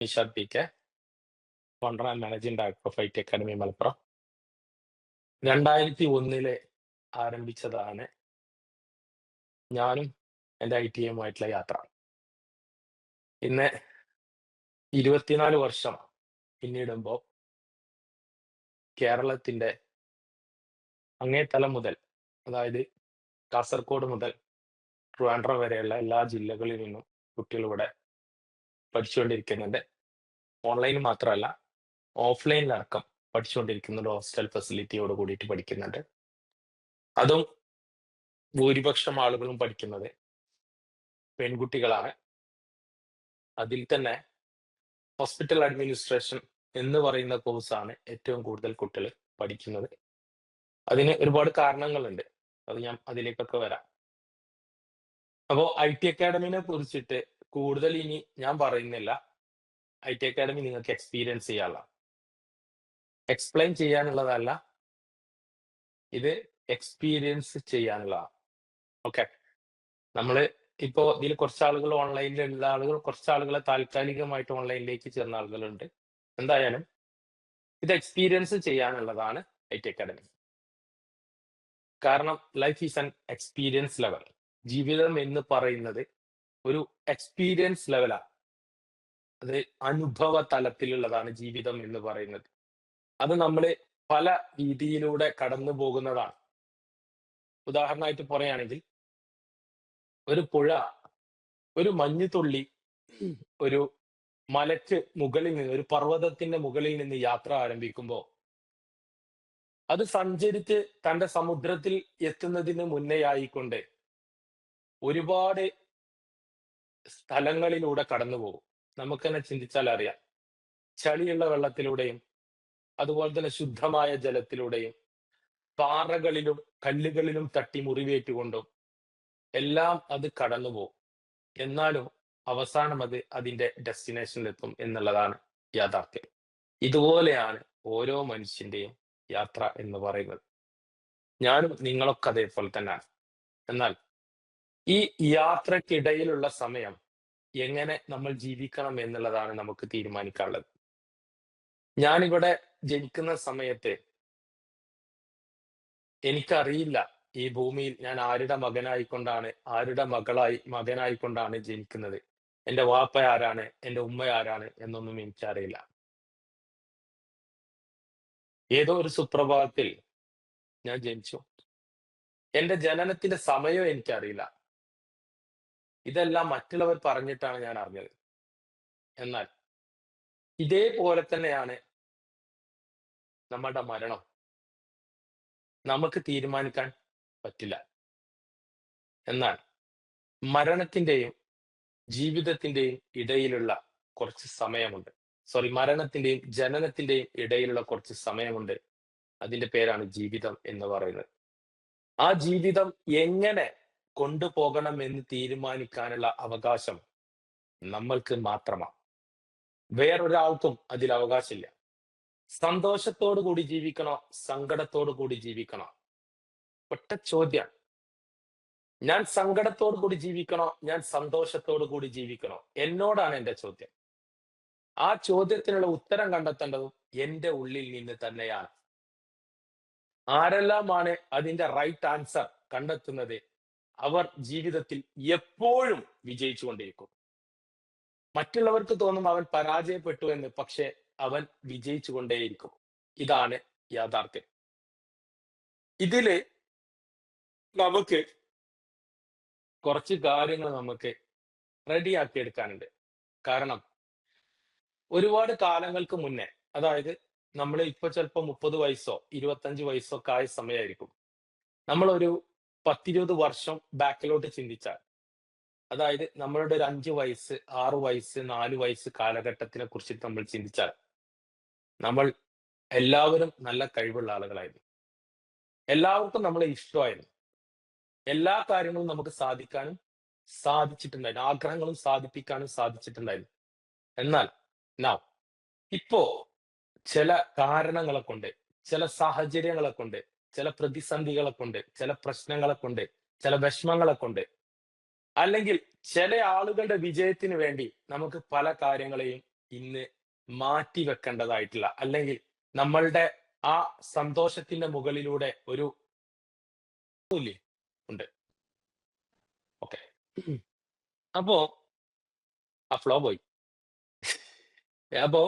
Nishad P K, founder and managing director of IT academy Malappuram. 2001 ആരംഭിച്ചതാണ് ഞാനും എൻ്റെ ഐ.ടി.ഐയുമായിട്ടുള്ള യാത്ര. ഇന്ന് 24 വർഷം പിന്നിടുമ്പോൾ കേരളത്തിന്റെ അങ്ങേത്തലം മുതൽ, അതായത് കാസർഗോഡ് മുതൽ ട്രിവാൻഡ്രം വരെയുള്ള എല്ലാ ജില്ലകളിൽ നിന്നും കുട്ടികൾ ഇവിടെ പഠിച്ചുകൊണ്ടിരിക്കുന്നുണ്ട്. ഓൺലൈൻ മാത്രമല്ല, ഓഫ്ലൈനിലടക്കം പഠിച്ചുകൊണ്ടിരിക്കുന്നുണ്ട്. ഹോസ്റ്റൽ ഫെസിലിറ്റിയോട് കൂടിയിട്ട് പഠിക്കുന്നുണ്ട്. അതും ഭൂരിപക്ഷം ആളുകളും പഠിക്കുന്നത് പെൺകുട്ടികളാണ്. അതിൽ തന്നെ ഹോസ്പിറ്റൽ അഡ്മിനിസ്ട്രേഷൻ എന്ന് പറയുന്ന കോഴ്സാണ് ഏറ്റവും കൂടുതൽ കുട്ടികൾ പഠിക്കുന്നത്. അതിന് ഒരുപാട് കാരണങ്ങളുണ്ട്. അത് ഞാൻ അതിലേക്കൊക്കെ വരാം. അപ്പോൾ ഐ.ടി അക്കാഡമിനെ കുറിച്ചിട്ട് കൂടുതൽ ഇനി ഞാൻ പറയുന്നില്ല. ഐ.ടി അക്കാഡമി നിങ്ങൾക്ക് എക്സ്പീരിയൻസ് ചെയ്യാനുള്ള, എക്സ്പ്ലെയിൻ ചെയ്യാനുള്ളതല്ല, ഇത് എക്സ്പീരിയൻസ് ചെയ്യാനുള്ളതാണ്. ഓക്കെ, നമ്മള് ഇപ്പോ ഇതിൽ കുറച്ച് ആളുകൾ ഓൺലൈനിലുള്ള ആളുകൾ, കുറച്ച് ആളുകളെ താൽക്കാലികമായിട്ട് ഓൺലൈനിലേക്ക് ചേർന്ന ആളുകളുണ്ട്. എന്തായാലും ഇത് എക്സ്പീരിയൻസ് ചെയ്യാനുള്ളതാണ് ഐ.ടി അക്കാഡമി. കാരണം life is an experience level. ജീവിതം എന്ന് പറയുന്നത് ഒരു എക്സ്പീരിയൻസ് ലെവലാണ്. അത് അനുഭവ തലത്തിലുള്ളതാണ് ജീവിതം എന്ന് പറയുന്നത്. അത് നമ്മൾ പല രീതിയിലൂടെ കടന്നു പോകുന്നതാണ്. ഉദാഹരണമായിട്ട് പറയുകയാണെങ്കിൽ, ഒരു പുഴ, ഒരു മഞ്ഞുതുള്ളി ഒരു മലയ്ക്ക് മുകളിൽ നിന്ന്, ഒരു പർവ്വതത്തിന്റെ മുകളിൽ നിന്ന് യാത്ര ആരംഭിക്കുമ്പോൾ അത് സഞ്ചരിച്ച് തന്റെ സമുദ്രത്തിൽ എത്തുന്നതിന് മുന്നേ ആയിക്കൊണ്ട് ഒരുപാട് സ്ഥലങ്ങളിലൂടെ കടന്നു പോകും. നമുക്ക് തന്നെ ചിന്തിച്ചാൽ അറിയാം. ചളിയുള്ള വെള്ളത്തിലൂടെയും അതുപോലെ തന്നെ ശുദ്ധമായ ജലത്തിലൂടെയും പാറകളിലും കല്ലുകളിലും തട്ടി മുറിവേറ്റുകൊണ്ടും എല്ലാം അത് കടന്നു പോകും. എന്നാലും അവസാനം അത് അതിന്റെ ഡെസ്റ്റിനേഷനിലെത്തും എന്നുള്ളതാണ് യാഥാർത്ഥ്യം. ഇതുപോലെയാണ് ഓരോ മനുഷ്യന്റെയും യാത്ര എന്ന് പറയുന്നത്. ഞാനും നിങ്ങളൊക്കെ അതേപോലെ തന്നെയാണ്. എന്നാൽ ഈ യാത്രക്കിടയിലുള്ള സമയം എങ്ങനെ നമ്മൾ ജീവിക്കണം എന്നുള്ളതാണ് നമുക്ക് തീരുമാനിക്കാനുള്ളത്. ഞാനിവിടെ ജനിക്കുന്ന സമയത്ത് എനിക്കറിയില്ല ഈ ഭൂമിയിൽ ഞാൻ ആരുടെ മകനായിക്കൊണ്ടാണ്, ആരുടെ മകനായിക്കൊണ്ടാണ് ജനിക്കുന്നത്. എന്റെ വാപ്പ ആരാണ്, എന്റെ ഉമ്മ ആരാണ് എന്നൊന്നും എനിക്കറിയില്ല. ഏതോ ഒരു സുപ്രഭാതത്തിൽ ഞാൻ ജനിച്ചു. എന്റെ ജനനത്തിന്റെ സമയം എനിക്കറിയില്ല. ഇതെല്ലാം മറ്റുള്ളവർ പറഞ്ഞിട്ടാണ് ഞാൻ അറിഞ്ഞത്. എന്നാൽ ഇതേപോലെ തന്നെയാണ് നമ്മുടെ മരണം. നമുക്ക് തീരുമാനിക്കാൻ പറ്റില്ല. എന്നാൽ മരണത്തിന്റെയും ജീവിതത്തിന്റെയും ഇടയിലുള്ള കുറച്ച് സമയമുണ്ട്. മരണത്തിന്റെയും ജനനത്തിന്റെയും ഇടയിലുള്ള കുറച്ച് സമയമുണ്ട്. അതിന്റെ പേരാണ് ജീവിതം എന്ന് പറയുന്നത്. ആ ജീവിതം എങ്ങനെ കൊണ്ടുപോകണം എന്ന് തീരുമാനിക്കാനുള്ള അവകാശം നമ്മൾക്ക് മാത്രമാണ്. വേറൊരാൾക്കും അതിൽ അവകാശമില്ല. സന്തോഷത്തോടു കൂടി ജീവിക്കണോ, സങ്കടത്തോടു കൂടി ജീവിക്കണോ? ഒറ്റ ചോദ്യം. ഞാൻ സങ്കടത്തോടു കൂടി ജീവിക്കണോ, ഞാൻ സന്തോഷത്തോടു കൂടി ജീവിക്കണോ? എന്നോടാണ് എന്റെ ചോദ്യം. ആ ചോദ്യത്തിനുള്ള ഉത്തരം കണ്ടെത്തേണ്ടതും എന്റെ ഉള്ളിൽ നിന്ന് തന്നെയാണ്. ആരെല്ലാമാണ് അതിന്റെ റൈറ്റ് ആൻസർ കണ്ടെത്തുന്നത്, അവർ ജീവിതത്തിൽ എപ്പോഴും വിജയിച്ചുകൊണ്ടിരിക്കും. മറ്റുള്ളവർക്ക് തോന്നും അവൻ പരാജയപ്പെട്ടു എന്ന്, പക്ഷെ അവൻ വിജയിച്ചു കൊണ്ടേയിരിക്കും. ഇതാണ് യാഥാർത്ഥ്യം. ഇതില് നമുക്ക് കുറച്ച് കാര്യങ്ങൾ നമുക്ക് റെഡിയാക്കി എടുക്കാനുണ്ട്. കാരണം ഒരുപാട് കാലങ്ങൾക്ക് മുന്നേ, അതായത് നമ്മൾ ഇപ്പൊ ചിലപ്പോ 30 വയസ്സോ 25 വയസ്സോ ഒക്കെ ആയ സമയമായിരിക്കും. നമ്മളൊരു 10-20 വർഷം ബാക്കിലോട്ട് ചിന്തിച്ചാൽ, അതായത് നമ്മളുടെ ഒരു 5 വയസ്സ്, 6 വയസ്സ്, 4 വയസ്സ് കാലഘട്ടത്തിനെ കുറിച്ചിട്ട് നമ്മൾ ചിന്തിച്ചാൽ, നമ്മൾ എല്ലാവരും നല്ല കഴിവുള്ള ആളുകളായിരുന്നു. എല്ലാവർക്കും നമ്മളെ ഇഷ്ടമായിരുന്നു. എല്ലാ കാര്യങ്ങളും നമുക്ക് സാധിക്കാനും സാധിച്ചിട്ടുണ്ടായിരുന്നു. ആഗ്രഹങ്ങളും സാധിപ്പിക്കാനും സാധിച്ചിട്ടുണ്ടായിരുന്നു. എന്നാൽ നൗ ഇപ്പോ ചില കാരണങ്ങളെ കൊണ്ട്, ചില സാഹചര്യങ്ങളെ കൊണ്ട്, ചില പ്രതിസന്ധികളെ കൊണ്ട്, ചില പ്രശ്നങ്ങളെ കൊണ്ട്, ചില വിഷമങ്ങളെ കൊണ്ട്, അല്ലെങ്കിൽ ചില ആളുകളുടെ വിജയത്തിന് വേണ്ടി നമുക്ക് പല കാര്യങ്ങളെയും ഇന്ന് മാറ്റി വെക്കേണ്ടതായിട്ടുള്ള അല്ലെങ്കിൽ നമ്മളുടെ ആ സന്തോഷത്തിന്റെ മുകളിലൂടെ ഒരു ഇല്ലേ? ഉണ്ട്. ഓക്കെ. അപ്പോ ആ ഫ്ലോ പോയി. അപ്പോ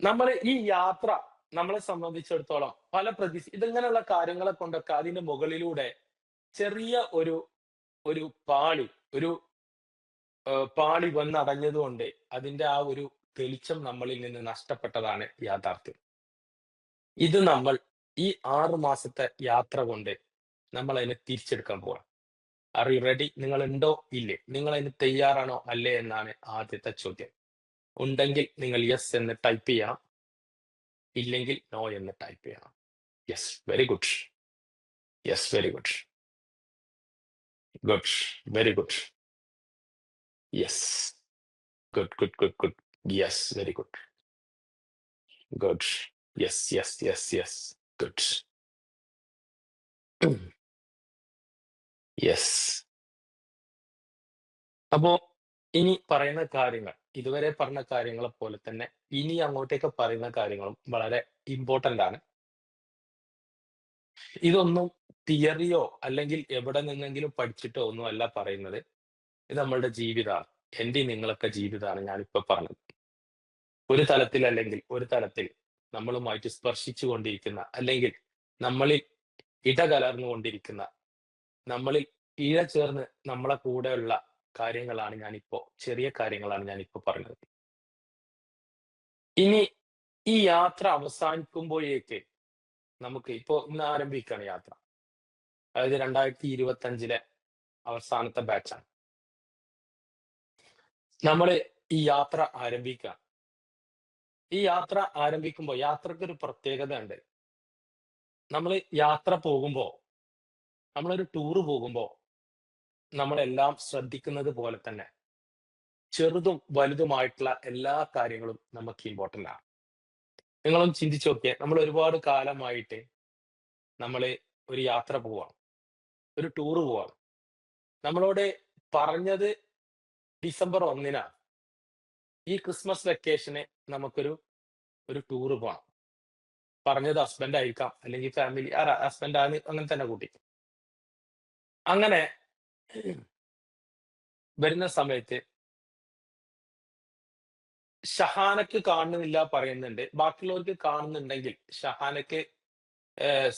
നമ്മള് ഈ യാത്ര നമ്മളെ സംബന്ധിച്ചിടത്തോളം പല ഇതിങ്ങനെയുള്ള കാര്യങ്ങളെ കൊണ്ടൊക്കെ അതിന്റെ മുകളിലൂടെ ചെറിയ ഒരു ഒരു പാളി ഒരു പാളി വന്നടഞ്ഞതുകൊണ്ട് അതിന്റെ ആ ഒരു തെളിച്ചം നമ്മളിൽ നിന്ന് നഷ്ടപ്പെട്ടതാണ് യാഥാർത്ഥ്യം. ഇത് നമ്മൾ ഈ 6 മാസത്തെ യാത്ര കൊണ്ട് നമ്മൾ അതിനെ തിരിച്ചെടുക്കാൻ പോവാണ്. Are you ready? നിങ്ങൾ ഉണ്ടോ? ഇല്ലേ? നിങ്ങൾ അതിന് തയ്യാറാണോ? അല്ലേ? എന്നാണ് ആദ്യത്തെ ചോദ്യം. ഉണ്ടെങ്കിൽ നിങ്ങൾ യെസ് എന്ന് ടൈപ്പ് ചെയ്യണം. ഇല്ലെങ്കിൽ നോ എന്ന് ടൈപ്പ് ചെയ്യണം. Yes, very good. Yes, very good. Good, very good. Yes, good, good, good, good. Yes, very good. Good. Yes, yes, yes, yes. Good. Yes. അപ്പോ ഇനി പറയുന്ന കാര്യങ്ങൾ, ഇതുവരെ പറഞ്ഞ കാര്യങ്ങളെ പോലെ തന്നെ ഇനി അങ്ങോട്ടേക്ക് പറയുന്ന കാര്യങ്ങളും വളരെ ഇമ്പോർട്ടന്റ് ആണ്. ഇതൊന്നും തിയറിയോ അല്ലെങ്കിൽ എവിടെ നിന്നെങ്കിലും പഠിച്ചിട്ടോ ഒന്നും അല്ല പറയുന്നത്. ഇത് നമ്മളുടെ ജീവിതമാണ്. എന്റെയും നിങ്ങളൊക്കെ ജീവിതമാണ് ഞാനിപ്പോ പറഞ്ഞത്. ഒരു തലത്തിൽ അല്ലെങ്കിൽ ഒരു തലത്തിൽ നമ്മളുമായിട്ട് സ്പർശിച്ചു കൊണ്ടിരിക്കുന്ന അല്ലെങ്കിൽ നമ്മളിൽ ഇടകലർന്നുകൊണ്ടിരിക്കുന്ന, നമ്മളിൽ ഇഴചേർന്ന് നമ്മളെ കൂടെയുള്ള കാര്യങ്ങളാണ് ചെറിയ കാര്യങ്ങളാണ് ഞാനിപ്പോ പറഞ്ഞത്. ഇനി ഈ യാത്ര അവസാനിക്കുമ്പോഴേക്ക് നമുക്ക് ഇന്ന് ആരംഭിക്കുകയാണ് യാത്ര. അതായത് 2025 അവസാനത്തെ ബാച്ചാണ്. നമ്മള് ഈ യാത്ര ആരംഭിക്കുകയാണ്. ഈ യാത്ര ആരംഭിക്കുമ്പോൾ യാത്രക്കൊരു പ്രത്യേകത ഉണ്ട്. നമ്മള് യാത്ര പോകുമ്പോ, നമ്മളൊരു ടൂറ് പോകുമ്പോ നമ്മളെല്ലാം ശ്രദ്ധിക്കുന്നത് പോലെ തന്നെ ചെറുതും വലുതുമായിട്ടുള്ള എല്ലാ കാര്യങ്ങളും നമുക്ക് ഇമ്പോർട്ടന്റ് ആണ്. നിങ്ങളൊന്ന് ചിന്തിച്ചു നോക്കിയേ, നമ്മൾ ഒരുപാട് കാലമായിട്ട് നമ്മള് ഒരു യാത്ര പോവാണ്, ഒരു ടൂറ് പോവാണ്. നമ്മളോട് പറഞ്ഞത് ഡിസംബർ 1 ഈ ക്രിസ്മസ് വെക്കേഷന് നമുക്കൊരു ഒരു ടൂറ് പോണം. പറഞ്ഞത് ഹസ്ബൻഡ് ആയിരിക്കാം, അല്ലെങ്കിൽ ഫാമിലി ഹസ്ബൻഡ് ആണ്, അങ്ങനെ തന്നെ കൂട്ടി. അങ്ങനെ വരുന്ന സമയത്ത് ഷഹാനക്ക് കാണുന്നില്ല പറയുന്നുണ്ട്. ബാക്കിയുള്ളവർക്ക് കാണുന്നുണ്ടെങ്കിൽ ഷഹാനക്ക്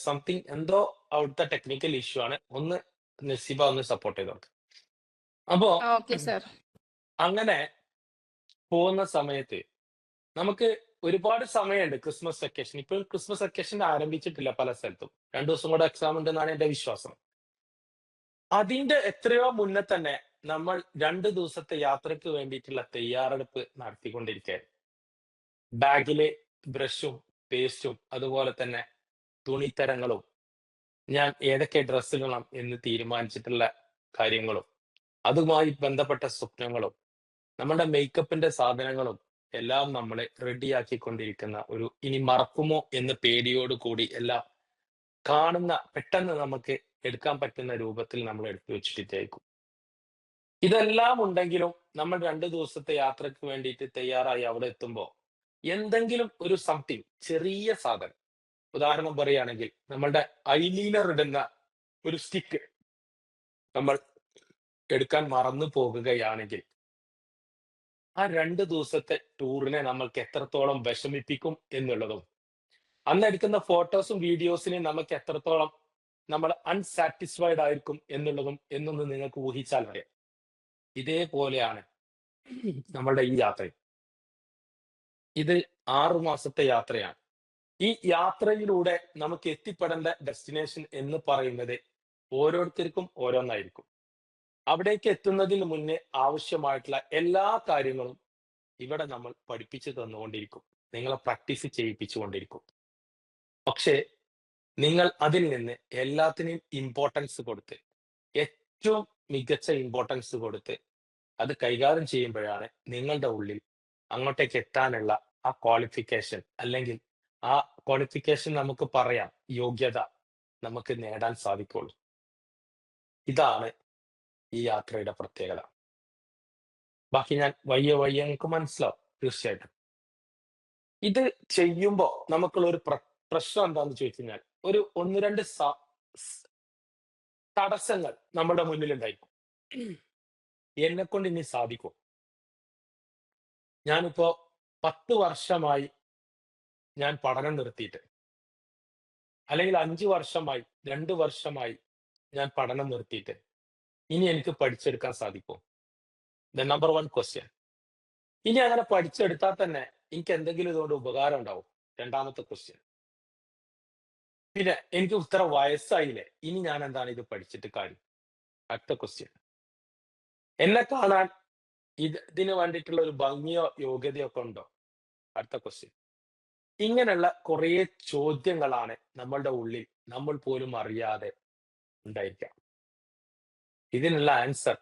സംതിങ് എന്തോ അവിടുത്തെ ടെക്നിക്കൽ ഇഷ്യൂ ആണ്. ഒന്ന് നസീബ ഒന്ന് സപ്പോർട്ട് ചെയ്തോക്ക്. അപ്പോ ഓക്കെ സർ. അങ്ങനെ പോകുന്ന സമയത്ത് നമുക്ക് ഒരുപാട് സമയമുണ്ട് ക്രിസ്മസ് വെക്കേഷൻ. ഇപ്പോൾ ക്രിസ്മസ് വെക്കേഷൻ ആരംഭിച്ചിട്ടില്ല പല സ്ഥലത്തും. 2 ദിവസം കൂടെ എക്സാം ഉണ്ടെന്നാണ് എന്റെ വിശ്വാസം. അതിന്റെ എത്രയോ മുന്നേ തന്നെ നമ്മൾ 2 ദിവസത്തെ യാത്രയ്ക്ക് വേണ്ടിയിട്ടുള്ള തയ്യാറെടുപ്പ് നടത്തിക്കൊണ്ടിരിക്കുകയായിരുന്നു. ബാഗില് ബ്രഷും പേസ്റ്റും അതുപോലെ തന്നെ തുണിത്തരങ്ങളും, ഞാൻ ഏതൊക്കെ ഡ്രസ്സ് ഇടണം എന്ന് തീരുമാനിച്ചിട്ടുള്ള കാര്യങ്ങളും, അതുമായി ബന്ധപ്പെട്ട സ്വപ്നങ്ങളും, നമ്മുടെ മേക്കപ്പിന്റെ സാധനങ്ങളും എല്ലാം നമ്മളെ റെഡിയാക്കിക്കൊണ്ടിരിക്കുന്ന ഇനി മറക്കുമോ എന്ന് പേടിയോട് കൂടി എല്ലാം പെട്ടെന്ന് നമുക്ക് എടുക്കാൻ പറ്റുന്ന രൂപത്തിൽ നമ്മൾ എടുത്തു വെച്ചിട്ടായിരിക്കും. ഇതെല്ലാം ഉണ്ടെങ്കിലും നമ്മൾ 2 ദിവസത്തെ യാത്രയ്ക്ക് വേണ്ടിയിട്ട് തയ്യാറായി അവിടെ എത്തുമ്പോൾ എന്തെങ്കിലും ഒരു സംതിങ്, ചെറിയ സാധനം, ഉദാഹരണം പറയുകയാണെങ്കിൽ നമ്മളുടെ ഐലീനർ ഇടുന്ന ഒരു സ്റ്റിക്ക് നമ്മൾ എടുക്കാൻ മറന്നു പോകുകയാണെങ്കിൽ ആ 2 ദിവസത്തെ ടൂറിനെ നമ്മൾക്ക് എത്രത്തോളം വിഷമിപ്പിക്കും എന്നുള്ളതും, അന്ന് എടുക്കുന്ന ഫോട്ടോസും വീഡിയോസിനെയും നമുക്ക് എത്രത്തോളം നമ്മൾ അൺസാറ്റിസ്ഫൈഡ് ആയിരിക്കും എന്നുള്ളതും എന്നൊന്ന് നിങ്ങൾക്ക് ഊഹിച്ചാൽ അറിയാം. ഇതേപോലെയാണ് നമ്മളുടെ ഈ യാത്ര. ഇത് 6 മാസത്തെ യാത്രയാണ്. ഈ യാത്രയിലൂടെ നമുക്ക് എത്തിപ്പെടേണ്ട ഡെസ്റ്റിനേഷൻ എന്ന് പറയുന്നത് ഓരോരുത്തർക്കും ഓരോന്നായിരിക്കും. അവിടേക്ക് എത്തുന്നതിന് മുന്നേ ആവശ്യമായിട്ടുള്ള എല്ലാ കാര്യങ്ങളും ഇവിടെ നമ്മൾ പഠിപ്പിച്ചു തന്നുകൊണ്ടിരിക്കും. നിങ്ങളെ പ്രാക്ടീസ് ചെയ്യിപ്പിച്ചുകൊണ്ടിരിക്കും. പക്ഷേ നിങ്ങൾ അതിൽ നിന്ന് എല്ലാത്തിനും ഇമ്പോർട്ടൻസ് കൊടുത്ത്, ഏറ്റവും മികച്ച ഇമ്പോർട്ടൻസ് കൊടുത്ത് അത് കൈകാര്യം ചെയ്യുമ്പോഴാണ് നിങ്ങളുടെ ഉള്ളിൽ അങ്ങോട്ടേക്ക് എത്താനുള്ള ആ ക്വാളിഫിക്കേഷൻ, അല്ലെങ്കിൽ ആ ക്വാളിഫിക്കേഷൻ നമുക്ക് പറയാം, യോഗ്യത നമുക്ക് നേടാൻ സാധിക്കുള്ളൂ. ഇതാണ് ഈ യാത്രയുടെ പ്രത്യേകത. ബാക്കി ഞാൻ വയ്യ നിങ്ങൾക്ക് മനസ്സിലാവും തീർച്ചയായിട്ടും. ഇത് ചെയ്യുമ്പോ നമുക്കുള്ള ഒരു പ്രശ്നം എന്താന്ന് ചോദിച്ചു കഴിഞ്ഞാൽ ഒരു ഒന്ന് രണ്ട് സ് തടസ്സങ്ങൾ നമ്മുടെ മുന്നിലുണ്ടായിരിക്കും. എന്നെ കൊണ്ട് ഇനി സാധിക്കും. ഞാനിപ്പോ 10 വർഷമായി ഞാൻ പഠനം നിർത്തിയിട്ട്, അല്ലെങ്കിൽ 5 വർഷമായി, 2 വർഷമായി ഞാൻ പഠനം നിർത്തിയിട്ട്, ഇനി എനിക്ക് പഠിച്ചെടുക്കാൻ സാധിക്കും. The number one question. ഇനി അങ്ങനെ പഠിച്ചെടുത്താൽ തന്നെ എനിക്ക് എന്തെങ്കിലും ഇതുകൊണ്ട് ഉപകാരം ഉണ്ടാവും. രണ്ടാമത്തെ ക്വസ്റ്റ്യൻ. പിന്നെ എനിക്ക് ഇത്ര വയസ്സായില്ലേ, ഇനി ഞാൻ എന്താണ് ഇത് പഠിച്ചിട്ട് കാര്യം? അടുത്ത ക്വസ്റ്റ്യൻ. എന്നെ കാണാൻ ഇതിന് വേണ്ടിയിട്ടുള്ള ഒരു ഭംഗിയോ യോഗ്യതയോ ഒക്കെ ഉണ്ടോ? അടുത്ത ക്വസ്റ്റ്യൻ. ഇങ്ങനെയുള്ള കുറേ ചോദ്യങ്ങളാണ് നമ്മളുടെ ഉള്ളിൽ നമ്മൾ പോലും അറിയാതെ ഉണ്ടായിരിക്കാം. ഇതിനുള്ള ആൻസർ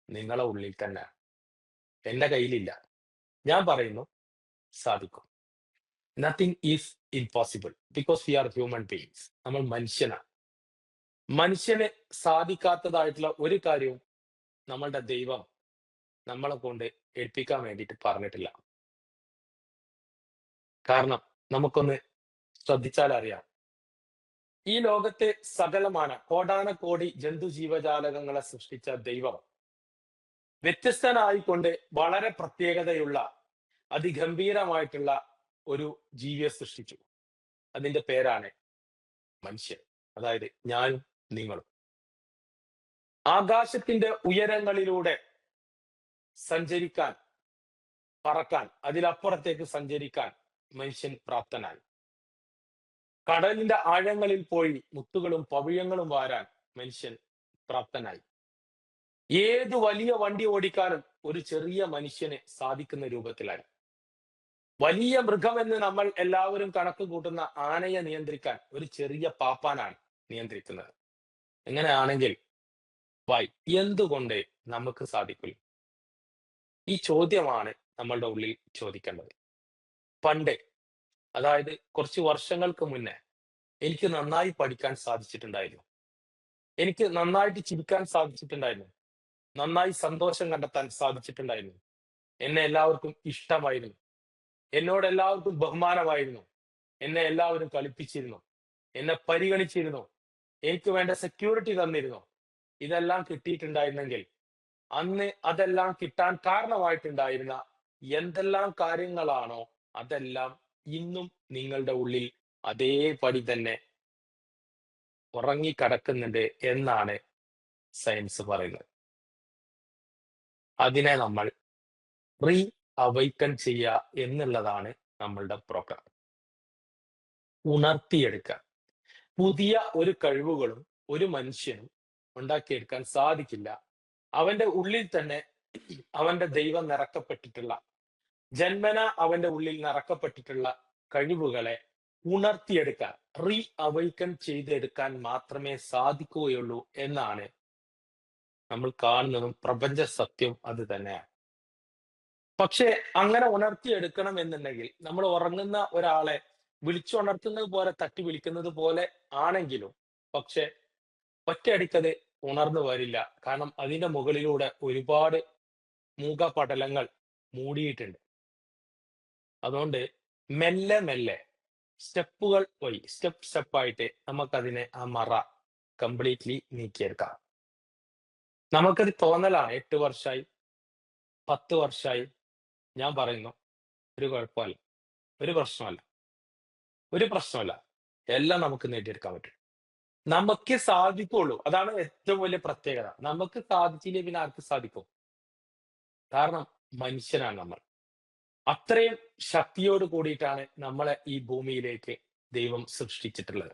നിങ്ങളെ ഉള്ളിൽ തന്നെ. എന്റെ കയ്യിലില്ല. ഞാൻ പറയുന്നു സാധിക്കും. Nothing is impossible because we are human beings. നമ്മൾ മനുഷ്യനാണ്. മനുഷ്യന് സാധിക്കാത്തതായിട്ടുള്ള ഒരു കാര്യവും നമ്മളുടെ ദൈവം നമ്മളെ കൊണ്ട് എടുപ്പിക്കാൻ വേണ്ടിയിട്ട് പറഞ്ഞിട്ടില്ല. കാരണം നമുക്കൊന്ന് ശ്രദ്ധിച്ചാൽ അറിയാം. ഈ ലോകത്തെ സകലമാന കോടാനകോടി ജന്തുജീവജാലകങ്ങളെ സൃഷ്ടിച്ച ദൈവം വ്യത്യസ്തനായിക്കൊണ്ട് വളരെ പ്രത്യേകതയുള്ള അതിഗംഭീരമായിട്ടുള്ള ഒരു ജീവിയെ സൃഷ്ടിച്ചു. അതിന്റെ പേരാണ് മനുഷ്യൻ. അതായത് ഞാനും നിങ്ങളും. ആകാശത്തിന്റെ ഉയരങ്ങളിലൂടെ സഞ്ചരിക്കാൻ, പറക്കാൻ, അതിലപ്പുറത്തേക്ക് സഞ്ചരിക്കാൻ മനുഷ്യൻ പ്രാപ്തനായി. കടലിന്റെ ആഴങ്ങളിൽ പോയി മുത്തുകളും പവിഴങ്ങളും വാരാൻ മനുഷ്യൻ പ്രാപ്തനായി. ഏതു വലിയ വണ്ടി ഓടിക്കാനും ഒരു ചെറിയ മനുഷ്യന് സാധിക്കുന്ന രൂപത്തിലായി. വലിയ മൃഗമെന്ന് നമ്മൾ എല്ലാവരും കണക്ക് കൂട്ടുന്ന ആനയെ നിയന്ത്രിക്കാൻ ഒരു ചെറിയ പാപ്പാനാണ് നിയന്ത്രിക്കുന്നത്. എങ്ങനെയാണെങ്കിൽ വൈ, എന്തുകൊണ്ട് നമുക്ക് സാധിക്കില്ല? ഈ ചോദ്യമാണ് നമ്മളുടെ ഉള്ളിൽ ചോദിക്കേണ്ടത്. പണ്ട്, അതായത് കുറച്ച് വർഷങ്ങൾക്ക് മുന്നേ, എനിക്ക് നന്നായി പഠിക്കാൻ സാധിച്ചിട്ടുണ്ടായിരുന്നു. എനിക്ക് നന്നായിട്ട് ചിരിക്കാൻ സാധിച്ചിട്ടുണ്ടായിരുന്നു. നന്നായി സന്തോഷം കണ്ടെത്താൻ സാധിച്ചിട്ടുണ്ടായിരുന്നു. എന്നെ എല്ലാവർക്കും ഇഷ്ടമായിരുന്നു. എന്നോട് എല്ലാവർക്കും ബഹുമാനമായിരുന്നു. എന്നെ എല്ലാവരും കളിപ്പിച്ചിരുന്നു. എന്നെ പരിഗണിച്ചിരുന്നു. എനിക്ക് വേണ്ട സെക്യൂരിറ്റി തന്നിരുന്നു. ഇതെല്ലാം കിട്ടിയിട്ടുണ്ടായിരുന്നെങ്കിൽ അന്ന് അതെല്ലാം കിട്ടാൻ കാരണമായിട്ടുണ്ടായിരുന്ന എന്തെല്ലാം കാര്യങ്ങളാണോ അതെല്ലാം ഇന്നും നിങ്ങളുടെ ഉള്ളിൽ അതേപടി തന്നെ ഉറങ്ങിക്കിടക്കുന്നുണ്ട് എന്നാണ് സയൻസ് പറയുന്നത്. അതിനെ നമ്മൾ റീ അവൈക്കൺ ചെയ്യുക എന്നുള്ളതാണ് നമ്മളുടെ പ്രോഗ്രാം. ഉണർത്തിയെടുക്കുക. പുതിയ ഒരു കഴിവുകളും ഒരു മനുഷ്യനും ഉണ്ടാക്കിയെടുക്കാൻ സാധിക്കില്ല. അവന്റെ ഉള്ളിൽ തന്നെ അവന്റെ ദൈവം നിറക്കപ്പെട്ടിട്ടുള്ള, ജന്മന അവന്റെ ഉള്ളിൽ നിറക്കപ്പെട്ടിട്ടുള്ള കഴിവുകളെ ഉണർത്തിയെടുക്കാൻ, റീ അവൈക്കൺ ചെയ്തെടുക്കാൻ മാത്രമേ സാധിക്കുകയുള്ളൂ എന്നാണ് നമ്മൾ കാണുന്നതും പ്രപഞ്ച സത്യം അത് തന്നെയാണ്. പക്ഷെ അങ്ങനെ ഉണർത്തിയെടുക്കണം എന്നുണ്ടെങ്കിൽ നമ്മൾ ഉറങ്ങുന്ന ഒരാളെ വിളിച്ചുണർത്തുന്നത് പോലെ തട്ടി വിളിക്കുന്നത് പോലെ ആണെങ്കിലും പക്ഷെ ഒറ്റയടിക്കത് ഉണർന്നു വരില്ല. കാരണം അതിന്റെ മുകളിലൂടെ ഒരുപാട് മൂകപടലങ്ങൾ മൂടിയിട്ടുണ്ട്. അതുകൊണ്ട് മെല്ലെ മെല്ലെ സ്റ്റെപ്പുകൾ വഴി സ്റ്റെപ്പായിട്ട് നമുക്കതിനെ ആ മറ കംപ്ലീറ്റ്ലി നീക്കിയെടുക്കാം. നമുക്കത് തോന്നലാണ് 8 വർഷമായി, 10 വർഷമായി. ഞാൻ പറയുന്നു ഒരു കുഴപ്പമല്ല, ഒരു പ്രശ്നമല്ല, ഒരു പ്രശ്നമല്ല. എല്ലാം നമുക്ക് നേടിയെടുക്കാൻ പറ്റും. നമുക്ക് സാധിക്കുള്ളൂ. അതാണ് ഏറ്റവും വലിയ പ്രത്യേകത. നമുക്ക് സാധിച്ചില്ലേ പിന്നെ ആർക്ക് സാധിക്കും? കാരണം മനുഷ്യനാണ് നമ്മൾ. അത്രയും ശക്തിയോട് കൂടിയിട്ടാണ് നമ്മളെ ഈ ഭൂമിയിലേക്ക് ദൈവം സൃഷ്ടിച്ചിട്ടുള്ളത്.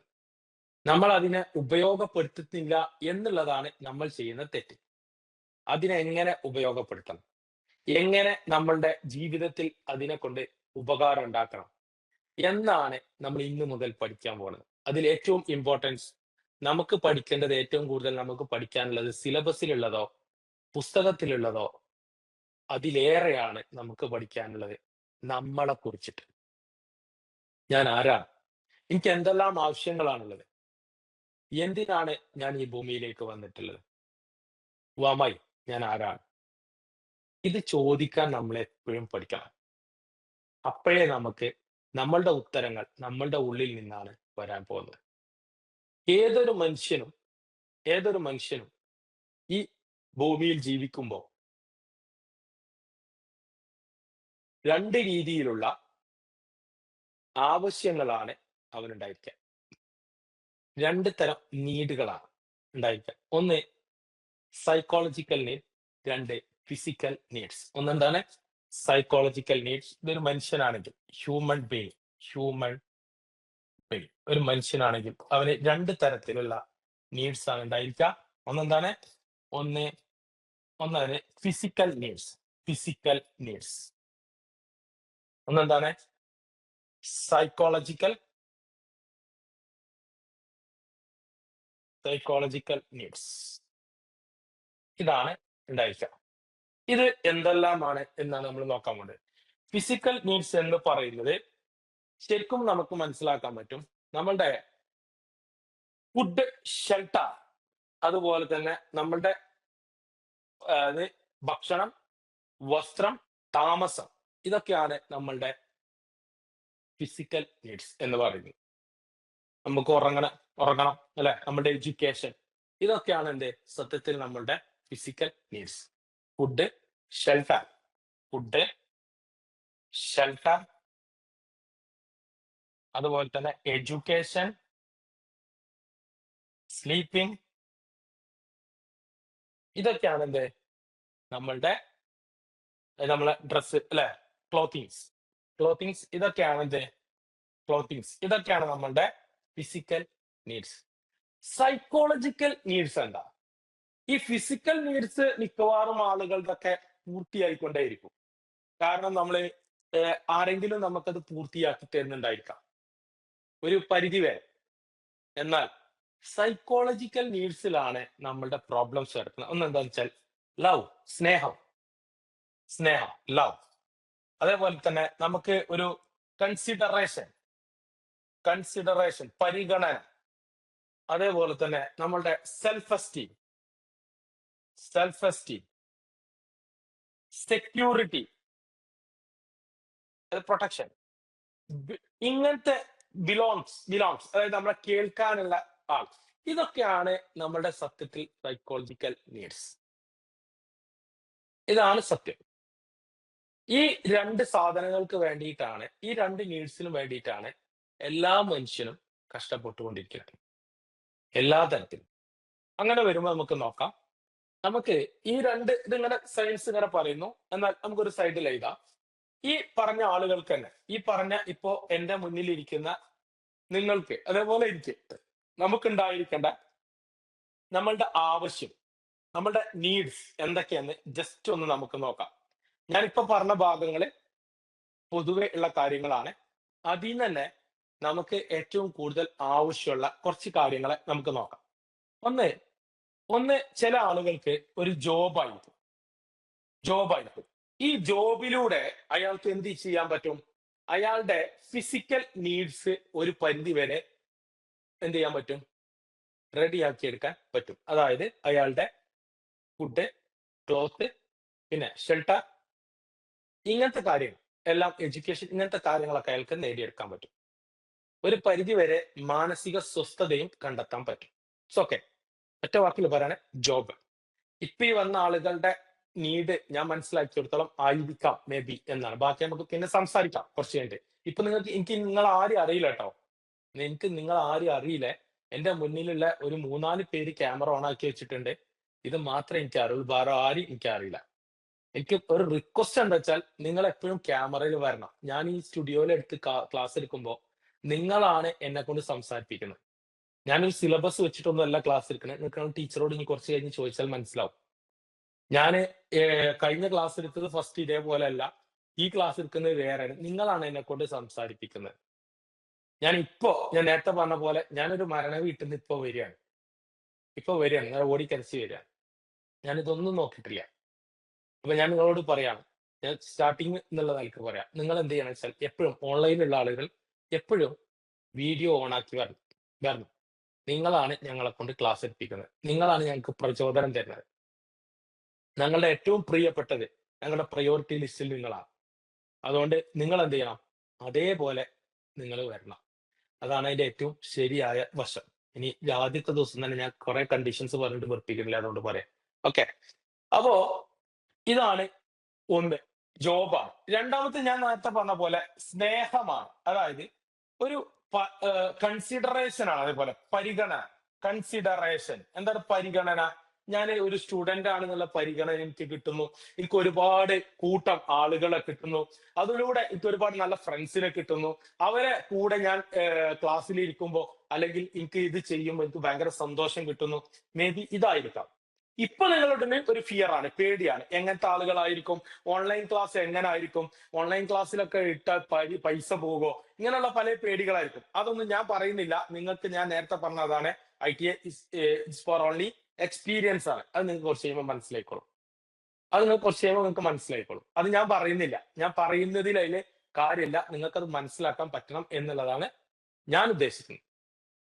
നമ്മൾ അതിനെ ഉപയോഗപ്പെടുത്തുന്നില്ല എന്നുള്ളതാണ് നമ്മൾ ചെയ്യുന്ന തെറ്റ്. അതിനെ എങ്ങനെ ഉപയോഗപ്പെടുത്തണം? എങ്ങനെ നമ്മളുടെ ജീവിതത്തിൽ അതിനെ കൊണ്ട് ഉപകാരം ഉണ്ടാക്കണം എന്നാണ് നമ്മൾ ഇന്നു മുതൽ പഠിക്കാൻ പോകുന്നത്. അതിൽ ഏറ്റവും ഇമ്പോർട്ടൻസ്, നമുക്ക് പഠിക്കേണ്ടത്, ഏറ്റവും കൂടുതൽ നമുക്ക് പഠിക്കാനുള്ളത് സിലബസിലുള്ളതോ പുസ്തകത്തിലുള്ളതോ അതിലേറെയാണ് നമുക്ക് പഠിക്കാനുള്ളത് നമ്മളെ കുറിച്ചിട്ട്. ഞാൻ ആരാണ്? എനിക്ക് എന്തെല്ലാം ആവശ്യങ്ങളാണുള്ളത്? എന്തിനാണ് ഞാൻ ഈ ഭൂമിയിലേക്ക് വന്നിട്ടുള്ളത്? വമൈ, ഞാൻ ആരാണ്? ഇത് ചോദിക്കാൻ നമ്മൾ എപ്പോഴും പഠിക്കണം. അപ്പോഴേ നമുക്ക് നമ്മളുടെ ഉത്തരങ്ങൾ നമ്മളുടെ ഉള്ളിൽ നിന്നാണ് വരാൻ പോകുന്നത്. ഏതൊരു മനുഷ്യനും ഏതൊരു മനുഷ്യനും ഈ ഭൂമിയിൽ ജീവിക്കുമ്പോൾ 2 രീതിയിലുള്ള ആവശ്യങ്ങളാണ് അവനുണ്ടായിരിക്കുക. 2 തരം നീഡുകളാണ് ഉണ്ടായിരിക്കുക. ഒന്ന് സൈക്കോളജിക്കൽ നീഡ്, 2 ഫിസിക്കൽ നീഡ്സ്. ഒന്നെന്താണ് സൈക്കോളജിക്കൽ നീഡ്സ്. ഇതൊരു മനുഷ്യനാണെങ്കിൽ ഹ്യൂമൻ ബീങ് ഒരു മനുഷ്യനാണെങ്കിൽ അവന് 2 തരത്തിലുള്ള നീഡ്സ് ആണ് ഉണ്ടായിരിക്കുക. ഒന്നെന്താണ് ഒന്ന് ഒന്നാണ് ഫിസിക്കൽ നീഡ്സ്. ഒന്നെന്താണ് സൈക്കോളജിക്കൽ നീഡ്സ്. ഇതാണ് ഉണ്ടായിരിക്കുക. ഇത് എന്തെല്ലാമാണ് എന്നാണ് നമ്മൾ നോക്കാൻ പോകുന്നത്. ഫിസിക്കൽ നീഡ്സ് എന്ന് പറയുന്നത് ശരിക്കും നമുക്ക് മനസ്സിലാക്കാൻ പറ്റും. നമ്മളുടെ ഫുഡ്, ഷെൽട്ടർ, അതുപോലെ തന്നെ നമ്മളുടെ ഭക്ഷണം, വസ്ത്രം, താമസം, ഇതൊക്കെയാണ് നമ്മളുടെ ഫിസിക്കൽ നീഡ്സ് എന്ന് പറയുന്നത്. നമുക്ക് ഉറങ്ങണം അല്ലെ, നമ്മുടെ എഡ്യൂക്കേഷൻ, ഇതൊക്കെയാണ് എന്ത് സത്യത്തിൽ നമ്മളുടെ ഫിസിക്കൽ നീഡ്സ്. ഫുഡ് ഷെൽട്ടർ അതുപോലെ തന്നെ എഡ്യൂക്കേഷൻ, സ്ലീപ്പിംഗ്, ഇതൊക്കെയാണ് എന്ത് നമ്മളുടെ നമ്മളെ ഡ്രസ്സ് അല്ലെ, ക്ലോത്തിങ്സ്, ഇതൊക്കെയാണ് നമ്മളുടെ ഫിസിക്കൽ നീഡ്സ്. സൈക്കോളജിക്കൽ നീഡ്സ് എന്താ? ഈ ഫിസിക്കൽ നീഡ്സ് മിക്കവാറും ആളുകളുടെ പൂർത്തിയായിക്കൊണ്ടേയിരിക്കും. കാരണം നമ്മള് ആരെങ്കിലും നമുക്കത് പൂർത്തിയാക്കി തരുന്നുണ്ടായിരിക്കാം ഒരു പരിധി വരെ. എന്നാൽ സൈക്കോളജിക്കൽ നീഡ്സിലാണ് നമ്മളുടെ പ്രോബ്ലംസ് കിടക്കുന്നത്. ഒന്നെന്താന്ന് വെച്ചാൽ ലവ്, സ്നേഹം, ലവ്. അതേപോലെ തന്നെ നമുക്ക് ഒരു കൺസിഡറേഷൻ, പരിഗണന. അതേപോലെ തന്നെ നമ്മളുടെ സെൽഫ് എസ്റ്റീം, സെക്യൂരിറ്റി, പ്രൊട്ടക്ഷൻ, ഇങ്ങനത്തെ ബിലോങ്സ്, അതായത് നമ്മളെ കേൾക്കാനുള്ള ആൾ. ഇതൊക്കെയാണ് നമ്മളുടെ സത്യത്തിൽ സൈക്കോളജിക്കൽ നീഡ്സ്. ഇതാണ് സത്യം. ഈ 2 സാധനങ്ങൾക്ക് വേണ്ടിയിട്ടാണ്, ഈ 2 നീഡ്സിനും വേണ്ടിയിട്ടാണ് എല്ലാ മനുഷ്യനും കഷ്ടപ്പെട്ടുകൊണ്ടിരിക്കുന്നത്, എല്ലാ തരത്തിലും. അങ്ങനെ വരുമ്പോൾ നമുക്ക് നോക്കാം. നമുക്ക് ഈ 2 ഇതിങ്ങനെ സയൻസ് ഇങ്ങനെ പറയുന്നു, എന്നാൽ നമുക്കൊരു സൈഡിൽ എഴുതാം. ഈ പറഞ്ഞ ആളുകൾക്ക് തന്നെ, ഈ പറഞ്ഞ ഇപ്പോ എന്റെ മുന്നിലിരിക്കുന്ന നിങ്ങൾക്ക്, അതേപോലെ എനിക്ക്, നമുക്കുണ്ടായിരിക്കേണ്ട നമ്മളുടെ ആവശ്യം, നമ്മളുടെ നീഡ്സ് എന്തൊക്കെയെന്ന് ജസ്റ്റ് ഒന്ന് നമുക്ക് നോക്കാം. ഞാനിപ്പോ പറഞ്ഞ ഭാഗങ്ങള് പൊതുവെ ഉള്ള കാര്യങ്ങളാണ്. അതിൽ നിന്ന് തന്നെ നമുക്ക് ഏറ്റവും കൂടുതൽ ആവശ്യമുള്ള കുറച്ച് കാര്യങ്ങളെ നമുക്ക് നോക്കാം. ഒന്ന് ചില ആളുകൾക്ക് ഒരു ജോബായിരിക്കും. ഈ ജോബിലൂടെ അയാൾക്ക് എന്ത് ചെയ്യാൻ പറ്റും? അയാളുടെ ഫിസിക്കൽ നീഡ്സ് ഒരു പരിധി വരെ എന്ത് ചെയ്യാൻ പറ്റും? റെഡിയാക്കി എടുക്കാൻ പറ്റും. അതായത് അയാളുടെ ഫുഡ്, ക്ലോത്ത്, പിന്നെ ഷെൽട്ടർ, ഇങ്ങനത്തെ കാര്യങ്ങൾ എല്ലാം, എഡ്യൂക്കേഷൻ, ഇങ്ങനത്തെ കാര്യങ്ങളൊക്കെ അയാൾക്ക് നേടിയെടുക്കാൻ പറ്റും. ഒരു പരിധി വരെ മാനസിക സ്വസ്ഥതയും കണ്ടെത്താൻ പറ്റും. ഓക്കെ, ഒറ്റ വാക്കിൽ പറയാണ് ജോബ്. ഇപ്പൊ ഈ വന്ന ആളുകളുടെ നീഡ് ഞാൻ മനസ്സിലാക്കിയെടുത്തോളം ആയിരിക്കാം മേ ബി എന്നാണ്. ബാക്കി നമുക്ക് പിന്നെ സംസാരിക്കാം കുറച്ച് കഴിഞ്ഞിട്ട്. ഇപ്പൊ എനിക്ക് നിങ്ങൾ ആരും അറിയില്ല കേട്ടോ. നിങ്ങൾ ആരും അറിയില്ല. എന്റെ മുന്നിലുള്ള ഒരു 3-4 പേര് ക്യാമറ ഓൺ ആക്കി വെച്ചിട്ടുണ്ട്. ഇത് മാത്രമേ എനിക്ക് അറിയുള്ളൂ, വേറെ ആരും എനിക്ക് അറിയില്ല. എനിക്ക് ഒരു റിക്വസ്റ്റ് എന്താ വെച്ചാൽ, നിങ്ങൾ എപ്പോഴും ക്യാമറയിൽ വരണം. ഞാൻ ഈ സ്റ്റുഡിയോയിൽ എടുത്ത് ക്ലാസ് എടുക്കുമ്പോൾ നിങ്ങളാണ് എന്നെ കൊണ്ട് സംസാരിപ്പിക്കുന്നത്. ഞാനൊരു സിലബസ് വെച്ചിട്ടൊന്നും അല്ല ക്ലാസ് എടുക്കണേ. നിങ്ങൾക്ക് ടീച്ചറോട് ഇനി കുറച്ച് കഴിഞ്ഞ് ചോദിച്ചാൽ മനസ്സിലാവും. ഞാൻ കഴിഞ്ഞ ക്ലാസ് എടുത്തത് ഫസ്റ്റ് ഇതേപോലെ അല്ല, ഈ ക്ലാസ് എടുക്കുന്നത് വേറെയാണ്. നിങ്ങളാണ് എന്നെ കൊണ്ട് സംസാരിപ്പിക്കുന്നത്. ഞാൻ നേരത്തെ പറഞ്ഞ പോലെ ഞാനൊരു മരണ വീട്ടിൽ നിന്ന് ഇപ്പൊ വരികയാണ്, ഞാൻ ഓടിക്കരച്ച് വരികയാണ്. ഞാൻ ഇതൊന്നും നോക്കിയിട്ടില്ല. അപ്പൊ ഞാൻ നിങ്ങളോട് പറയാണ്, ഞാൻ സ്റ്റാർട്ടിങ് എന്നുള്ള നിലക്ക് പറയാം, നിങ്ങൾ എന്ത് ചെയ്യണം വെച്ചാൽ എപ്പോഴും ഓൺലൈനിലുള്ള ആളുകൾ എപ്പോഴും വീഡിയോ ഓണാക്കി വരണം. നിങ്ങളാണ് ഞങ്ങളെ കൊണ്ട് ക്ലാസ് എടുപ്പിക്കുന്നത്. നിങ്ങളാണ് ഞങ്ങൾക്ക് പ്രചോദനം തരുന്നത്. ഞങ്ങളുടെ ഏറ്റവും പ്രിയപ്പെട്ടത്, ഞങ്ങളുടെ പ്രയോറിറ്റി ലിസ്റ്റിൽ നിങ്ങളാണ്. അതുകൊണ്ട് നിങ്ങൾ എന്ത് ചെയ്യണം? അതേപോലെ നിങ്ങൾ വരണം. അതാണ് അതിന്റെ ഏറ്റവും ശരിയായ വശം. ഇനി ആദ്യത്തെ ദിവസം തന്നെ ഞാൻ കുറെ കണ്ടീഷൻസ് പറഞ്ഞിട്ട് വെറുപ്പിക്കുന്നില്ല, അതുകൊണ്ട് പറയാം. ഓക്കെ. അപ്പോ ഇതാണ് ഒന്ന്, ജോബാണ്. രണ്ടാമത്തെ ഞാൻ നേരത്തെ പറഞ്ഞ പോലെ സ്നേഹമാണ്. അതായത് ഒരു കൺസിഡറേഷൻ ആണ്. അതേപോലെ പരിഗണന, കൺസിഡറേഷൻ. എന്താണ് പരിഗണന? ഞാൻ ഒരു സ്റ്റുഡന്റ് ആണെന്നുള്ള പരിഗണന എനിക്ക് കിട്ടുന്നു. എനിക്ക് ഒരുപാട് കൂട്ടം ആളുകളെ കിട്ടുന്നു. അതിലൂടെ എനിക്ക് ഒരുപാട് നല്ല ഫ്രണ്ട്സിനെ കിട്ടുന്നു. അവരെ കൂടെ ഞാൻ ക്ലാസ്സിൽ ഇരിക്കുമ്പോൾ അല്ലെങ്കിൽ എനിക്ക് ഇത് ചെയ്യുമ്പോൾ എനിക്ക് ഭയങ്കര സന്തോഷം കിട്ടുന്നു. മേ ബി ഇതായിരിക്കാം. ഇപ്പൊ നിങ്ങളുടെ ഉള്ളിൽ ഒരു ഫിയർ ആണ്, പേടിയാണ്. എങ്ങനത്തെ ആളുകളായിരിക്കും, ഓൺലൈൻ ക്ലാസ് എങ്ങനെ ആയിരിക്കും, ഓൺലൈൻ ക്ലാസ്സിലൊക്കെ ഇട്ടാൽ പൈസ പോകുമോ, ഇങ്ങനെയുള്ള പല പേടികളായിരിക്കും. അതൊന്നും ഞാൻ പറയുന്നില്ല. നിങ്ങൾക്ക് ഞാൻ നേരത്തെ പറഞ്ഞതാണ്, ITA is for only experience ആണ്. അത് നിങ്ങൾക്ക് കുറച്ച് കഴിയുമ്പോൾ മനസ്സിലായിക്കോളും. അത് നിങ്ങൾക്ക് കുറച്ച് കഴിയുമ്പോൾ നിങ്ങൾക്ക് മനസ്സിലായിക്കോളും. അത് ഞാൻ പറയുന്നില്ല. ഞാൻ പറയുന്നതിൽ അതില് കാര്യമില്ല. നിങ്ങൾക്കത് മനസ്സിലാക്കാൻ പറ്റണം എന്നുള്ളതാണ് ഞാൻ ഉദ്ദേശിക്കുന്നത്.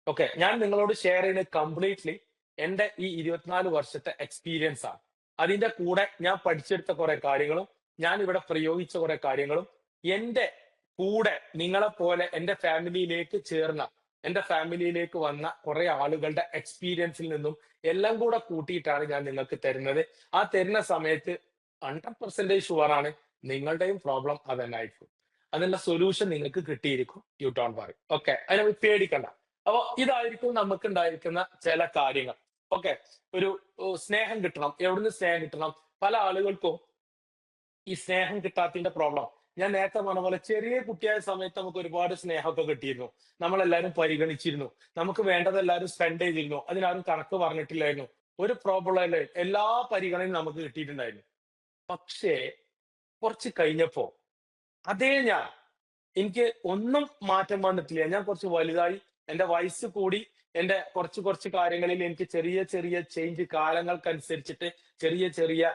ഓക്കെ. ഞാൻ നിങ്ങളോട് ഷെയർ ചെയ്യുന്നത് കംപ്ലീറ്റ്ലി എന്റെ ഈ 24 വർഷത്തെ എക്സ്പീരിയൻസ് ആണ്. അതിന്റെ കൂടെ ഞാൻ പഠിച്ചെടുത്ത കുറെ കാര്യങ്ങളും ഞാൻ ഇവിടെ പ്രയോഗിച്ച കുറെ കാര്യങ്ങളും എന്റെ കൂടെ നിങ്ങളെ പോലെ എന്റെ ഫാമിലിയിലേക്ക് വന്ന കുറെ ആളുകളുടെ എക്സ്പീരിയൻസിൽ നിന്നും എല്ലാം കൂടെ കൂട്ടിയിട്ടാണ് ഞാൻ നിങ്ങൾക്ക് തരുന്നത്. ആ തരുന്ന സമയത്ത് 100% ഷുവറാണ് നിങ്ങളുടെയും പ്രോബ്ലം അത് തന്നെ ആയിരിക്കും. അതിനുള്ള സൊല്യൂഷൻ നിങ്ങൾക്ക് കിട്ടിയിരിക്കും. You don't worry. ഓക്കെ. അതിനെ പേടിക്കണ്ട. അപ്പൊ ഇതായിരിക്കും നമുക്ക് ഉണ്ടായിരിക്കുന്ന ചില കാര്യങ്ങൾ. ഓക്കെ. ഒരു സ്നേഹം കിട്ടണം. എവിടുന്ന് സ്നേഹം കിട്ടണം? പല ആളുകൾക്കും ഈ സ്നേഹം കിട്ടാത്തതിന്റെ പ്രോബ്ലം ഞാൻ നേരത്തെ പറഞ്ഞ പോലെ, ചെറിയ കുട്ടിയായ സമയത്ത് നമുക്ക് ഒരുപാട് സ്നേഹമൊക്കെ കിട്ടിയിരുന്നു. നമ്മളെല്ലാരും പരിഗണിച്ചിരുന്നു. നമുക്ക് വേണ്ടതെല്ലാരും സ്പെൻഡ് ചെയ്തിരുന്നു. അതിനാരും കണക്ക് പറഞ്ഞിട്ടില്ലായിരുന്നു. ഒരു പ്രോബ്ലം അല്ലേ, എല്ലാ പരിഗണനയും നമുക്ക് കിട്ടിയിട്ടുണ്ടായിരുന്നു. പക്ഷേ കുറച്ച് കഴിഞ്ഞപ്പോ അതേ ഞാൻ, എനിക്ക് ഒന്നും മാറ്റം വന്നിട്ടില്ല. ഞാൻ കുറച്ച് വലുതായി, എന്റെ വയസ്സ് കൂടി, എന്റെ കുറച്ച് കുറച്ച് കാര്യങ്ങളിൽ എനിക്ക് ചെറിയ ചെറിയ ചേഞ്ച്, കാലങ്ങൾക്കനുസരിച്ചിട്ട് ചെറിയ ചെറിയ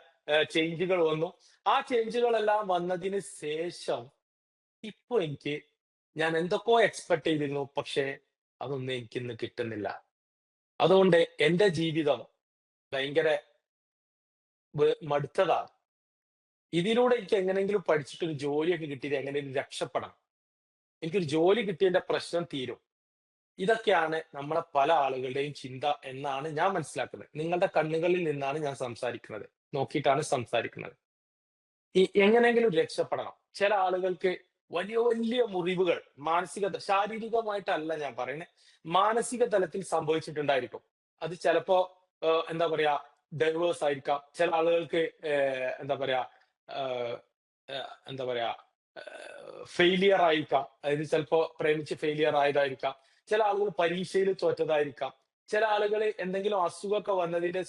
ചേഞ്ചുകൾ വന്നു. ആ ചേഞ്ചുകളെല്ലാം വന്നതിന് ശേഷം ഇപ്പൊ എനിക്ക്, ഞാൻ എന്തൊക്കെയോ എക്സ്പെക്ട് ചെയ്തിരുന്നു, പക്ഷേ അതൊന്നും എനിക്കിന്ന് കിട്ടുന്നില്ല. അതുകൊണ്ട് എന്റെ ജീവിതം ഭയങ്കര മടുത്തതാണ്. ഇതിലൂടെ എനിക്ക് എങ്ങനെയെങ്കിലും പഠിച്ചിട്ട് ഒരു ജോലിയൊക്കെ കിട്ടിയിട്ട് എങ്ങനെയെങ്കിലും രക്ഷപ്പെടണം. എനിക്കൊരു ജോലി കിട്ടിയതിന്റെ പ്രശ്നം തീരും. ഇതൊക്കെയാണ് നമ്മളെ പല ആളുകളുടെയും ചിന്ത എന്നാണ് ഞാൻ മനസ്സിലാക്കുന്നത്. നിങ്ങളുടെ കണ്ണുകളിൽ നിന്നാണ് ഞാൻ സംസാരിക്കുന്നത്, നോക്കിയിട്ടാണ് സംസാരിക്കുന്നത്. എങ്ങനെയെങ്കിലും രക്ഷപ്പെടണം. ചില ആളുകൾക്ക് വലിയ വലിയ മുറിവുകൾ, ശാരീരികമായിട്ടല്ല ഞാൻ പറയുന്നത്, മാനസിക തലത്തിൽ സംഭവിച്ചിട്ടുണ്ടായിരിക്കും. അത് ചിലപ്പോ എന്താ പറയാ, ഡൈവേഴ്സ് ആയിരിക്കാം. ചില ആളുകൾക്ക് എന്താ പറയാ, ഏഹ്, എന്താ പറയാ, ഫെയിലിയർ ആയിരിക്കാം. അതായത് ചിലപ്പോ പ്രേമിച്ച് ഫെയിലിയർ ആയതായിരിക്കാം. ചില ആളുകൾ പരീക്ഷയിൽ തോറ്റതായിരിക്കാം. ചില ആളുകൾ എന്തെങ്കിലും അസുഖമൊക്കെ വന്നതിന്റെ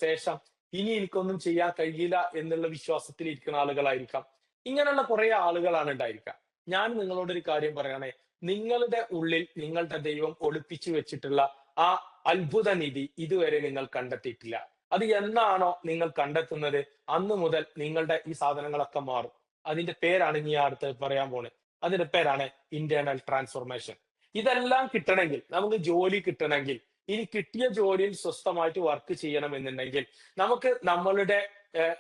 ശേഷം ഇനി എനിക്കൊന്നും ചെയ്യാൻ കഴിയില്ല എന്നുള്ള വിശ്വാസത്തിൽ ഇരിക്കുന്ന ആളുകളായിരിക്കാം. ഇങ്ങനെയുള്ള കുറെ ആളുകളാണ് ഉണ്ടായിരിക്കുക. ഞാൻ നിങ്ങളോട് ഒരു കാര്യം പറയണേ, നിങ്ങളുടെ ഉള്ളിൽ നിങ്ങളുടെ ദൈവം ഒളിപ്പിച്ചു വെച്ചിട്ടുള്ള ആ അത്ഭുത നിധി ഇതുവരെ നിങ്ങൾ കണ്ടെത്തിയിട്ടില്ല. അത് എന്നാണോ നിങ്ങൾ കണ്ടെത്തുന്നത്, അന്ന് മുതൽ നിങ്ങളുടെ ഈ സാധനങ്ങളൊക്കെ മാറും. അതിന്റെ പേരാണ് ഇനി അടുത്ത് പറയാൻ പോണത്. അതിന്റെ പേരാണ് ഇന്റേണൽ ട്രാൻസ്ഫോർമേഷൻ. ഇതെല്ലാം കിട്ടണമെങ്കിൽ, നമുക്ക് ജോലി കിട്ടണമെങ്കിൽ, ഇനി കിട്ടിയ ജോലിയിൽ സ്വസ്ഥമായിട്ട് വർക്ക് ചെയ്യണം എന്നുണ്ടെങ്കിൽ, നമുക്ക് നമ്മളുടെ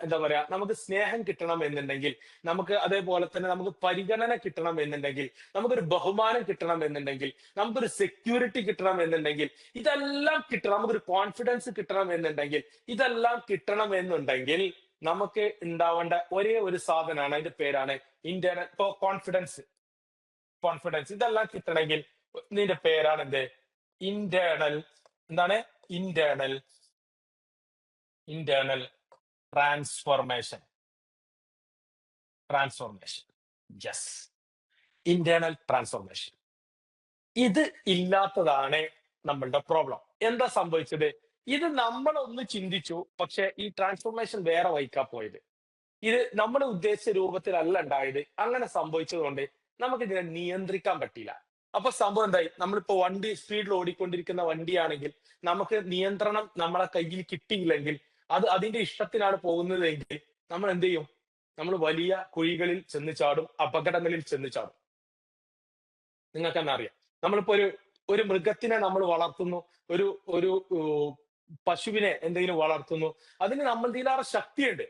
എന്താ പറയാ, നമുക്ക് സ്നേഹം കിട്ടണം എന്നുണ്ടെങ്കിൽ, നമുക്ക് അതേപോലെ തന്നെ നമുക്ക് പരിഗണന കിട്ടണം എന്നുണ്ടെങ്കിൽ, നമുക്കൊരു ബഹുമാനം കിട്ടണം എന്നുണ്ടെങ്കിൽ, നമുക്കൊരു സെക്യൂരിറ്റി കിട്ടണം എന്നുണ്ടെങ്കിൽ, ഇതെല്ലാം കിട്ടണം. നമുക്കൊരു കോൺഫിഡൻസ് കിട്ടണം എന്നുണ്ടെങ്കിൽ, ഇതെല്ലാം കിട്ടണം എന്നുണ്ടെങ്കിൽ നമുക്ക് ഉണ്ടാവേണ്ട ഒരേ ഒരു സാധനമാണ്, അതിന്റെ പേരാണ് ഇന്റേണൽ. ഇപ്പൊ കോൺഫിഡൻസ്, ഇതെല്ലാം കിട്ടണമെങ്കിൽ ഇതിന്റെ പേരാണ് എന്ത്? ഇന്റേണൽ. എന്താണ്? Internal internal transformation. Yes, internal transformation. ഇത് ഇല്ലാത്തതാണ് നമ്മളുടെ പ്രോബ്ലം. എന്താ സംഭവിച്ചത്? ഇത് നമ്മളൊന്ന് ചിന്തിച്ചു, പക്ഷെ ഈ ട്രാൻസ്ഫോർമേഷൻ വേറെ വഴിക്കാ പോയത്. ഇത് നമ്മൾ ഉദ്ദേശിച്ച രൂപത്തിലല്ല ഉണ്ടായത്. അങ്ങനെ സംഭവിച്ചതുകൊണ്ട് നമുക്ക് ഇതിനെ നിയന്ത്രിക്കാൻ പറ്റിയില്ല. അപ്പൊ സംഭവം എന്തായി? നമ്മളിപ്പോ വണ്ടി സ്പീഡിൽ ഓടിക്കൊണ്ടിരിക്കുന്ന വണ്ടിയാണെങ്കിൽ നമുക്ക് നിയന്ത്രണം നമ്മളെ കയ്യിൽ കിട്ടിയില്ലെങ്കിൽ, അത് അതിന്റെ ഇഷ്ടത്തിനാണ് പോകുന്നതെങ്കിൽ നമ്മൾ എന്ത് ചെയ്യും? നമ്മൾ വലിയ കുഴികളിൽ ചെന്ന് ചാടും, അപകടങ്ങളിൽ ചെന്ന് ചാടും. നിങ്ങൾക്ക് തന്നെ അറിയാം. നമ്മളിപ്പോ ഒരു ഒരു മൃഗത്തിനെ നമ്മൾ വളർത്തുന്നു, ഒരു ഒരു പശുവിനെ എന്തെങ്കിലും വളർത്തുന്നു, അതിന് നമ്മൾതിലേറെ ശക്തിയുണ്ട്.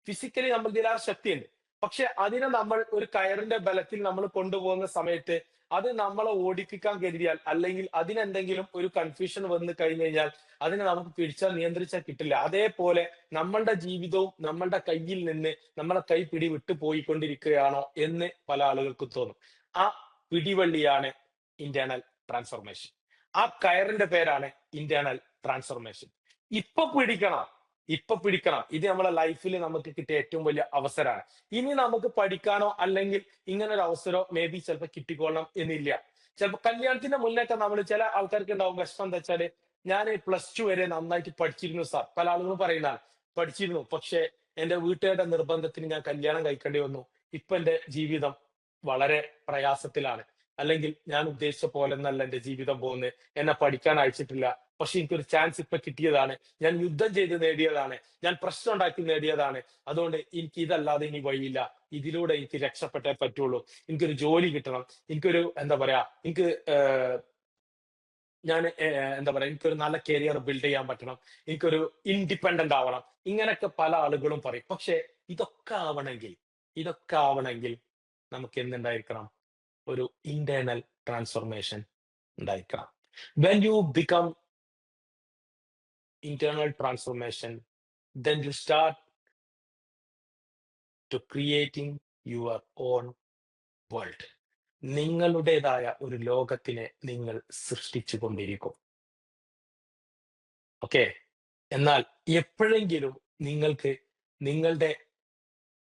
ഫിസിക്കലി നമ്മൾതിലേറെ ശക്തിയുണ്ട്. പക്ഷെ അതിനെ നമ്മൾ ഒരു കയറിന്റെ ബലത്തിൽ നമ്മൾ കൊണ്ടുപോകുന്ന സമയത്ത് അത് നമ്മളെ ഓടിപ്പിക്കാൻ കരുതിയാൽ അല്ലെങ്കിൽ അതിനെന്തെങ്കിലും ഒരു കൺഫ്യൂഷൻ വന്നു കഴിഞ്ഞു കഴിഞ്ഞാൽ അതിനെ നമുക്ക് പിടിച്ചാൽ നിയന്ത്രിച്ചാൽ കിട്ടില്ല. അതേപോലെ നമ്മളുടെ ജീവിതവും നമ്മളുടെ കയ്യിൽ നിന്ന് നമ്മളെ കൈ പിടി വിട്ടു പോയിക്കൊണ്ടിരിക്കുകയാണോ എന്ന് പല ആളുകൾക്കും തോന്നും. ആ പിടിവള്ളിയാണ് ഇന്റേണൽ ട്രാൻസ്ഫോർമേഷൻ. ആ കയറിന്റെ പേരാണ് ഇന്റേണൽ ട്രാൻസ്ഫോർമേഷൻ. ഇപ്പൊ പിടിക്കണം, ഇപ്പൊ പിടിക്കണം. ഇത് നമ്മളെ ലൈഫിൽ നമുക്ക് കിട്ടിയ ഏറ്റവും വലിയ അവസരമാണ്. ഇനി നമുക്ക് പഠിക്കാനോ അല്ലെങ്കിൽ ഇങ്ങനെ ഒരു അവസരമോ മേ ബി ചിലപ്പോൾ കിട്ടിക്കൊള്ളണം എന്നില്ല. ചിലപ്പോൾ കല്യാണത്തിന്റെ മുന്നേക്കെ നമ്മൾ ചില ആൾക്കാർക്ക് ഉണ്ടാവും വിഷമം എന്താ വെച്ചാല്, ഞാൻ +2 വരെ നന്നായിട്ട് പഠിച്ചിരുന്നു സാർ. പല ആളുകളും പറയുന്നതാണ്, പഠിച്ചിരുന്നു പക്ഷെ എന്റെ വീട്ടുകാരുടെ നിർബന്ധത്തിന് ഞാൻ കല്യാണം കഴിക്കേണ്ടി വന്നു. ഇപ്പൊ എന്റെ ജീവിതം വളരെ പ്രയാസത്തിലാണ്. അല്ലെങ്കിൽ ഞാൻ ഉദ്ദേശിച്ച പോലൊന്നല്ല എന്റെ ജീവിതം പോകുന്നത്. എന്നെ പഠിക്കാൻ അയച്ചിട്ടില്ല. പക്ഷെ എനിക്കൊരു ചാൻസ് ഇപ്പൊ കിട്ടിയതാണ്. ഞാൻ യുദ്ധം ചെയ്ത് നേടിയതാണ്. ഞാൻ പ്രശ്നം ഉണ്ടാക്കി നേടിയതാണ്. അതുകൊണ്ട് എനിക്ക് ഇതല്ലാതെ ഇനി വഴിയില്ല. ഇതിലൂടെ എനിക്ക് രക്ഷപ്പെട്ടേ പറ്റുള്ളൂ. എനിക്കൊരു ജോലി കിട്ടണം. എനിക്കൊരു എന്താ പറയാ, എനിക്ക് ഞാൻ എന്താ പറയാ, എനിക്കൊരു നല്ല കരിയർ ബിൽഡ് ചെയ്യാൻ പറ്റണം. എനിക്കൊരു ഇൻഡിപെൻഡന്റ് ആവണം. ഇങ്ങനെയൊക്കെ പല ആളുകളും പറയും. പക്ഷെ ഇതൊക്കെ ആവണമെങ്കിൽ ഇതൊക്കെ ആവണമെങ്കിൽ നമുക്ക് എന്തുണ്ടായിരിക്കണം? ഒരു ഇന്റേണൽ ട്രാൻസ്ഫോർമേഷൻ ഉണ്ടായിരിക്കണം. When you become internal transformation, then you start to creating your own world. നിങ്ങളുടേതായ ഒരു ലോകത്തിനെ നിങ്ങൾ സൃഷ്ടിച്ചു കൊണ്ടിരിക്കും. ഓക്കെ. എന്നാൽ എപ്പോഴെങ്കിലും നിങ്ങൾക്ക് നിങ്ങളുടെ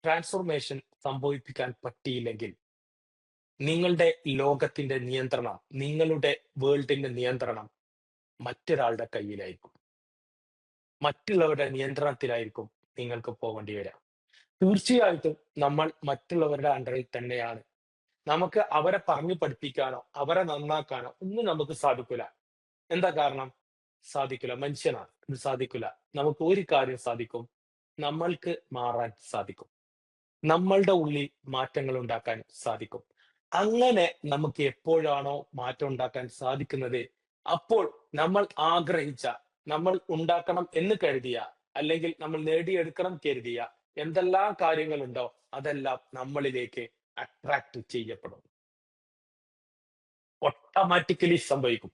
ട്രാൻസ്ഫോർമേഷൻ സംഭവിപ്പിക്കാൻ പറ്റിയില്ലെങ്കിൽ നിങ്ങളുടെ ലോകത്തിന്റെ നിയന്ത്രണം, നിങ്ങളുടെ വേൾഡിന്റെ നിയന്ത്രണം മറ്റൊരാളുടെ കയ്യിലായിരിക്കും. മറ്റുള്ളവരുടെ നിയന്ത്രണത്തിലായിരിക്കും നിങ്ങൾക്ക് പോകേണ്ടി വരിക. തീർച്ചയായിട്ടും നമ്മൾ മറ്റുള്ളവരുടെ അണ്ടറിൽ തന്നെയാണ്. നമുക്ക് അവരെ പറഞ്ഞു പഠിപ്പിക്കാനോ അവരെ നന്നാക്കാനോ ഒന്നും നമുക്ക് സാധിക്കില്ല. എന്താ കാരണം? സാധിക്കില്ല. മനുഷ്യനാണ്, ഇത് സാധിക്കില്ല. നമുക്ക് ഒരു കാര്യം സാധിക്കും, നമ്മൾക്ക് മാറാൻ സാധിക്കും. നമ്മളുടെ ഉള്ളിൽ മാറ്റങ്ങൾ ഉണ്ടാക്കാൻ സാധിക്കും. അങ്ങനെ നമുക്ക് എപ്പോഴാണോ മാറ്റം ഉണ്ടാക്കാൻ സാധിക്കുന്നത്, അപ്പോൾ നമ്മൾ ആഗ്രഹിച്ച, നമ്മൾ ഉണ്ടാക്കണം എന്ന് കരുതിയ, അല്ലെങ്കിൽ നമ്മൾ നേടിയെടുക്കണം കരുതിയ എന്തെല്ലാം കാര്യങ്ങളുണ്ടോ അതെല്ലാം നമ്മളിലേക്ക് അട്രാക്ട് ചെയ്യപ്പെടും. ഓട്ടോമാറ്റിക്കലി സംഭവിക്കും.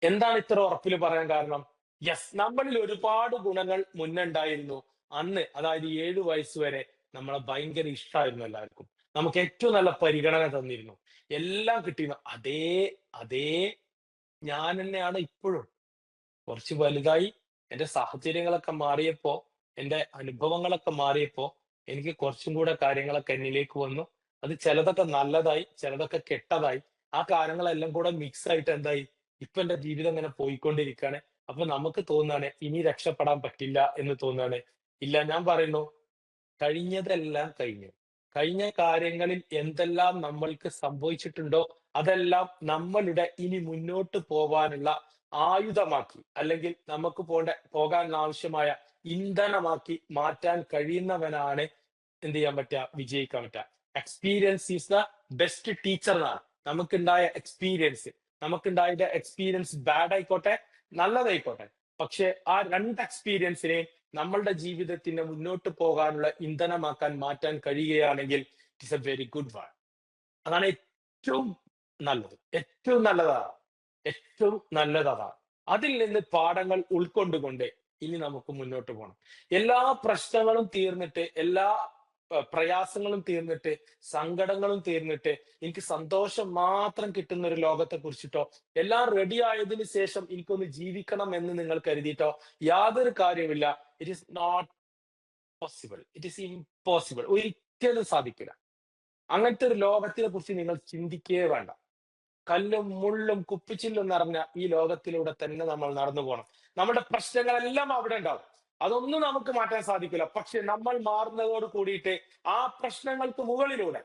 എന്താണ് ഇത്ര ഉറപ്പിൽ പറയാൻ കാരണം? യെസ്, നമ്മളിൽ ഒരുപാട് ഗുണങ്ങൾ മുന്നുണ്ടായിരുന്നു. അന്ന് അതായത് 7 വയസ്സ് വരെ നമ്മളെ ഭയങ്കര ഇഷ്ടമായിരുന്നു എല്ലാവർക്കും. നമുക്ക് ഏറ്റവും നല്ല പരിഗണന തന്നിരുന്നു. എല്ലാം കിട്ടിയിരുന്നു. അതേ ഞാൻ തന്നെയാണ് ഇപ്പോഴും. കുറച്ച് വലുതായി എന്റെ സാഹചര്യങ്ങളൊക്കെ മാറിയപ്പോ, എന്റെ അനുഭവങ്ങളൊക്കെ മാറിയപ്പോ എനിക്ക് കുറച്ചും കൂടെ കാര്യങ്ങളൊക്കെ എന്നിലേക്ക് വന്നു. അത് ചിലതൊക്കെ നല്ലതായി, ചിലതൊക്കെ കെട്ടതായി. ആ കാര്യങ്ങളെല്ലാം കൂടെ മിക്സ് ആയിട്ട് എന്തായി, ഇപ്പൊ എന്റെ ജീവിതം ഇങ്ങനെ പോയിക്കൊണ്ടിരിക്കുകയാണ്. അപ്പൊ നമുക്ക് തോന്നുകയാണ് ഇനി രക്ഷപ്പെടാൻ പറ്റില്ല എന്ന് തോന്നുകയാണ്. ഇല്ല, ഞാൻ പറയുന്നു, കഴിഞ്ഞതെല്ലാം കഴിഞ്ഞു. കഴിഞ്ഞ കാര്യങ്ങളിൽ എന്തെല്ലാം നമ്മൾക്ക് സംഭവിച്ചിട്ടുണ്ടോ അതെല്ലാം നമ്മളുടെ ഇനി മുന്നോട്ട് പോവാനുള്ള ആയുധമാക്കി, അല്ലെങ്കിൽ നമുക്ക് പോകാൻ ആവശ്യമായ ഇന്ധനമാക്കി മാറ്റാൻ കഴിയുന്നവനാണ് എന്ത് ചെയ്യാൻ പറ്റുക, വിജയിക്കാൻ പറ്റുക. Experience is the best teacher എന്നാണ്. നമുക്കുണ്ടായ എക്സ്പീരിയൻസ് ബാഡ് ആയിക്കോട്ടെ, നല്ലതായിക്കോട്ടെ, പക്ഷെ ആ രണ്ട് എക്സ്പീരിയൻസിനെ നമ്മളുടെ ജീവിതത്തിന് മുന്നോട്ട് പോകാനുള്ള ഇന്ധനമാക്കാൻ മാറ്റാൻ കഴിയുകയാണെങ്കിൽ it is a very good one. അതാണ് ഏറ്റവും നല്ലത്. ഏറ്റവും നല്ലത് അതാണ്. അതിൽ നിന്ന് പാഠങ്ങൾ ഉൾക്കൊണ്ടുകൊണ്ട് ഇനി നമുക്ക് മുന്നോട്ട് പോകണം. എല്ലാ പ്രശ്നങ്ങളും തീർന്നിട്ട്, എല്ലാ പ്രയാസങ്ങളും തീർന്നിട്ട്, സങ്കടങ്ങളും തീർന്നിട്ട് എനിക്ക് സന്തോഷം മാത്രം കിട്ടുന്ന ഒരു ലോകത്തെ കുറിച്ചിട്ടോ, എല്ലാം റെഡി ആയതിനു ശേഷം എനിക്കൊന്ന് ജീവിക്കണം എന്ന് നിങ്ങൾ കരുതിയിട്ടോ യാതൊരു കാര്യമില്ല. It is not possible. It is impossible. ഒരിക്കലും സാധിക്കില്ല. അങ്ങനത്തെ ഒരു ലോകത്തിനെ കുറിച്ച് നിങ്ങൾ ചിന്തിക്കേ വേണ്ട. കല്ലും മുള്ളും കുപ്പിച്ചില്ലും നിറഞ്ഞ ഈ ലോകത്തിലൂടെ തന്നെ നമ്മൾ നടന്നു പോകണം. നമ്മുടെ പ്രശ്നങ്ങളെല്ലാം അവിടെ ഉണ്ടാവും. അതൊന്നും നമുക്ക് മാറ്റാൻ സാധിക്കില്ല. പക്ഷെ നമ്മൾ മാറുന്നതോട് കൂടിയിട്ട് ആ പ്രശ്നങ്ങൾക്ക് മുകളിലൂടെ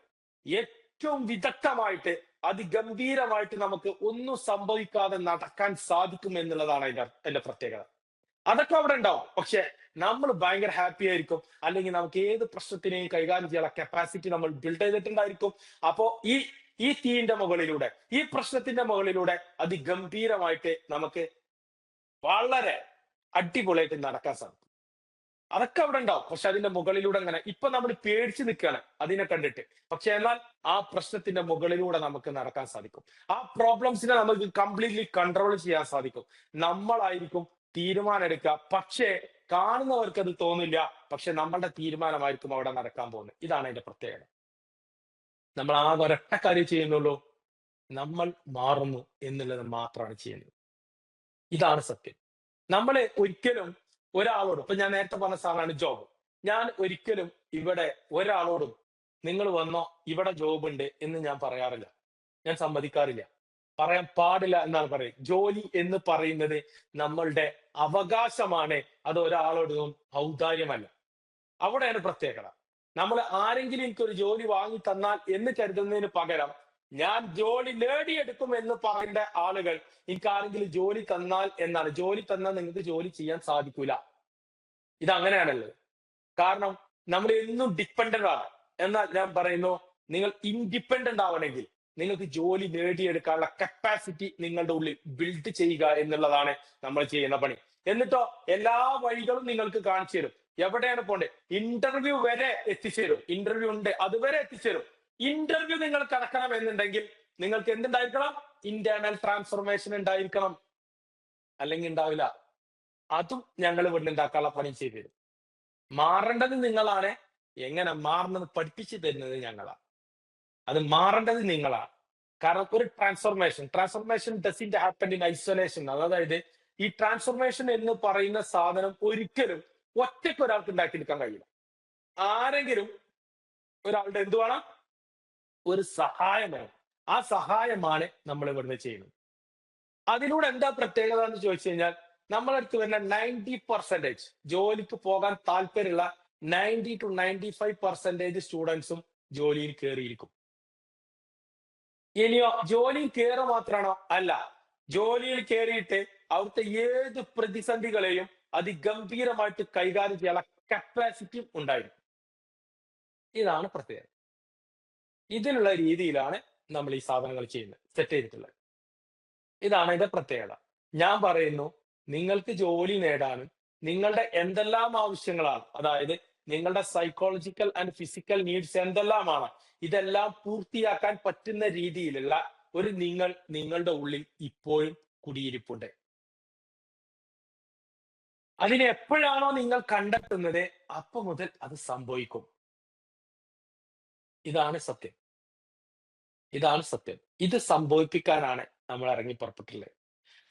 ഏറ്റവും വിദഗ്ധമായിട്ട്, അതിഗംഭീരമായിട്ട് നമുക്ക് ഒന്നും സംഭവിക്കാതെ നടക്കാൻ സാധിക്കും എന്നുള്ളതാണ് എന്റെ പ്രത്യേകത. അതൊക്കെ അവിടെ ഉണ്ടാവും. പക്ഷെ നമ്മൾ ഭയങ്കര ഹാപ്പി ആയിരിക്കും. അല്ലെങ്കിൽ നമുക്ക് ഏത് പ്രശ്നത്തിനെയും കൈകാര്യം ചെയ്യാനുള്ള കപ്പാസിറ്റി നമ്മൾ ബിൽഡ് ചെയ്തിട്ടുണ്ടായിരിക്കും. അപ്പോ ഈ തീന്റെ മുകളിലൂടെ, ഈ പ്രശ്നത്തിന്റെ മുകളിലൂടെ അതിഗംഭീരമായിട്ട് നമുക്ക് വളരെ അടിപൊളിയായിട്ട് നടക്കാൻ സാധിക്കും. അതൊക്കെ അവിടെ ഉണ്ടാവും. പക്ഷെ അതിന്റെ മുകളിലൂടെ അങ്ങനെ ഇപ്പൊ നമ്മൾ പേടിച്ച് നിൽക്കുകയാണ് അതിനെ കണ്ടിട്ട്. പക്ഷെ എന്നാൽ ആ പ്രശ്നത്തിന്റെ മുകളിലൂടെ നമുക്ക് നടക്കാൻ സാധിക്കും. ആ പ്രോബ്ലംസിനെ നമുക്ക് കംപ്ലീറ്റ്ലി കൺട്രോൾ ചെയ്യാൻ സാധിക്കും. നമ്മളായിരിക്കും തീരുമാനം എടുക്കുക. പക്ഷേ കാണുന്നവർക്ക് അത് തോന്നില്ല. പക്ഷെ നമ്മളുടെ തീരുമാനമായിരിക്കും അവിടെ നടക്കാൻ പോകുന്നത്. ഇതാണ് അതിന്റെ പ്രത്യേകത. നമ്മൾ ആകെ ഒരൊറ്റ കാര്യം ചെയ്യുന്നുള്ളൂ. നമ്മൾ മാറുന്നു എന്നുള്ളത് മാത്രമാണ് ചെയ്യുന്നത്. ഇതാണ് സത്യം. നമ്മള് ഒരിക്കലും ഒരാളോട് ഇപ്പൊ ഞാൻ നേരത്തെ പറഞ്ഞ സാധനമാണ് ജോബ്. ഞാൻ ഒരിക്കലും ഇവിടെ ഒരാളോടും നിങ്ങൾ വന്നോ ഇവിടെ ജോബ് ഉണ്ട് എന്ന് ഞാൻ പറയാറില്ല. ഞാൻ സമ്മതിക്കാറില്ല. പറയാൻ പാടില്ല എന്നാണ് പറയുന്നത്. ജോലി എന്ന് പറയുന്നത് നമ്മളുടെ അവകാശമാണ്. അത് ഒരാളോടും ഔദാര്യമല്ല. അവിടെയാണ് പ്രത്യേകത. നമ്മൾ ആരെങ്കിലും എനിക്കൊരു ജോലി വാങ്ങി തന്നാൽ എന്ന് കരുതുന്നതിന് പകരം ഞാൻ ജോലി നേടിയെടുക്കും എന്ന് പറയേണ്ട ആളുകൾ എനിക്ക് ആരെങ്കിലും ജോലി തന്നാൽ എന്നാണ്. ജോലി തന്നാൽ നിങ്ങൾക്ക് ജോലി ചെയ്യാൻ സാധിക്കൂല. ഇത് അങ്ങനെയാണല്ലോ. കാരണം നമ്മൾ എന്നും ഡിപ്പെൻഡന്റ് ആണ്. എന്നാൽ ഞാൻ പറയുന്നു നിങ്ങൾ ഇൻഡിപെൻഡന്റ് ആവണമെങ്കിൽ നിങ്ങൾക്ക് ജോലി നേടിയെടുക്കാനുള്ള കപ്പാസിറ്റി നിങ്ങളുടെ ഉള്ളിൽ ബിൽഡ് ചെയ്യുക എന്നുള്ളതാണ് നമ്മൾ ചെയ്യുന്ന പണി. എന്നിട്ടോ എല്ലാ വഴികളും നിങ്ങൾക്ക് കാണിച്ചു തരും. എവിടെയാണ് പോണ്ടേ? ഇന്റർവ്യൂ വരെ എത്തിച്ചേരും. ഇന്റർവ്യൂ ഉണ്ട്, അതുവരെ എത്തിച്ചേരും. ഇന്റർവ്യൂ നിങ്ങൾ കടക്കണം എന്നുണ്ടെങ്കിൽ നിങ്ങൾക്ക് എന്തുണ്ടായിരിക്കണം? ഇന്റേണൽ ട്രാൻസ്ഫോർമേഷൻ ഉണ്ടായിരിക്കണം. അല്ലെങ്കിൽ ഉണ്ടാവില്ല. അതും ഞങ്ങൾ ഇവിടെ ഉണ്ടാക്കാനുള്ള പണി ചെയ്തു തരും. മാറേണ്ടത് നിങ്ങളാണ്. എങ്ങനെ മാറണമെന്ന് പഠിപ്പിച്ചു തരുന്നത് ഞങ്ങളാണ്. അത് മാറേണ്ടത് നിങ്ങളാണ്. കാരണം ഒരു transformation doesn't happen in isolation. അതായത് ഈ ട്രാൻസ്ഫോർമേഷൻ എന്ന് പറയുന്ന സാധനം ഒരിക്കലും ഒറ്റയ്ക്ക് ഒരാൾക്ക് ഉണ്ടാക്കിയെടുക്കാൻ കഴിയില്ല. ആരെങ്കിലും ഒരാളുടെ എന്ത് വേണം? ഒരു സഹായം വേണം. ആ സഹായമാണ് നമ്മൾ ഇവിടുന്ന് ചെയ്യുന്നത്. അതിലൂടെ എന്താ പ്രത്യേകത എന്ന് ചോദിച്ചു കഴിഞ്ഞാൽ നമ്മളടുത്ത് വരുന്ന 90% ജോലിക്ക് പോകാൻ താല്പര്യമുള്ള 90 to 95% സ്റ്റുഡൻസും ജോലിയിൽ കയറിയിരിക്കും. ഇനിയോ ജോലിയിൽ കയറുക മാത്രമാണോ? അല്ല. ജോലിയിൽ കയറിയിട്ട് അവിടുത്തെ ഏത് പ്രതിസന്ധികളെയും അതിഗംഭീരമായിട്ട് കൈകാര്യം ചെയ്യാനുള്ള കപ്പാസിറ്റിയും ഉണ്ടായിരിക്കും. ഇതാണ് പ്രത്യേകത. ഇതിനുള്ള രീതിയിലാണ് നമ്മൾ ഈ സാധനങ്ങൾ ചെയ്യുന്നത്, സെറ്റ് ചെയ്തിട്ടുള്ളത്. ഇതാണ് ഇതിന്റെ പ്രത്യേകത. ഞാൻ പറയുന്നു നിങ്ങൾക്ക് ജോലി നേടാനും നിങ്ങളുടെ എന്തെല്ലാം ആവശ്യങ്ങളാണ്, അതായത് നിങ്ങളുടെ സൈക്കോളജിക്കൽ ആൻഡ് ഫിസിക്കൽ നീഡ്സ് എന്തെല്ലാമാണ്, ഇതെല്ലാം പൂർത്തിയാക്കാൻ പറ്റുന്ന രീതിയിലുള്ള ഒരു നിങ്ങളുടെ ഉള്ളിൽ ഇപ്പോഴും കുടിയിരിപ്പുണ്ട്. അതിനെ എപ്പോഴാണോ നിങ്ങൾ കണ്ടെത്തുന്നത് അപ്പൊ മുതൽ അത് സംഭവിക്കും. ഇതാണ് സത്യം. ഇതാണ് സത്യം. ഇത് സംഭവിപ്പിക്കാനാണ് നമ്മൾ ഇറങ്ങി പുറപ്പെട്ടുള്ളത്.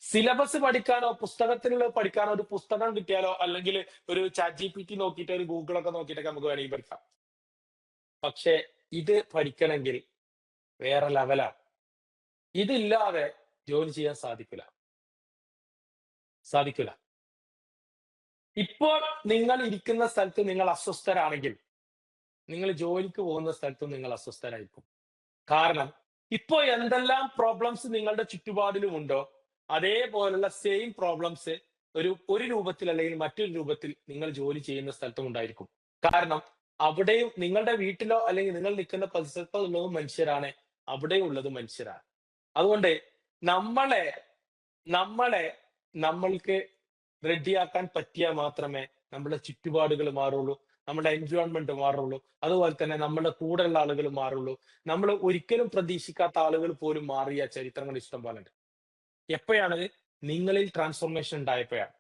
സിലബസ് പഠിക്കാനോ പുസ്തകത്തിലുള്ള പഠിക്കാനോ ഒരു പുസ്തകം കിട്ടിയാലോ അല്ലെങ്കിൽ ഒരു ചാറ്റ് GPT നോക്കിയിട്ട് ഒരു ഗൂഗിളൊക്കെ നോക്കിയിട്ടൊക്കെ നമുക്ക് വേണമെങ്കിൽ പഠിക്കാം. പക്ഷെ ഇത് പഠിക്കണമെങ്കിൽ വേറെ ലെവലാണ്. ഇതില്ലാതെ ജോലി ചെയ്യാൻ സാധിക്കില്ല. സാധിക്കില്ല. ഇപ്പോൾ നിങ്ങൾ ഇരിക്കുന്ന സ്ഥലത്ത് നിങ്ങൾ അസ്വസ്ഥരാണെങ്കിൽ നിങ്ങൾ ജോലിക്ക് പോകുന്ന സ്ഥലത്തും നിങ്ങൾ അസ്വസ്ഥരായിരിക്കും. കാരണം ഇപ്പോ എന്തെല്ലാം പ്രോബ്ലംസ് നിങ്ങളുടെ ചുറ്റുപാടിലുമുണ്ടോ അതേപോലുള്ള സെയിം പ്രോബ്ലംസ് ഒരു രൂപത്തിൽ അല്ലെങ്കിൽ മറ്റൊരു രൂപത്തിൽ നിങ്ങൾ ജോലി ചെയ്യുന്ന സ്ഥലത്തും ഉണ്ടായിരിക്കും. കാരണം അവിടെയും നിങ്ങളുടെ വീട്ടിലോ അല്ലെങ്കിൽ നിങ്ങൾ നിൽക്കുന്ന പരിസരത്തോ ഉള്ളതും മനുഷ്യരാണ്, അവിടെയും ഉള്ളത് മനുഷ്യരാണ്. അതുകൊണ്ട് നമ്മളെ നമ്മളെ നമ്മൾക്ക് റെഡിയാക്കാൻ പറ്റിയാൽ മാത്രമേ നമ്മുടെ ചുറ്റുപാടുകൾ മാറുള്ളൂ, നമ്മുടെ എൻവയോൺമെന്റ് മാറുള്ളൂ, അതുപോലെ തന്നെ നമ്മുടെ കൂടെയുള്ള ആളുകൾ മാറുള്ളൂ. നമ്മൾ ഒരിക്കലും പ്രതീക്ഷിക്കാത്ത ആളുകൾ പോലും മാറിയ ചരിത്രങ്ങൾ ഇഷ്ടം പോലെ ഉണ്ട്. എപ്പോഴാണത്? നിങ്ങളിൽ ട്രാൻസ്ഫോർമേഷൻ ഉണ്ടായപ്പോഴാണ്.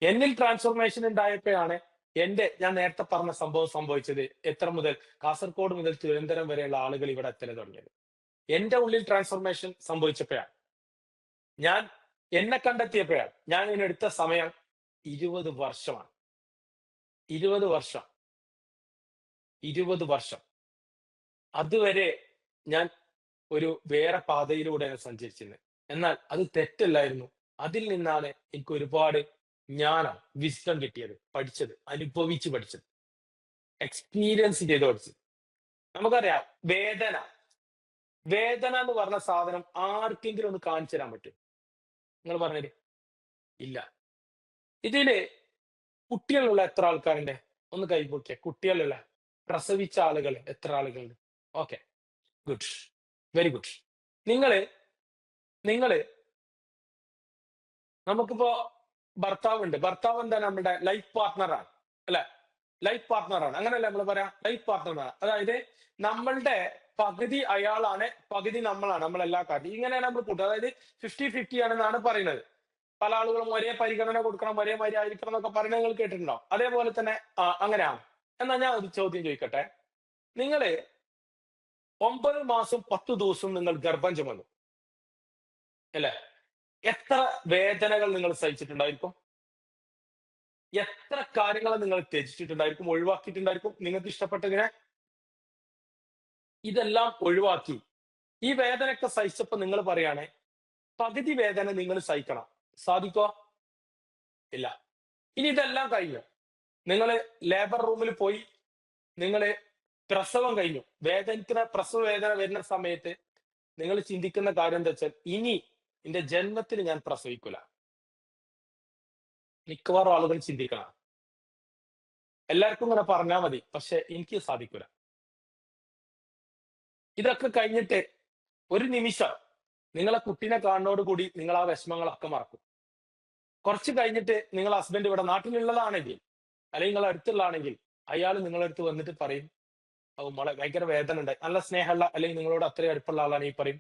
എന്നിൽ ട്രാൻസ്ഫോർമേഷൻ ഉണ്ടായപ്പോഴാണ് ഞാൻ നേരത്തെ പറഞ്ഞ സംഭവം സംഭവിച്ചത്. എത്ര മുതൽ? കാസർഗോഡ് മുതൽ തിരുവനന്തപുരം വരെയുള്ള ആളുകൾ ഇവിടെ എത്തല് തുടങ്ങിയത് എന്റെ ഉള്ളിൽ ട്രാൻസ്ഫോർമേഷൻ സംഭവിച്ചപ്പോഴാണ്. ഞാൻ എന്നെ കണ്ടെത്തിയപ്പോഴാണ്. ഞാൻ ഇതിനെടുത്ത സമയം 20 വർഷമാണ്. 20 വർഷം. 20 വർഷം. അതുവരെ ഞാൻ ഒരു വേറെ പാതയിലൂടെയാണ് സഞ്ചരിച്ചിരുന്നത്. എന്നാൽ അത് തെറ്റല്ലായിരുന്നു. അതിൽ നിന്നാണ് എനിക്ക് ഒരുപാട് ജ്ഞാനം, വിസ്ഡം കിട്ടിയത്, പഠിച്ചത്, അനുഭവിച്ച് പഠിച്ചത്, എക്സ്പീരിയൻസ് ചെയ്ത് പഠിച്ചത്. നമുക്കറിയാം വേദന. വേദന എന്ന് പറഞ്ഞ സാധനം ആർക്കെങ്കിലും ഒന്ന് കാണിച്ചു തരാൻ പറ്റും? നിങ്ങൾ പറഞ്ഞത് ഇല്ല. ഇതില് കുട്ടികളുള്ള എത്ര ആൾക്കാരുണ്ട്? ഒന്ന് കൈപൊക്കിയ കുട്ടികളുള്ള പ്രസവിച്ച ആളുകൾ എത്ര ആളുകളുണ്ട്? Okay, good, very good. നിങ്ങള് നിങ്ങള് നമുക്കിപ്പോ ഭർത്താവുണ്ട്. ഭർത്താവ് എന്താ? നമ്മുടെ ലൈഫ് പാർട്ട്ണറാണ്. അല്ലെ? ലൈഫ് പാർട്ട്ണറാണ്. അങ്ങനെയല്ലേ നമ്മൾ പറയാ? ലൈഫ് പാർട്ട്ണറാണ്. അതായത് നമ്മളുടെ പകുതി അയാളാണ്, പകുതി നമ്മളാണ്. നമ്മളെല്ലാ കാര്യം. ഇങ്ങനെയാണ് നമ്മൾ കൂട്ടുക. അതായത് 50-50 ആണെന്നാണ് പറയുന്നത്. പല ആളുകളും ഒരേ പരിഗണന കൊടുക്കണം, ഒരേ മാതിരി ആയിരിക്കണം എന്നൊക്കെ പറയുന്നത് നിങ്ങൾ കേട്ടിട്ടുണ്ടോ? അതേപോലെ തന്നെ അങ്ങനെയാണ്. എന്നാ ഞാൻ ഒരു ചോദ്യം ചോദിക്കട്ടെ. നിങ്ങള് 9 മാസം 10 ദിവസവും നിങ്ങൾ ഗർഭം ചുമന്നു. അല്ലേ? എത്ര വേദനകൾ നിങ്ങൾ സഹിച്ചിട്ടുണ്ടായിരിക്കും? എത്ര കാര്യങ്ങൾ നിങ്ങൾ ത്യജിച്ചിട്ടുണ്ടായിരിക്കും, ഒഴിവാക്കിയിട്ടുണ്ടായിരിക്കും നിങ്ങൾക്ക് ഇഷ്ടപ്പെട്ടതിനെ? ഇതെല്ലാം ഒഴിവാക്കി ഈ വേദനയൊക്കെ സഹിച്ചപ്പോ നിങ്ങൾ പറയാണ് പകുതി വേദന നിങ്ങൾ സഹിക്കണം. സാധിക്കോ? ഇല്ല. ഇനി ഇതെല്ലാം കഴിഞ്ഞു. നിങ്ങള് ലേബർ റൂമിൽ പോയി, നിങ്ങള് പ്രസവം കഴിഞ്ഞു. വേദനിക്കുന്ന പ്രസവ വേദന വരുന്ന സമയത്ത് നിങ്ങൾ ചിന്തിക്കുന്ന കാര്യം എന്താ വെച്ചാൽ, ഇനി എന്റെ ജന്മത്തിൽ ഞാൻ പ്രസവിക്കൂല. മിക്കവാറും ആളുകൾ ചിന്തിക്കണം. എല്ലാവർക്കും ഇങ്ങനെ പറഞ്ഞാൽ മതി, പക്ഷെ എനിക്ക് സാധിക്കൂല. ഇതൊക്കെ കഴിഞ്ഞിട്ട് ഒരു നിമിഷം നിങ്ങളെ കുട്ടീനെ കാണുന്നതോട് കൂടി നിങ്ങൾ ആ വിഷമങ്ങളൊക്കെ മറക്കും. കുറച്ച് കഴിഞ്ഞിട്ട് നിങ്ങൾ ഹസ്ബൻഡ് ഇവിടെ നാട്ടിലുള്ളതാണെങ്കിൽ, അല്ലെങ്കിൽ നിങ്ങൾ അടുത്തുള്ളതാണെങ്കിൽ, അയാൾ നിങ്ങളുടെ അടുത്ത് വന്നിട്ട് പറയും, "ഓ മോളെ ഭയങ്കര വേദന ഉണ്ടായി." നല്ല സ്നേഹമുള്ള അല്ലെങ്കിൽ നിങ്ങളോട് അത്രയും അടുപ്പുള്ള ആളാണെങ്കിൽ പറയും,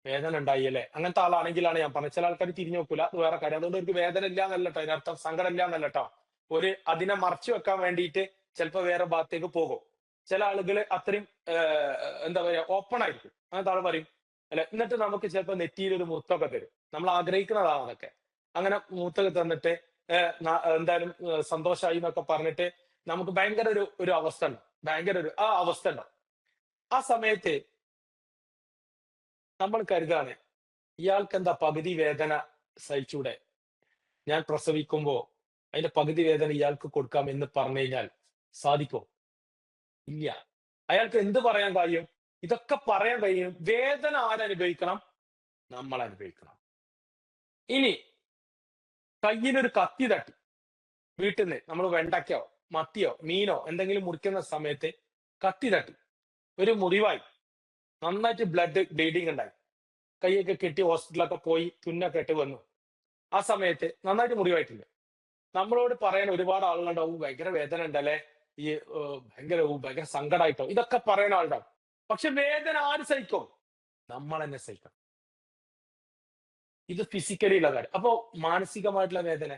"വേദന ഉണ്ടായി അല്ലേ?" അങ്ങനത്തെ ആളാണെങ്കിലാണ് ഞാൻ പറഞ്ഞത്. ചില ആൾക്കാർ തിരിഞ്ഞു നോക്കൂല, അത് വേറെ കാര്യം. അതുകൊണ്ട് അവർക്ക് വേദന ഇല്ല എന്നല്ല കേട്ടോ അതിനർത്ഥം, സങ്കടം ഇല്ല എന്നല്ല കേട്ടോ. അതിനെ മറച്ചു വെക്കാൻ വേണ്ടിയിട്ട് ചിലപ്പോൾ വേറെ ഭാഗത്തേക്ക് പോകും. ചില ആളുകൾ അത്രയും എന്താ പറയാ ഓപ്പൺ ആയിരിക്കും. അങ്ങനത്തെ ആൾ പറയും അല്ല, എന്നിട്ട് നമുക്ക് ചിലപ്പോൾ നെറ്റിയിൽ ഒരു മുത്തൊക്കെ തരും. നമ്മൾ ആഗ്രഹിക്കുന്നതാണ് അതൊക്കെ. അങ്ങനെ മൂത്തൊക്കെ തന്നിട്ട് എന്തായാലും സന്തോഷമായി എന്നൊക്കെ പറഞ്ഞിട്ട് നമുക്ക് ഭയങ്കര ഒരു അവസ്ഥ ഉണ്ട്. ഭയങ്കര ആ അവസ്ഥ ഉണ്ടാവും. ആ സമയത്ത് നമ്മൾ കരുതാണ്, ഇയാൾക്ക് എന്താ പകുതി വേദന സഹിച്ചൂടെ? ഞാൻ പ്രസവിക്കുമ്പോ അതിന്റെ പകുതി വേദന ഇയാൾക്ക് കൊടുക്കാം എന്ന് പറഞ്ഞു കഴിഞ്ഞാൽ സാധിക്കോ? ഇല്ല. അയാൾക്ക് എന്ത് പറയാൻ കഴിയും? ഇതൊക്കെ പറയാൻ കഴിയും. വേദന ആരനുഭവിക്കണം? നമ്മൾ അനുഭവിക്കണം. ഇനി കയ്യിലൊരു കത്തി തട്ടി വീട്ടിൽ നമ്മൾ വെണ്ടയ്ക്കോ മത്തിയോ മീനോ എന്തെങ്കിലും മുറിക്കുന്ന സമയത്ത് കത്തി തട്ടി ഒരു മുറിവായി, നന്നായിട്ട് ബ്ലീഡിങ് ഉണ്ടായി, കൈയൊക്കെ കെട്ടി ഹോസ്പിറ്റലൊക്കെ പോയി തുന്നൊക്കെ ഇട്ട് വന്നു. ആ സമയത്ത് നന്നായിട്ട് മുറിവായിട്ടുണ്ട്. നമ്മളോട് പറയാൻ ഒരുപാട് ആളുകളുണ്ടാവും, ഭയങ്കര വേദന ഉണ്ടല്ലേ, ഈ ഭയങ്കര സങ്കടമായിട്ടോ, ഇതൊക്കെ പറയുന്ന ആളുണ്ടാവും. പക്ഷെ വേദന ആര് സഹിക്കും? നമ്മൾ തന്നെ സഹിക്കണം. ഇത് ഫിസിക്കലി ഉള്ള കാര്യം. അപ്പോ മാനസികമായിട്ടുള്ള വേദന,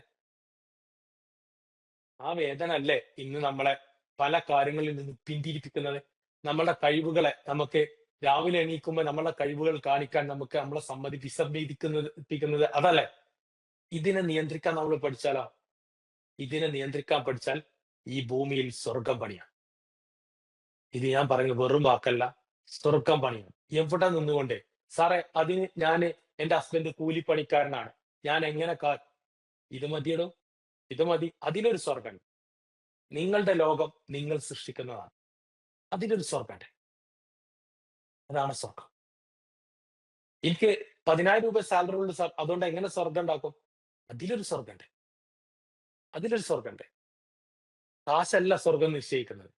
ആ വേദന അല്ലേ ഇന്ന് നമ്മളെ പല കാര്യങ്ങളിൽ നിന്ന് പിന്തിരിപ്പിക്കുന്നത്. നമ്മളുടെ കഴിവുകളെ നമുക്ക് രാവിലെ എണീക്കുമ്പോൾ നമ്മളുടെ കഴിവുകൾ കാണിക്കാൻ നമുക്ക് നമ്മളെ വിസമ്മതിക്കുന്നത് അതല്ലേ? ഇതിനെ നിയന്ത്രിക്കാൻ നമ്മൾ പഠിച്ചാലോ? ഇതിനെ നിയന്ത്രിക്കാൻ പഠിച്ചാൽ ഈ ഭൂമിയിൽ സ്വർഗം പണിയാം. ഇത് ഞാൻ പറയുന്നത് വെറും വാക്കല്ല, സ്വർഗം പണിയാം. എവിടെ നിന്നുകൊണ്ട് സാറേ അതിന് എന്റെ ഹസ്ബൻഡ് കൂലിപ്പണിക്കാരനാണ്, ഞാൻ എങ്ങനെ ഇത് മതിയടോ, ഇത് മതി. അതിലൊരു സ്വർഗം. നിങ്ങളുടെ ലോകം നിങ്ങൾ സൃഷ്ടിക്കുന്നതാണ്. അതിലൊരു സ്വർഗമുണ്ട്. അതാണ് സ്വർഗം. എനിക്ക് 10,000 രൂപ സാലറി ഉള്ള സാർ, അതുകൊണ്ട് എങ്ങനെ സ്വർഗം ഉണ്ടാക്കും? അതിലൊരു സ്വർഗമുണ്ട്. അതിലൊരു സ്വർഗമുണ്ട്. കാശല്ല സ്വർഗം നിശ്ചയിക്കുന്നത്.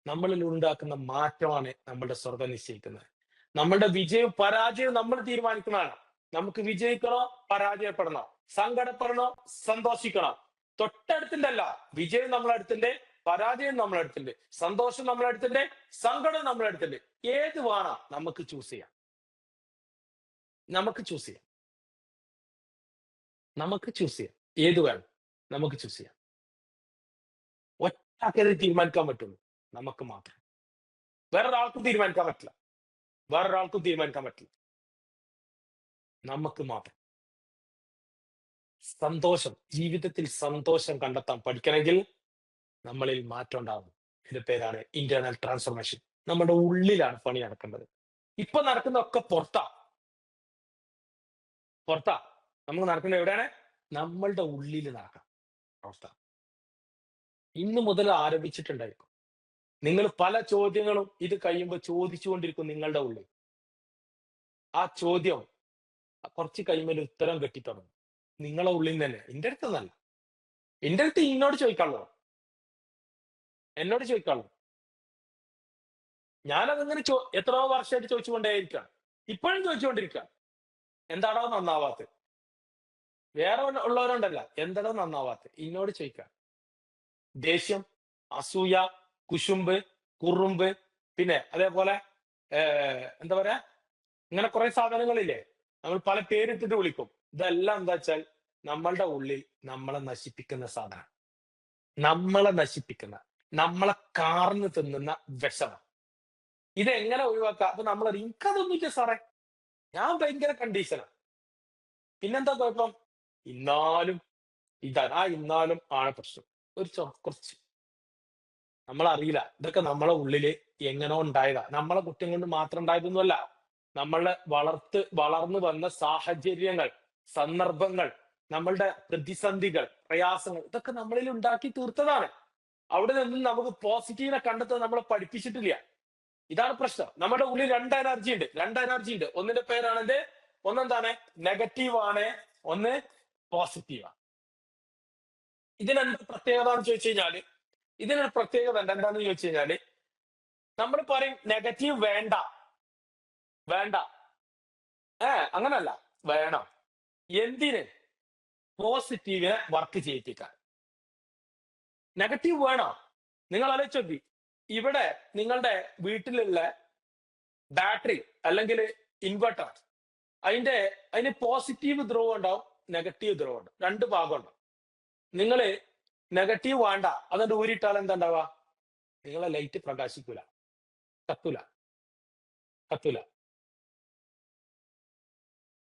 നമ്മളിൽ ഉണ്ടാക്കുന്ന മാറ്റമാണ് നമ്മളുടെ സ്വർഗം നിശ്ചയിക്കുന്നത്. നമ്മളുടെ വിജയവും പരാജയവും നമ്മൾ തീരുമാനിക്കുന്നതാണ്. നമുക്ക് വിജയിക്കണോ പരാജയപ്പെടണോ, സങ്കടപ്പെടണോ സന്തോഷിക്കണോ, തൊട്ടടുത്തിന്റെ അല്ല. വിജയം നമ്മളടുത്തിന്റെ, പരാജയം നമ്മളടുത്തിന്റെ, സന്തോഷം നമ്മളടുത്തിന്റെ, സങ്കടം നമ്മളടുത്തിന്റെ. ഏത് വേണം നമുക്ക് ചൂസ് ചെയ്യാം. നമുക്ക് ചൂസ് ചെയ്യാം. നമുക്ക് ചൂസ് ചെയ്യാം. ഏത് വേണം നമുക്ക് ചൂസ് ചെയ്യാം. ഒറ്റാക്കത് തീരുമാനിക്കാൻ പറ്റുള്ളൂ നമുക്ക് മാത്രം. വേറൊരാൾക്കും തീരുമാനിക്കാൻ പറ്റില്ല. വേറൊരാൾക്കും തീരുമാനിക്കാൻ പറ്റില്ല. നമുക്ക് മാത്രം. സന്തോഷം, ജീവിതത്തിൽ സന്തോഷം കണ്ടെത്താൻ പഠിക്കണമെങ്കിൽ നമ്മളിൽ മാറ്റം ഉണ്ടാകും. ഇതിന്റെ പേരാണ് ഇന്റേണൽ ട്രാൻസ്ഫോർമേഷൻ. നമ്മുടെ ഉള്ളിലാണ് പണി നടക്കേണ്ടത്. ഇപ്പൊ നടക്കുന്നതൊക്കെ പുറത്താ. പുറത്താ. നമുക്ക് നടക്കുന്നത് എവിടെയാണ്? നമ്മളുടെ ഉള്ളിൽ നടക്കണം. അവസ്ഥ ഇന്ന് മുതൽ ആരംഭിച്ചിട്ടുണ്ടായിരിക്കും. നിങ്ങൾ പല ചോദ്യങ്ങളും ഇത് കഴിയുമ്പോൾ ചോദിച്ചുകൊണ്ടിരിക്കും നിങ്ങളുടെ ഉള്ളിൽ. ആ ചോദ്യം കുറച്ച് കഴിയുമ്പോൾ ഒരു ഉത്തരം കെട്ടിത്തുടങ്ങും. നിങ്ങളെ ഉള്ളിൽ നിന്ന് തന്നെ. എന്റെ അടുത്ത് എന്റെ അടുത്ത് എന്നോട് ചോദിക്കാനുള്ളൂ. എന്നോട് ചോദിക്കാനുള്ളൂ. ഞാനതങ്ങനെ എത്രയോ വർഷമായിട്ട് ചോദിച്ചുകൊണ്ടേയിരിക്കുകയാണ്. ഇപ്പോഴും ചോദിച്ചുകൊണ്ടിരിക്കുക. എന്താണോ നന്നാവാത്തത്? വേറെ ഉള്ളവരുണ്ടല്ല, എന്താണോ നന്നാവാത്തത്? എന്നോട് ചോദിക്കുക. ദേഷ്യം, അസൂയ, കുശുമ്പ്, കുറുമ്പ്, പിന്നെ അതേപോലെ എന്താ പറയാ, ഇങ്ങനെ കുറെ സാധനങ്ങളില്ലേ? നമ്മൾ പല പേരിട്ടിട്ട് വിളിക്കും. ഇതെല്ലാം എന്താ വെച്ചാൽ നമ്മളുടെ ഉള്ളിൽ നമ്മളെ നശിപ്പിക്കുന്ന സാധനം. നമ്മളെ നശിപ്പിക്കുന്ന, നമ്മളെ കാർന്ന് തിന്നുന്ന വിഷമാണ്. ഇതെങ്ങനെ ഒഴിവാക്കാം? അപ്പൊ നമ്മളറിയും എനിക്കതൊന്നുമില്ല സാറേ. ഞാൻ ഭയങ്കര കണ്ടീഷനാ. പിന്നെന്താ കുഴപ്പം? ഇന്നാലും ഇതാണ്. ആ ഇന്നാലും ആണ് പ്രശ്നം. കുറച്ച് നമ്മളറിയില്ല. ഇതൊക്കെ നമ്മളെ ഉള്ളില് എങ്ങനോ ഉണ്ടായതാ. നമ്മളെ കുറ്റം കൊണ്ട് മാത്രം ഉണ്ടായതൊന്നുമല്ല. നമ്മളെ വളർന്നു വന്ന സാഹചര്യങ്ങൾ, സന്ദർഭങ്ങൾ, നമ്മളുടെ പ്രതിസന്ധികൾ, പ്രയാസങ്ങൾ ഇതൊക്കെ നമ്മളിൽ ഉണ്ടാക്കി തീർത്തതാണ്. അവിടെ നിന്നും നമുക്ക് പോസിറ്റീവിനെ കണ്ടെത്താൻ നമ്മളെ പഠിപ്പിച്ചിട്ടില്ല. ഇതാണ് പ്രശ്നം. നമ്മുടെ ഉള്ളിൽ രണ്ട് എനർജി ഉണ്ട്. ഒന്നിന്റെ പേരാണെന്ത്? ഒന്നെന്താണ്? നെഗറ്റീവ് ആണ്. ഒന്ന് പോസിറ്റീവ് ആണ്. ഇതിനെന്ത് പ്രത്യേകത എന്ന് ചോദിച്ചു കഴിഞ്ഞാല്, ഇതിനൊരു പ്രത്യേകത ഉണ്ട്. എന്താന്ന് ചോദിച്ചു കഴിഞ്ഞാല്, നമ്മൾ പറയും നെഗറ്റീവ് വേണ്ട, വേണ്ട. അങ്ങനല്ല, വേണം. എന്തിന്? പോസിറ്റീവിനെ വർക്ക് ചെയ്യിപ്പിക്കാൻ. നെഗറ്റീവ് വേണോ? നിങ്ങൾ ആലോചിച്ച് നോക്കി. ഇവിടെ നിങ്ങളുടെ വീട്ടിലുള്ള ബാറ്ററി അല്ലെങ്കിൽ ഇൻവെർട്ടർ, അതിന് പോസിറ്റീവ് ധ്രുവം ഉണ്ടാവും, നെഗറ്റീവ് ധ്രുവം ഉണ്ടാവും. രണ്ട് ഭാഗം ഉണ്ടാവും. നിങ്ങള് നെഗറ്റീവ് വേണ്ട അതുകൊണ്ട് ഊരിട്ടാൽ എന്താ ഉണ്ടാവുക? നിങ്ങളെ ലൈറ്റ് പ്രകാശിക്കൂല, കത്തൂല, കത്തൂല.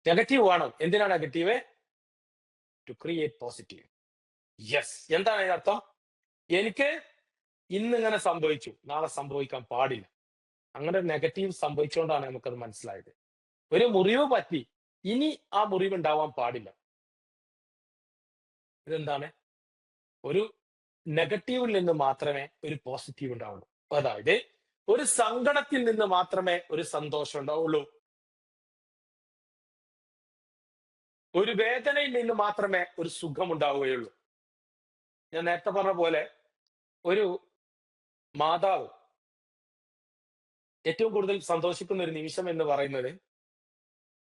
നെഗറ്റീവ് വേണം. എന്തിനാ negative? To create positive. Yes. എന്താണ് അതിനർത്ഥം? എനിക്ക് ഇന്ന് ഇങ്ങനെ സംഭവിച്ചു, നാളെ സംഭവിക്കാൻ പാടില്ല. അങ്ങനെ നെഗറ്റീവ് സംഭവിച്ചുകൊണ്ടാണ് നമുക്കത് മനസ്സിലായത്. ഒരു മുറിവ് പറ്റി, ഇനി ആ മുറിവ് ഉണ്ടാവാൻ പാടില്ല. ഇതെന്താണ്? ഒരു നെഗറ്റീവിൽ നിന്ന് മാത്രമേ ഒരു പോസിറ്റീവ് ഉണ്ടാവുള്ളൂ. അതായത് ഒരു സങ്കടത്തിൽ നിന്ന് മാത്രമേ ഒരു സന്തോഷം ഉണ്ടാവുള്ളൂ. ഒരു വേദനയിൽ നിന്ന് മാത്രമേ ഒരു സുഖം ഉണ്ടാവുകയുള്ളൂ. ഞാൻ നേരത്തെ പറഞ്ഞ പോലെ ഒരു മാതാവ് ഏറ്റവും കൂടുതൽ സന്തോഷിക്കുന്ന ഒരു നിമിഷം എന്ന് പറയുന്നത്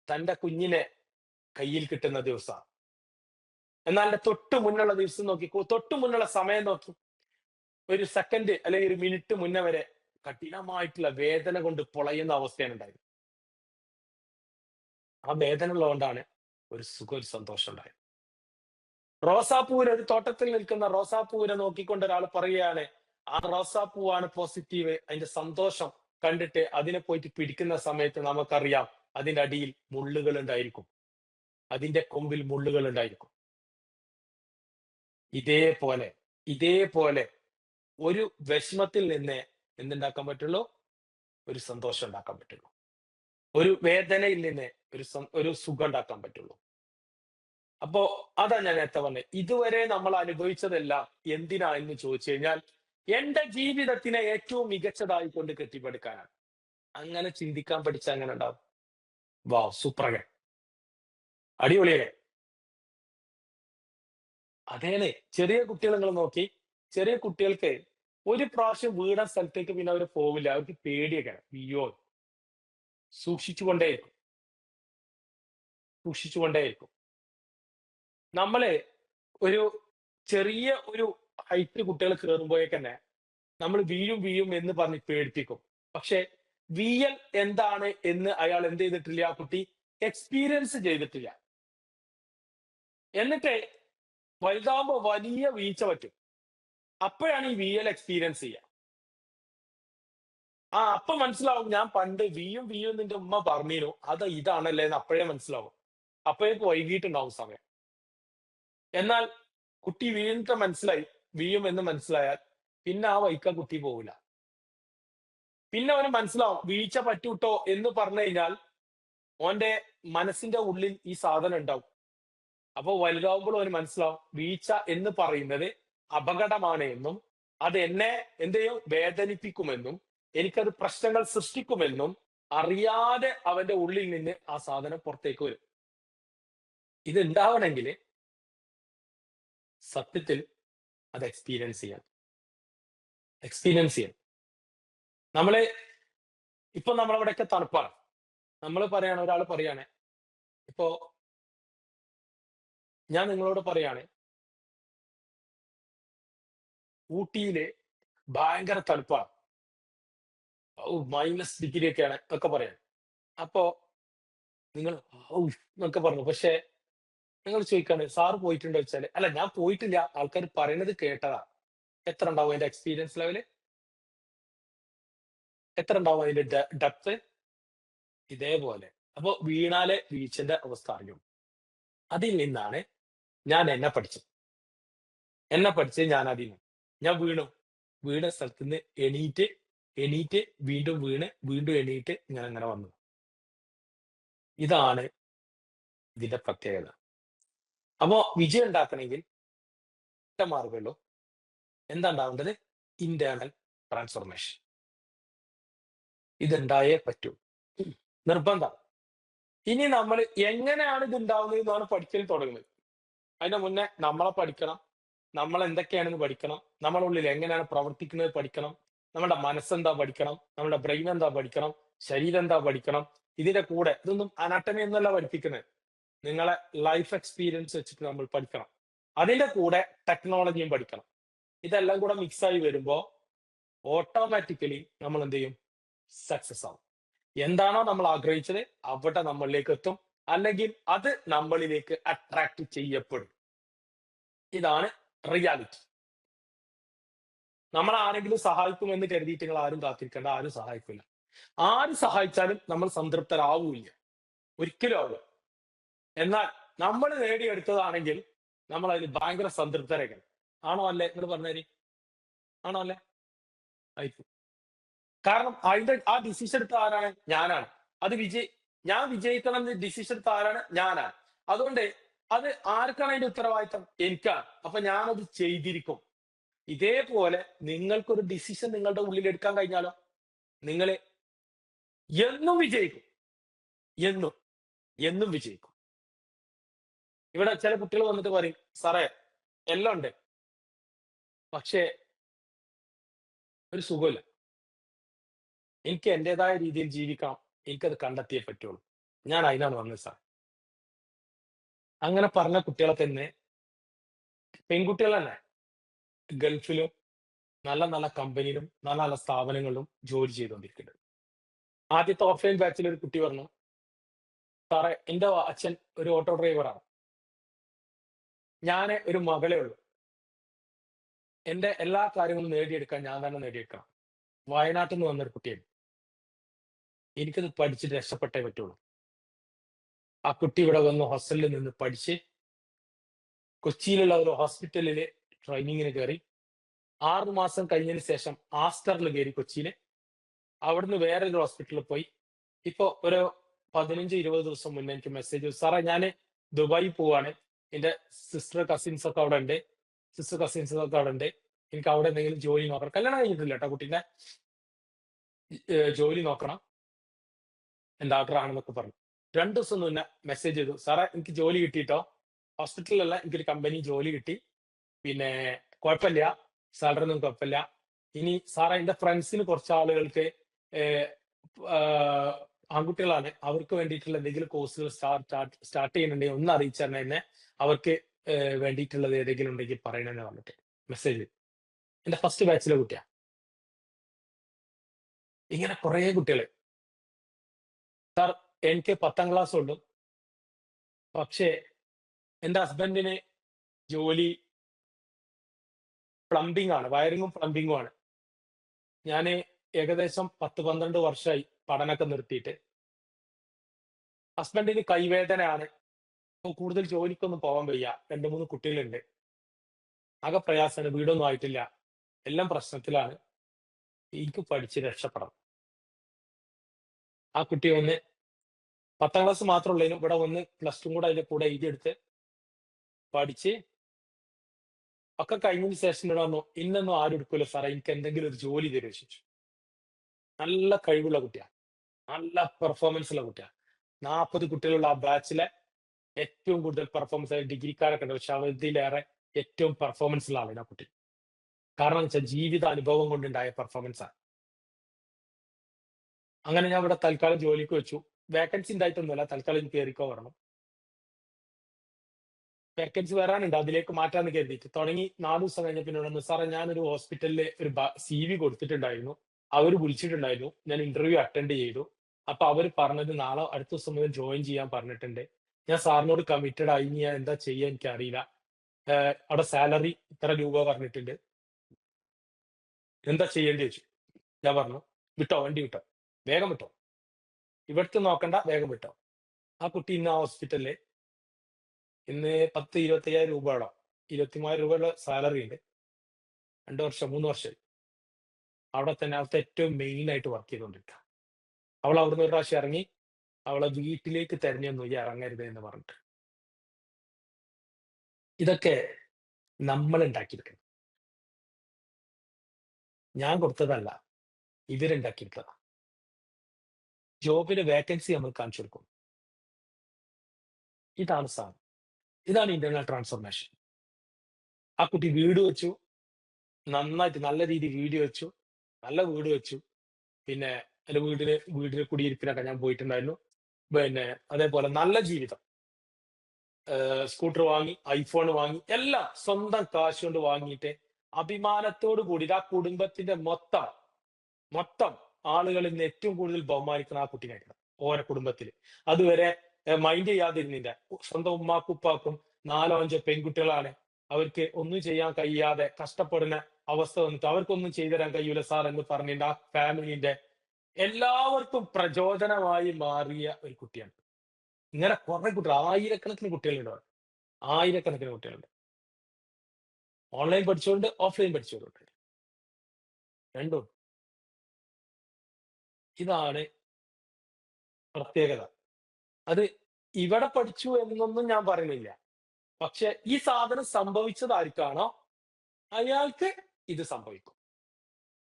തന്റെ കുഞ്ഞിനെ കയ്യിൽ കിട്ടുന്ന ദിവസമാണ്. എന്നാൽ അതിന്റെ തൊട്ട് മുന്നുള്ള ദിവസം നോക്കി, തൊട്ട് മുന്നുള്ള സമയം നോക്കി, ഒരു സെക്കൻഡ് അല്ലെങ്കിൽ ഒരു മിനിറ്റ് മുന്നേ വരെ കഠിനമായിട്ടുള്ള വേദന കൊണ്ട് പൊളയുന്ന അവസ്ഥയാണ് ഉണ്ടായത്. ആ വേദന ഉള്ളതുകൊണ്ടാണ് ഒരു സുഖം, ഒരു സന്തോഷം ഉണ്ടായത്. റോസാപ്പൂവിന്, ഒരു തോട്ടത്തിൽ നിൽക്കുന്ന റോസാപ്പൂവിനെ നോക്കിക്കൊണ്ട് ഒരാൾ പറയുകയാണ്, ആ റോസാപ്പൂവാണ് പോസിറ്റീവ്. അതിന്റെ സന്തോഷം കണ്ടിട്ട് അതിനെ പോയിട്ട് പിടിക്കുന്ന സമയത്ത് നമുക്കറിയാം അതിന്റെ അടിയിൽ മുള്ളുകൾ ഉണ്ടായിരിക്കും, അതിന്റെ കൊമ്പിൽ മുള്ളുകൾ ഉണ്ടായിരിക്കും. ഇതേപോലെ ഇതേപോലെ ഒരു വിഷമത്തിൽ നിന്ന് എന്തുണ്ടാക്കാൻ പറ്റുള്ളൂ? ഒരു സന്തോഷം ഉണ്ടാക്കാൻ പറ്റുള്ളൂ. ഒരു വേദനയിൽ നിന്ന് ഒരു സുഖം ഉണ്ടാക്കാൻ പറ്റുള്ളൂ. അപ്പോ അതാ ഞാൻ നേരത്തെ പറഞ്ഞത്. ഇതുവരെ നമ്മൾ അനുഭവിച്ചതെല്ലാം എന്തിനാ എന്ന് ചോദിച്ചു കഴിഞ്ഞാൽ എന്റെ ജീവിതത്തിനെ ഏറ്റവും മികച്ചതായി കൊണ്ട് കെട്ടിപ്പടുക്കാനാണ്. അങ്ങനെ ചിന്തിക്കാൻ പഠിച്ചാൽ അങ്ങനെ ഉണ്ടാവും. വാവ്, സൂപ്പറല്ലേ, അടിപൊളിയല്ലേ? അതേനെ, ചെറിയ കുട്ടികൾ നിങ്ങൾ നോക്കി. ചെറിയ കുട്ടികൾക്ക് ഒരു പ്രാവശ്യം വീണ സ്ഥലത്തേക്ക് പിന്നെ അവർ പോവില്ല. അവർക്ക് പേടിയൊക്കെ. അയ്യോ, സൂക്ഷിച്ചുകൊണ്ടേയിരിക്കും, സൂക്ഷിച്ചുകൊണ്ടേയിരിക്കും. നമ്മള് ഒരു ചെറിയ ഒരു ഹൈറ്റ് കുട്ടികൾ കയറുമ്പോഴേക്കന്നെ നമ്മൾ വീഴും വീഴും എന്ന് പറഞ്ഞ് പേടിപ്പിക്കും. പക്ഷെ വീഴൽ എന്താണ് എന്ന് അയാൾ എന്ത് ചെയ്തിട്ടില്ല, ആ കുട്ടി എക്സ്പീരിയൻസ് ചെയ്തിട്ടില്ല. എന്നിട്ട് വലുതാവുമ്പോ വലിയ വീഴ്ച പറ്റും. അപ്പോഴാണ് ഈ വീഴൽ എക്സ്പീരിയൻസ് ചെയ്യുക. അപ്പൊ മനസ്സിലാവും, ഞാൻ പണ്ട് വീഴും വീഴും നിന്റെ ഉമ്മ പറഞ്ഞിരുന്നു, അത് ഇതാണല്ലേ എന്ന് അപ്പോഴേ മനസ്സിലാവും. അപ്പോഴേക്ക് വൈകിട്ടുണ്ടാവും സമയം. എന്നാൽ കുട്ടി വീഴും എന്ന് മനസ്സിലായാൽ പിന്നെ ആ വൈക്ക കുട്ടി പോവില്ല. പിന്നെ അവന് മനസ്സിലാവും വീഴ്ച പറ്റൂട്ടോ എന്ന് പറഞ്ഞു കഴിഞ്ഞാൽ ഓന്റെ മനസ്സിന്റെ ഉള്ളിൽ ഈ സാധനം ഉണ്ടാവും. അപ്പൊ വലുതാവുമ്പോൾ അവന് മനസ്സിലാവും വീഴ്ച എന്ന് പറയുന്നത് അപകടമാണ് എന്നും അത് എന്നെ എന്ത് ചെയ്യും, വേദനിപ്പിക്കുമെന്നും എനിക്കത് പ്രശ്നങ്ങൾ സൃഷ്ടിക്കുമെന്നും അറിയാതെ അവന്റെ ഉള്ളിൽ നിന്ന് ആ സാധനം പുറത്തേക്ക് വരും. ഇത് ഉണ്ടാവണമെങ്കിൽ സത്യത്തിൽ അത് എക്സ്പീരിയൻസ് ചെയ്യാൻ. നമ്മള് ഇപ്പൊ നമ്മളവിടെയൊക്കെ തണുപ്പാണ്. ഒരാൾ പറയാണ്, ഇപ്പോ ഞാൻ നിങ്ങളോട് പറയാണ്, ഊട്ടിയില് ഭയങ്കര തണുപ്പാണ്. -ഡിഗ്രി ഒക്കെയാണ് ഒക്കെ പറയാം. അപ്പോ നിങ്ങൾ ഔ എന്നൊക്കെ പറഞ്ഞു. പക്ഷെ ഞങ്ങൾ ചോദിക്കാണ് സാറ് പോയിട്ടുണ്ടോ ചോദിച്ചാല്, അല്ല ഞാൻ പോയിട്ടില്ല. ആൾക്കാര് പറയണത് കേട്ടതാ. എത്ര ഉണ്ടാവും അതിന്റെ എക്സ്പീരിയൻസ് ലെവല്? എത്ര ഉണ്ടാവും അതിന്റെ ഡെപ്ത്? ഇതേപോലെ. അപ്പൊ വീണാലെ വീഴ്ചന്റെ അവസ്ഥ അറിയും. അതിൽ നിന്നാണ് ഞാൻ എന്നെ പഠിച്ചത് ഞാൻ അതിൽ നിന്ന്. ഞാൻ വീണു. വീണ സ്ഥലത്തുനിന്ന് എണീറ്റ്, എണീറ്റ് വീണ്ടും വീണ്, വീണ്ടും എണീറ്റ് ഇങ്ങനെ അങ്ങനെ വന്നു. ഇതാണ് ഇതിന്റെ പ്രത്യേകത. അപ്പോ വിജയം ഉണ്ടാക്കണമെങ്കിൽ ഒറ്റ മാർഗ്ഗമേയുള്ളൂ. എന്താ ഉണ്ടാവേണ്ടത്? Internal transformation. ഇതുണ്ടായേ പറ്റൂ. നിർബന്ധം. ഇനി നമ്മൾ എങ്ങനെയാണ് ഇത് ഉണ്ടാവുന്നത് എന്നാണ് പഠിക്കൽ തുടങ്ങുന്നത്. അതിന്റെ മുന്നേ നമ്മളെ പഠിക്കണം. നമ്മൾ എന്തൊക്കെയാണെന്ന് പഠിക്കണം. നമ്മുടെ ഉള്ളിൽ എങ്ങനെയാണ് പ്രവർത്തിക്കുന്നത് പഠിക്കണം. നമ്മുടെ മനസ്സെന്താ പഠിക്കണം. നമ്മുടെ ബ്രെയിൻ എന്താ പഠിക്കണം. ശരീരം എന്താ പഠിക്കണം. ഇതിന്റെ കൂടെ ഇതൊന്നും അനാട്ടമി എന്നല്ല പഠിപ്പിക്കുന്നത്. നിങ്ങളെ ലൈഫ് എക്സ്പീരിയൻസ് വെച്ചിട്ട് നമ്മൾ പഠിക്കണം. അതിന്റെ കൂടെ ടെക്നോളജിയും പഠിക്കണം. ഇതെല്ലാം കൂടെ മിക്സ് ആയി വരുമ്പോ ഓട്ടോമാറ്റിക്കലി നമ്മൾ എന്ത് ചെയ്യും? സക്സസ് ആവും. എന്താണോ നമ്മൾ ആഗ്രഹിച്ചത് അവിടെ നമ്മളിലേക്ക് എത്തും. അല്ലെങ്കിൽ അത് നമ്മളിലേക്ക് അട്രാക്ട് ചെയ്യപ്പെടും. ഇതാണ് റിയാലിറ്റി. നമ്മൾ ആരെങ്കിലും സഹായിക്കുമെന്ന് കരുതിയിട്ട് നിങ്ങൾ ആരും കാത്തിരിക്കേണ്ട. ആരും സഹായിക്കില്ല. ആര് സഹായിച്ചാലും നമ്മൾ സംതൃപ്തരാവൂല്ല. ഒരിക്കലും ആവില്ല. എന്നാൽ നമ്മൾ നേടിയെടുത്തതാണെങ്കിൽ നമ്മൾ അതിൽ ഭയങ്കര സംതൃപ്തരായിരിക്കണം. ആണോ അല്ലേ? നിങ്ങൾ പറഞ്ഞേരി. ആണോ അല്ലേ? ആയിരിക്കും. കാരണം അതിന്റെ ആ ഡിസിഷൻ എടുത്ത ആരാണ്? ഞാനാണ്. അത് ഞാൻ വിജയിക്കണം എന്ന് ഡിസിഷൻ എടുത്ത ആരാണ്? ഞാനാണ്. അതുകൊണ്ട് അത് ആർക്കാണ് അതിന്റെ ഉത്തരവാദിത്തം? എനിക്കാണ്. അപ്പൊ ഞാനത് ചെയ്തിരിക്കും. ഇതേപോലെ നിങ്ങൾക്കൊരു ഡിസിഷൻ നിങ്ങളുടെ ഉള്ളിൽ എടുക്കാൻ കഴിഞ്ഞാലോ നിങ്ങൾ എന്നും വിജയിക്കും. എന്നും എന്നും വിജയിക്കും. ഇവിടെ ചില കുട്ടികൾ വന്നിട്ട് പറയും, സാറേ എല്ലാം ഉണ്ട്, പക്ഷേ ഒരു സുഖമില്ല. എനിക്ക് എന്റേതായ രീതിയിൽ ജീവിക്കണം. എനിക്കത് കണ്ടെത്തിയേ പറ്റുള്ളൂ. ഞാൻ അതിനാണ് വന്നത് സാർ. അങ്ങനെ പറഞ്ഞ കുട്ടികളെ തന്നെ പെൺകുട്ടികൾ തന്നെ ഗൾഫിലും നല്ല നല്ല കമ്പനിയിലും നല്ല നല്ല സ്ഥാപനങ്ങളിലും ജോലി ചെയ്തുകൊണ്ടിരിക്കുന്നുണ്ട്. ആദ്യത്തെ ഓഫ്ലൈൻ ബാച്ചിൽ ഒരു കുട്ടി പറഞ്ഞു, സാറേ എന്റെ അച്ഛൻ ഒരു ഓട്ടോ ഡ്രൈവറാണ്. ഞാൻ ഒരു മകളേ ഉള്ളൂ. എന്റെ എല്ലാ കാര്യങ്ങളും നേടിയെടുക്കാൻ ഞാൻ തന്നെ നേടിയെടുക്കണം. വയനാട്ടിൽ നിന്ന് വന്നൊരു കുട്ടിയാണ്. എനിക്കത് പഠിച്ചിട്ട് രക്ഷപ്പെട്ടേ പറ്റുള്ളൂ. ആ കുട്ടി ഇവിടെ വന്ന് ഹോസ്റ്റലിൽ നിന്ന് പഠിച്ച് കൊച്ചിയിലുള്ള ഒരു ഹോസ്പിറ്റലില് ട്രെയിനിങ്ങിന് കയറി. 6 മാസം കഴിഞ്ഞതിന് ശേഷം ആസ്റ്ററിൽ കയറി കൊച്ചിയില്. അവിടുന്ന് വേറൊരു ഹോസ്പിറ്റലിൽ പോയി. ഇപ്പൊ ഒരു 15-20 ദിവസം മുന്നേ എനിക്ക് മെസ്സേജ്, സാറേ ഞാന് ദുബായി പോവാണ്. എന്റെ കസിൻസ് ഒക്കെ അവിടെ ഉണ്ട്. കസിൻസ് ഒക്കെ അവിടെ ഉണ്ട്. എനിക്ക് അവിടെ എന്തെങ്കിലും ജോലി നോക്കണം. കല്യാണം കഴിഞ്ഞിട്ടില്ല കേട്ടോ കുട്ടീന്റെ. ജോലി നോക്കണം. എന്റെ ആഗ്രഹമാണെന്നൊക്കെ പറഞ്ഞു. 2 ദിവസം മുന്നേ മെസ്സേജ് ചെയ്തു, സാറേ എനിക്ക് ജോലി കിട്ടിയിട്ടോ. ഹോസ്പിറ്റലിലല്ല, എനിക്കൊരു കമ്പനി ജോലി കിട്ടി. പിന്നെ കുഴപ്പമില്ല, സാലറി ഒന്നും കുഴപ്പമില്ല. ഇനി സാറേ എന്റെ ഫ്രണ്ട്സിന് കുറച്ച് ആളുകൾക്ക് ആൺകുട്ടികളാണ്, അവർക്ക് വേണ്ടിയിട്ടുള്ള എന്തെങ്കിലും കോഴ്സുകൾ സ്റ്റാർട്ട് ചെയ്യുന്നുണ്ടെങ്കിൽ ഒന്ന് അറിയിച്ചു തരണേ എന്നെ. അവർക്ക് വേണ്ടിയിട്ടുള്ളത് ഏതെങ്കിലും ഉണ്ടെങ്കിൽ പറയണമെന്ന് പറഞ്ഞിട്ട് മെസ്സേജ്. എന്റെ ഫസ്റ്റ് ബാച്ചിലെ കുട്ടിയാ. ഇങ്ങനെ കുറെ കുട്ടികള്, സാർ എനിക്ക് 10ാം ക്ലാസ് ഉള്ളൂ, പക്ഷേ എന്റെ ഹസ്ബൻഡിന് ജോലി പ്ലംബിംഗ് ആണ്, വയറിങ്ങും പ്ലംബിങ്ങും ആണ്. ഞാന് ഏകദേശം 10-12 വർഷമായി പഠനമൊക്കെ നിർത്തിയിട്ട്. ഹസ്ബൻഡിന് കൈവേദനയാണ്. ഇപ്പൊ കൂടുതൽ ജോലിക്കൊന്നും പോകാൻ വയ്യ. 2-3 കുട്ടികളുണ്ട്. ആകെ പ്രയാസമാണ്. വീടൊന്നും ആയിട്ടില്ല. എല്ലാം പ്രശ്നത്തിലാണ്. എനിക്ക് പഠിച്ച് രക്ഷപ്പെടണം. ആ കുട്ടി വന്ന് 10ാം ക്ലാസ് മാത്രമേ ഉള്ളേനും ഇവിടെ വന്ന് +2 കൂടെ അതിന്റെ കൂടെ എഴുതിയെടുത്ത് പഠിച്ച് ഒക്കെ കഴിഞ്ഞതിന് ശേഷം എന്നോട് പറഞ്ഞു, ഇന്നൊന്നും ആരും എടുക്കൂല സാറേ, എനിക്ക് എന്തെങ്കിലും ഒരു ജോലി തരുമോ ചോദിച്ചു. നല്ല കഴിവുള്ള കുട്ടിയാ. നല്ല പെർഫോമൻസ് ഉള്ള കുട്ടിയാ. 40 കുട്ടികളുള്ള ആ ബാച്ചിലെ ഏറ്റവും കൂടുതൽ പെർഫോമൻസ്, ഡിഗ്രിക്കാരൊക്കെ ഉണ്ട്, പക്ഷെ അവധിയിലേറെ ഏറ്റവും പെർഫോമൻസ് ഉള്ള ആളാണ് ആ കുട്ടി. കാരണം എന്ന് വെച്ചാൽ ജീവിത അനുഭവം കൊണ്ടുണ്ടായ പെർഫോമൻസാണ്. അങ്ങനെ ഞാൻ ഇവിടെ തൽക്കാലം ജോലിക്ക് വെച്ചു. വേക്കൻസി ഉണ്ടായിട്ടൊന്നുമല്ല, തൽക്കാലം എനിക്ക് കയറിക്കോ പറഞ്ഞു. വേക്കൻസി വരാനുണ്ട്, അതിലേക്ക് മാറ്റാന്ന് കരുതിയിട്ട് തുടങ്ങി. 4 ദിവസം കഴിഞ്ഞപ്പോൾ എന്നോട് പറഞ്ഞു, സാറേ ഞാനൊരു ഹോസ്പിറ്റലിൽ ഒരു CV കൊടുത്തിട്ടുണ്ടായിരുന്നു. അവര് വിളിച്ചിട്ടുണ്ടായിരുന്നു. ഞാൻ ഇന്റർവ്യൂ അറ്റൻഡ് ചെയ്തു. അപ്പൊ അവര് പറഞ്ഞത് നാളെ അടുത്ത ദിവസം മുതൽ ജോയിൻ ചെയ്യാൻ പറഞ്ഞിട്ടുണ്ട്. ഞാൻ സാറിനോട് കമ്മിറ്റഡ് ആയി. ഇനി ഞാൻ എന്താ ചെയ്യാ എനിക്കറിയില്ല. അവിടെ സാലറി ഇത്ര രൂപ പറഞ്ഞിട്ടുണ്ട്. എന്താ ചെയ്യേണ്ടി ചോദിച്ചു. ഞാൻ പറഞ്ഞു, വിട്ടോ, വണ്ടി വിട്ടോ, വേഗം വിട്ടോ. ഇവിടുത്തെ നോക്കണ്ട, വേഗം വിട്ടോ. ആ കുട്ടി ഇന്ന് ആ ഹോസ്പിറ്റലില് ഇന്ന് 10-25,000 രൂപയോളം, 23,000 രൂപയുടെ സാലറി ഉണ്ട്. 2 വർഷം 3 വർഷമായി അവിടെ തന്നെ. അവിടുത്തെ ഏറ്റവും മെയിൻ ആയിട്ട് വർക്ക് ചെയ്തുകൊണ്ടിരിക്കുക. അവൾ അവിടുന്ന് ഒരു പ്രാവശ്യം ഇറങ്ങി. അവളെ വീട്ടിലേക്ക് തെരഞ്ഞൊന്നും ഈ ഇറങ്ങരുത് എന്ന് പറഞ്ഞിട്ട്. ഇതൊക്കെ നമ്മൾ ഉണ്ടാക്കിയെടുക്കണം. ഞാൻ കൊടുത്തതല്ല, ഇവരുണ്ടാക്കിയെടുത്തതാ. ജോബിന് വേക്കൻസി നമ്മൾ കാണിച്ചു കൊടുക്കും. ഇതാണ് സാധനം. ഇതാണ് ഇന്റർണൽ ട്രാൻസ്ഫോർമേഷൻ. ആ കുട്ടി വീട് വെച്ചു, നന്നായിട്ട് നല്ല രീതിയിൽ വീഡിയോ വെച്ചു, നല്ല വീട് വെച്ചു. പിന്നെ എന്റെ വീടിന് കുടിയിരിപ്പിനൊക്കെ ഞാൻ പോയിട്ടുണ്ടായിരുന്നു. പിന്നെ അതേപോലെ നല്ല ജീവിതം. സ്കൂട്ടർ വാങ്ങി, ഐഫോൺ വാങ്ങി, എല്ലാം സ്വന്തം കാശ് കൊണ്ട് വാങ്ങിയിട്ട് അഭിമാനത്തോട് കൂടി ആ കുടുംബത്തിന്റെ മൊത്തം ആളുകൾ ഇന്ന് ഏറ്റവും കൂടുതൽ ബഹുമാനിക്കുന്ന ആ കുട്ടീനായിട്ടാണ് ഓരോ കുടുംബത്തില്. അതുവരെ മൈൻഡ് ചെയ്യാതിരുന്നില്ല. സ്വന്തം ഉമ്മാക്കും ഉപ്പാക്കും 4-5 പെൺകുട്ടികളാണ്. അവർക്ക് ഒന്നും ചെയ്യാൻ കഴിയാതെ കഷ്ടപ്പെടുന്ന അവസ്ഥ വന്നിട്ട് അവർക്കൊന്നും ചെയ്തു തരാൻ കഴിയൂല സാർ എന്ന് പറഞ്ഞിട്ട് ആ ഫാമിലിന്റെ എല്ലാവർക്കും പ്രചോദനമായി മാറിയ ഒരു കുട്ടിയാണ്. ഇങ്ങനെ കുറെ കുട്ടികൾ, ആയിരക്കണക്കിന് കുട്ടികളുണ്ട് അവിടെ. ആയിരക്കണക്കിന് കുട്ടികളുണ്ട്. ഓൺലൈൻ പഠിച്ചുകൊണ്ട്, ഓഫ്ലൈൻ പഠിച്ചുകൊണ്ട്, രണ്ടും. ഇതാണ് പ്രത്യേകത. അത് ഇവിടെ പഠിച്ചു എന്നൊന്നും ഞാൻ പറയുന്നില്ല. പക്ഷെ ഈ സാധനം സംഭവിച്ചത് ആർക്കാണോ അയാൾക്ക് ഇത് സംഭവിക്കും.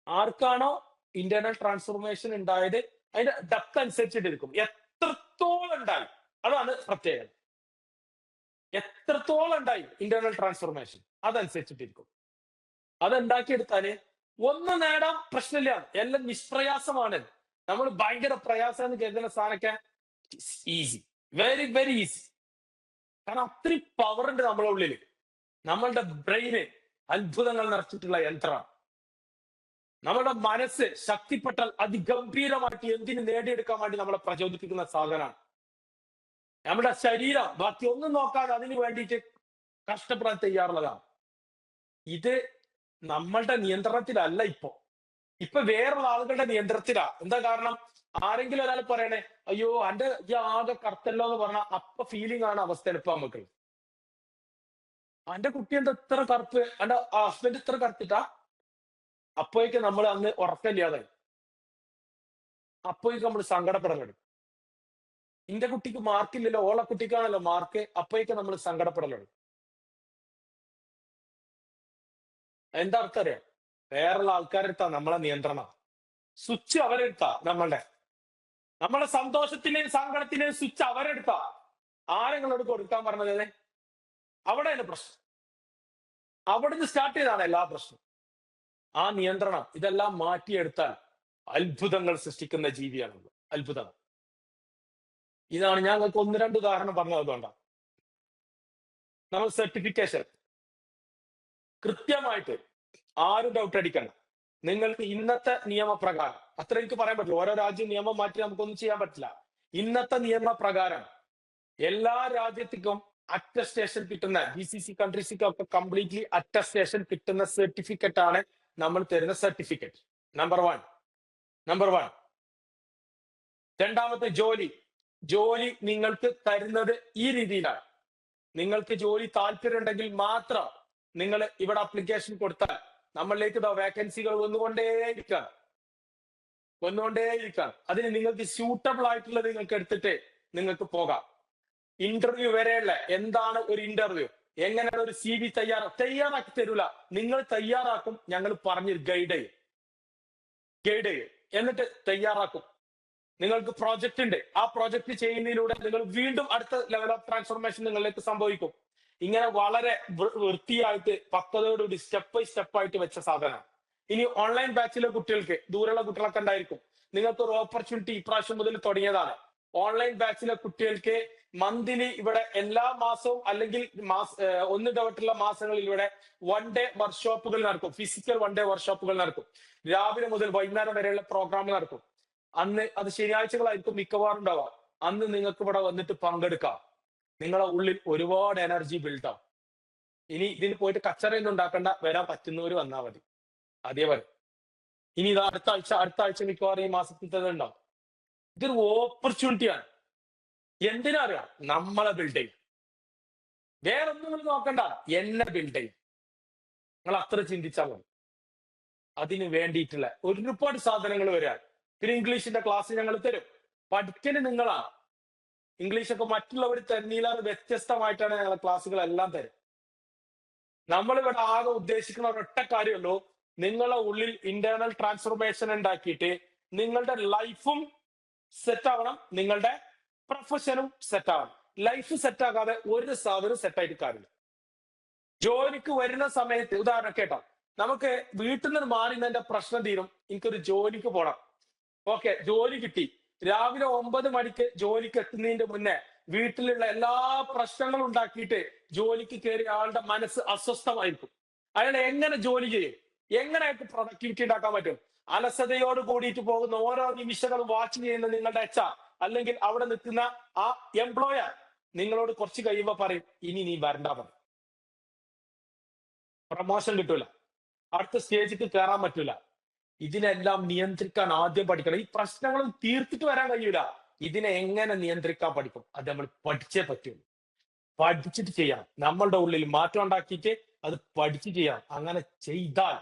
ആർക്കാണോ ഇന്റേണൽ ട്രാൻസ്ഫോർമേഷൻ ഉണ്ടായത് അതിന്റെ ഡെപ്ത് അനുസരിച്ചിട്ടിരിക്കും. എത്രത്തോളം ഉണ്ടായി, അതാണ് പ്രത്യേകത. എത്രത്തോളം ഉണ്ടായി ഇന്റേണൽ ട്രാൻസ്ഫോർമേഷൻ അതനുസരിച്ചിട്ടിരിക്കും. അതുണ്ടാക്കിയെടുത്താല് ഒന്ന് നേടാൻ പ്രശ്നമില്ല. എല്ലാം നിഷ്പ്രയാസമാണ്. നമ്മൾ ഭയങ്കര പ്രയാസം എന്ന് കരുതുന്ന സാധനമൊക്കെ ഈസി, വെരി വെരി ഈസി. കാരണം അത്രയും പവർ ഉണ്ട് നമ്മളെ ഉള്ളില്. നമ്മളുടെ ബ്രെയിന് അത്ഭുതങ്ങൾ നിറച്ചിട്ടുള്ള യന്ത്രമാണ്. നമ്മുടെ മനസ്സ് ശക്തിപ്പെട്ടാൽ അതിഗംഭീരമായിട്ട് എന്തിന് നേടിയെടുക്കാൻ വേണ്ടി നമ്മളെ പ്രചോദിപ്പിക്കുന്ന സാധനമാണ്. നമ്മുടെ ശരീരം ബാക്കി ഒന്നും നോക്കാതെ അതിന് വേണ്ടിയിട്ട് കഷ്ടപ്പെടാൻ തയ്യാറുള്ളതാണ്. ഇത് നമ്മളുടെ നിയന്ത്രണത്തിലല്ല. ഇപ്പൊ വേറൊരു ആളുകളുടെ നിയന്ത്രണത്തിലാ. എന്താ കാരണം? ആരെങ്കിലും ഒരാൾ പറയണേ, അയ്യോ എന്റെ ഈ ആകെ കറുത്തല്ലോ എന്ന് പറഞ്ഞാൽ അപ്പൊ ഫീലിംഗ് ആണ് അവസ്ഥ. ഇപ്പൊ നമുക്ക് എന്റെ കുട്ടി എന്താ ഇത്ര കറുപ്പ്, എന്റെ ഹസ്ബൻഡ് ഇത്ര കറുത്തിട്ടാ, അപ്പോഴേക്ക് നമ്മൾ അന്ന് ഉറക്കമില്ലാതായി. അപ്പോഴേക്ക് നമ്മൾ സങ്കടപ്പെടലാണ്. എന്റെ കുട്ടിക്ക് മാർക്കില്ലല്ലോ, ഓളെ കുട്ടിക്കാണല്ലോ മാർക്ക്, അപ്പോഴേക്ക് നമ്മൾ സങ്കടപ്പെടലാണ്. എന്താ അർത്ഥം അറിയാം? വേറുള്ള ആൾക്കാരെടുത്താ നമ്മളെ നിയന്ത്രണം. സ്വിച്ച് അവരെടുത്താ നമ്മളെ സന്തോഷത്തിന്റെയും സങ്കടത്തിന്റെയും സ്വിച്ച് അവരെടുത്താ. ആരെങ്ങളോട് കൊടുക്കാൻ പറഞ്ഞത്? അവിടെയാണ് പ്രശ്നം. അവിടുന്ന് സ്റ്റാർട്ട് ചെയ്താണ് എല്ലാ പ്രശ്നവും. ആ നിയന്ത്രണം ഇതെല്ലാം മാറ്റിയെടുത്താൽ അത്ഭുതങ്ങൾ സൃഷ്ടിക്കുന്ന ജീവിയാണ് അത്ഭുതം. ഇതാണ് ഞങ്ങൾക്ക് 1-2 ഉദാഹരണം പറഞ്ഞത്. അതുകൊണ്ടാണ് നമ്മൾ സർട്ടിഫിക്കേഷൻ കൃത്യമായിട്ട് ആരും ഡൗട്ട് അടിക്കണം. നിങ്ങൾക്ക് ഇന്നത്തെ നിയമപ്രകാരം, അത്ര എനിക്ക് പറയാൻ പറ്റില്ല. ഓരോ രാജ്യം നിയമം മാറ്റി നമുക്കൊന്നും ചെയ്യാൻ പറ്റില്ല. ഇന്നത്തെ നിയമപ്രകാരം എല്ലാ രാജ്യത്തേക്കും അറ്റസ്റ്റേഷൻ കിട്ടുന്ന, GCC കൺട്രീസിക്കൊക്കെ കംപ്ലീറ്റ്ലി അറ്റസ്റ്റേഷൻ കിട്ടുന്ന സർട്ടിഫിക്കറ്റ് ആണ് നമ്മൾ തരുന്ന സർട്ടിഫിക്കറ്റ്. Number one. രണ്ടാമത്തെ ജോലി നിങ്ങൾക്ക് തരുന്നത് ഈ രീതിയിലാണ്. നിങ്ങൾക്ക് ജോലി താല്പര്യം ഉണ്ടെങ്കിൽ മാത്രം നിങ്ങൾ ഇവിടെ അപ്ലിക്കേഷൻ കൊടുത്താൽ നമ്മളിലേക്ക് വേക്കൻസികൾ വന്നുകൊണ്ടേയിരിക്കുകയാണ്. അതിന് നിങ്ങൾക്ക് സ്യൂട്ടബിൾ ആയിട്ടുള്ളത് നിങ്ങൾക്ക് എടുത്തിട്ട് നിങ്ങൾക്ക് പോകാം. ഇന്റർവ്യൂ വരെയുള്ള എന്താണ് ഒരു ഇന്റർവ്യൂ, എങ്ങനെയാണ് ഒരു CV തയ്യാറാക്കി തരൂല, നിങ്ങൾ തയ്യാറാക്കും. ഞങ്ങൾ പറഞ്ഞ് ഗൈഡ് ചെയ്യും എന്നിട്ട് തയ്യാറാക്കും. നിങ്ങൾക്ക് പ്രോജക്റ്റ് ഉണ്ട്, ആ പ്രോജക്റ്റ് ചെയ്യുന്നതിലൂടെ നിങ്ങൾ വീണ്ടും അടുത്ത ലെവൽ ഓഫ് ട്രാൻസ്ഫോർമേഷൻ നിങ്ങളിലേക്ക് സംഭവിക്കും. ഇങ്ങനെ വളരെ വൃത്തിയായിട്ട് പക്വതയോടുകൂടി സ്റ്റെപ്പ് ബൈ സ്റ്റെപ്പ് ആയിട്ട് വെച്ച സാധനമാണ്. ഇനി ഓൺലൈൻ ബാച്ചിലെ കുട്ടികൾക്ക്, ദൂരെയുള്ള കുട്ടികളൊക്കെ ഉണ്ടായിരിക്കും, നിങ്ങൾക്ക് ഒരു ഓപ്പർച്യൂണിറ്റി ഇപ്രാവശ്യം മുതൽ തുടങ്ങിയതാണ്. ഓൺലൈൻ ബാച്ചിലെ കുട്ടികൾക്ക് മന്ത്ലി ഇവിടെ എല്ലാ മാസവും അല്ലെങ്കിൽ ഒന്നിടവിട്ടുള്ള മാസങ്ങളിൽ ഇവിടെ 1 ഡേ വർക്ക്ഷോപ്പുകൾ നടക്കും. ഫിസിക്കൽ 1 ഡേ വർക്ക്ഷോപ്പുകൾ നടക്കും. രാവിലെ മുതൽ വൈകുന്നേരം വരെയുള്ള പ്രോഗ്രാം നടക്കും. അന്ന് അത് ശനിയാഴ്ചകളായിരിക്കും മിക്കവാറും ഉണ്ടാവുക. അന്ന് നിങ്ങൾക്ക് ഇവിടെ വന്നിട്ട് പങ്കെടുക്കാം. നിങ്ങളെ ഉള്ളിൽ ഒരുപാട് എനർജി ബിൽഡ് ആവും. ഇനി ഇതിന് പോയിട്ട് കച്ചറയൊന്നും ഉണ്ടാക്കണ്ട, വരാൻ പറ്റുന്നവര് വന്നാൽ മതി. അതേപോലെ ഇനി ഇത് അടുത്ത ആഴ്ച മിക്കവാറും ഈ മാസത്തിൽ തന്നെ ഉണ്ടാവും. ഇതൊരു ഓപ്പർച്യൂണിറ്റിയാണ്. എന്തിനാ അറിയാം? നമ്മളെ ബിൽഡ് ചെയ്യും. വേറെ ഒന്നും നിങ്ങൾ നോക്കണ്ട, എന്നെ ബിൽഡ് ചെയ്യും. നിങ്ങൾ അത്ര ചിന്തിച്ചാൽ മതി. അതിന് വേണ്ടിയിട്ടുള്ള ഒരുപാട് സാധനങ്ങൾ വരാൻ. പിന്നെ ഇംഗ്ലീഷിന്റെ ക്ലാസ് ഞങ്ങൾ തരും. പഠിക്കല് നിങ്ങളാണ്. ഇംഗ്ലീഷൊക്കെ മറ്റുള്ളവർ തന്നീലാറ് വ്യത്യസ്തമായിട്ടാണ് ഞങ്ങളെ ക്ലാസ്സുകളെല്ലാം തരും. നമ്മളിവിടെ ആകെ ഉദ്ദേശിക്കുന്ന ഒരൊറ്റ കാര്യമുള്ളൂ, നിങ്ങളെ ഉള്ളിൽ ഇന്റേണൽ ട്രാൻസ്ഫോർമേഷൻ ഉണ്ടാക്കിയിട്ട് നിങ്ങളുടെ ലൈഫും സെറ്റ് ആവണം, നിങ്ങളുടെ പ്രൊഫഷനും സെറ്റ് ആവണം. ലൈഫ് സെറ്റ് ആകാതെ ഒരു സാധനം സെറ്റ് ആയിട്ട് കാര്യമില്ല. ജോലിക്ക് വരുന്ന സമയത്ത് ഉദാഹരണം കേട്ടോ, നമുക്ക് വീട്ടിൽ നിന്ന് മാറുന്നതിന്റെ പ്രശ്നം തീരും. എനിക്കൊരു ജോലിക്ക് പോണം. ഓക്കെ, ജോലി കിട്ടി. രാവിലെ 9 മണിക്ക് ജോലിക്ക് എത്തുന്നതിന്റെ മുന്നേ വീട്ടിലുള്ള എല്ലാ പ്രശ്നങ്ങളും ഉണ്ടാക്കിയിട്ട് ജോലിക്ക് കയറിയ ആളുടെ മനസ്സ് അസ്വസ്ഥമായിരിക്കും. അയാൾ എങ്ങനെ ജോലി ചെയ്യും? എങ്ങനെ അയാൾക്ക് പ്രൊഡക്ടിവിറ്റി ഉണ്ടാക്കാൻ പറ്റും? അലസതയോട് കൂടിയിട്ട് പോകുന്ന ഓരോ നിമിഷങ്ങളും വാച്ച് ചെയ്യുന്ന നിങ്ങളുടെ HR അല്ലെങ്കിൽ അവിടെ നിൽക്കുന്ന ആ എംപ്ലോയർ നിങ്ങളോട് കുറച്ച് കഴിയുമ്പോ പറയും, ഇനി നീ വരണ്ട പറയും. പ്രൊമോഷൻ കിട്ടൂല, അടുത്ത സ്റ്റേജിക്ക് കയറാൻ പറ്റൂല. ഇതിനെല്ലാം നിയന്ത്രിക്കാൻ ആദ്യം പഠിക്കണം. ഈ പ്രശ്നങ്ങളും തീർത്തിട്ട് വരാൻ കഴിയൂല. ഇതിനെ എങ്ങനെ നിയന്ത്രിക്കാൻ പഠിക്കും? അത് നമ്മൾ പഠിച്ചേ പറ്റുള്ളൂ. പഠിച്ചിട്ട് ചെയ്യണം. നമ്മളുടെ ഉള്ളിൽ മാറ്റം ഉണ്ടാക്കിയിട്ട് അത് പഠിച്ച് ചെയ്യണം. അങ്ങനെ ചെയ്താൽ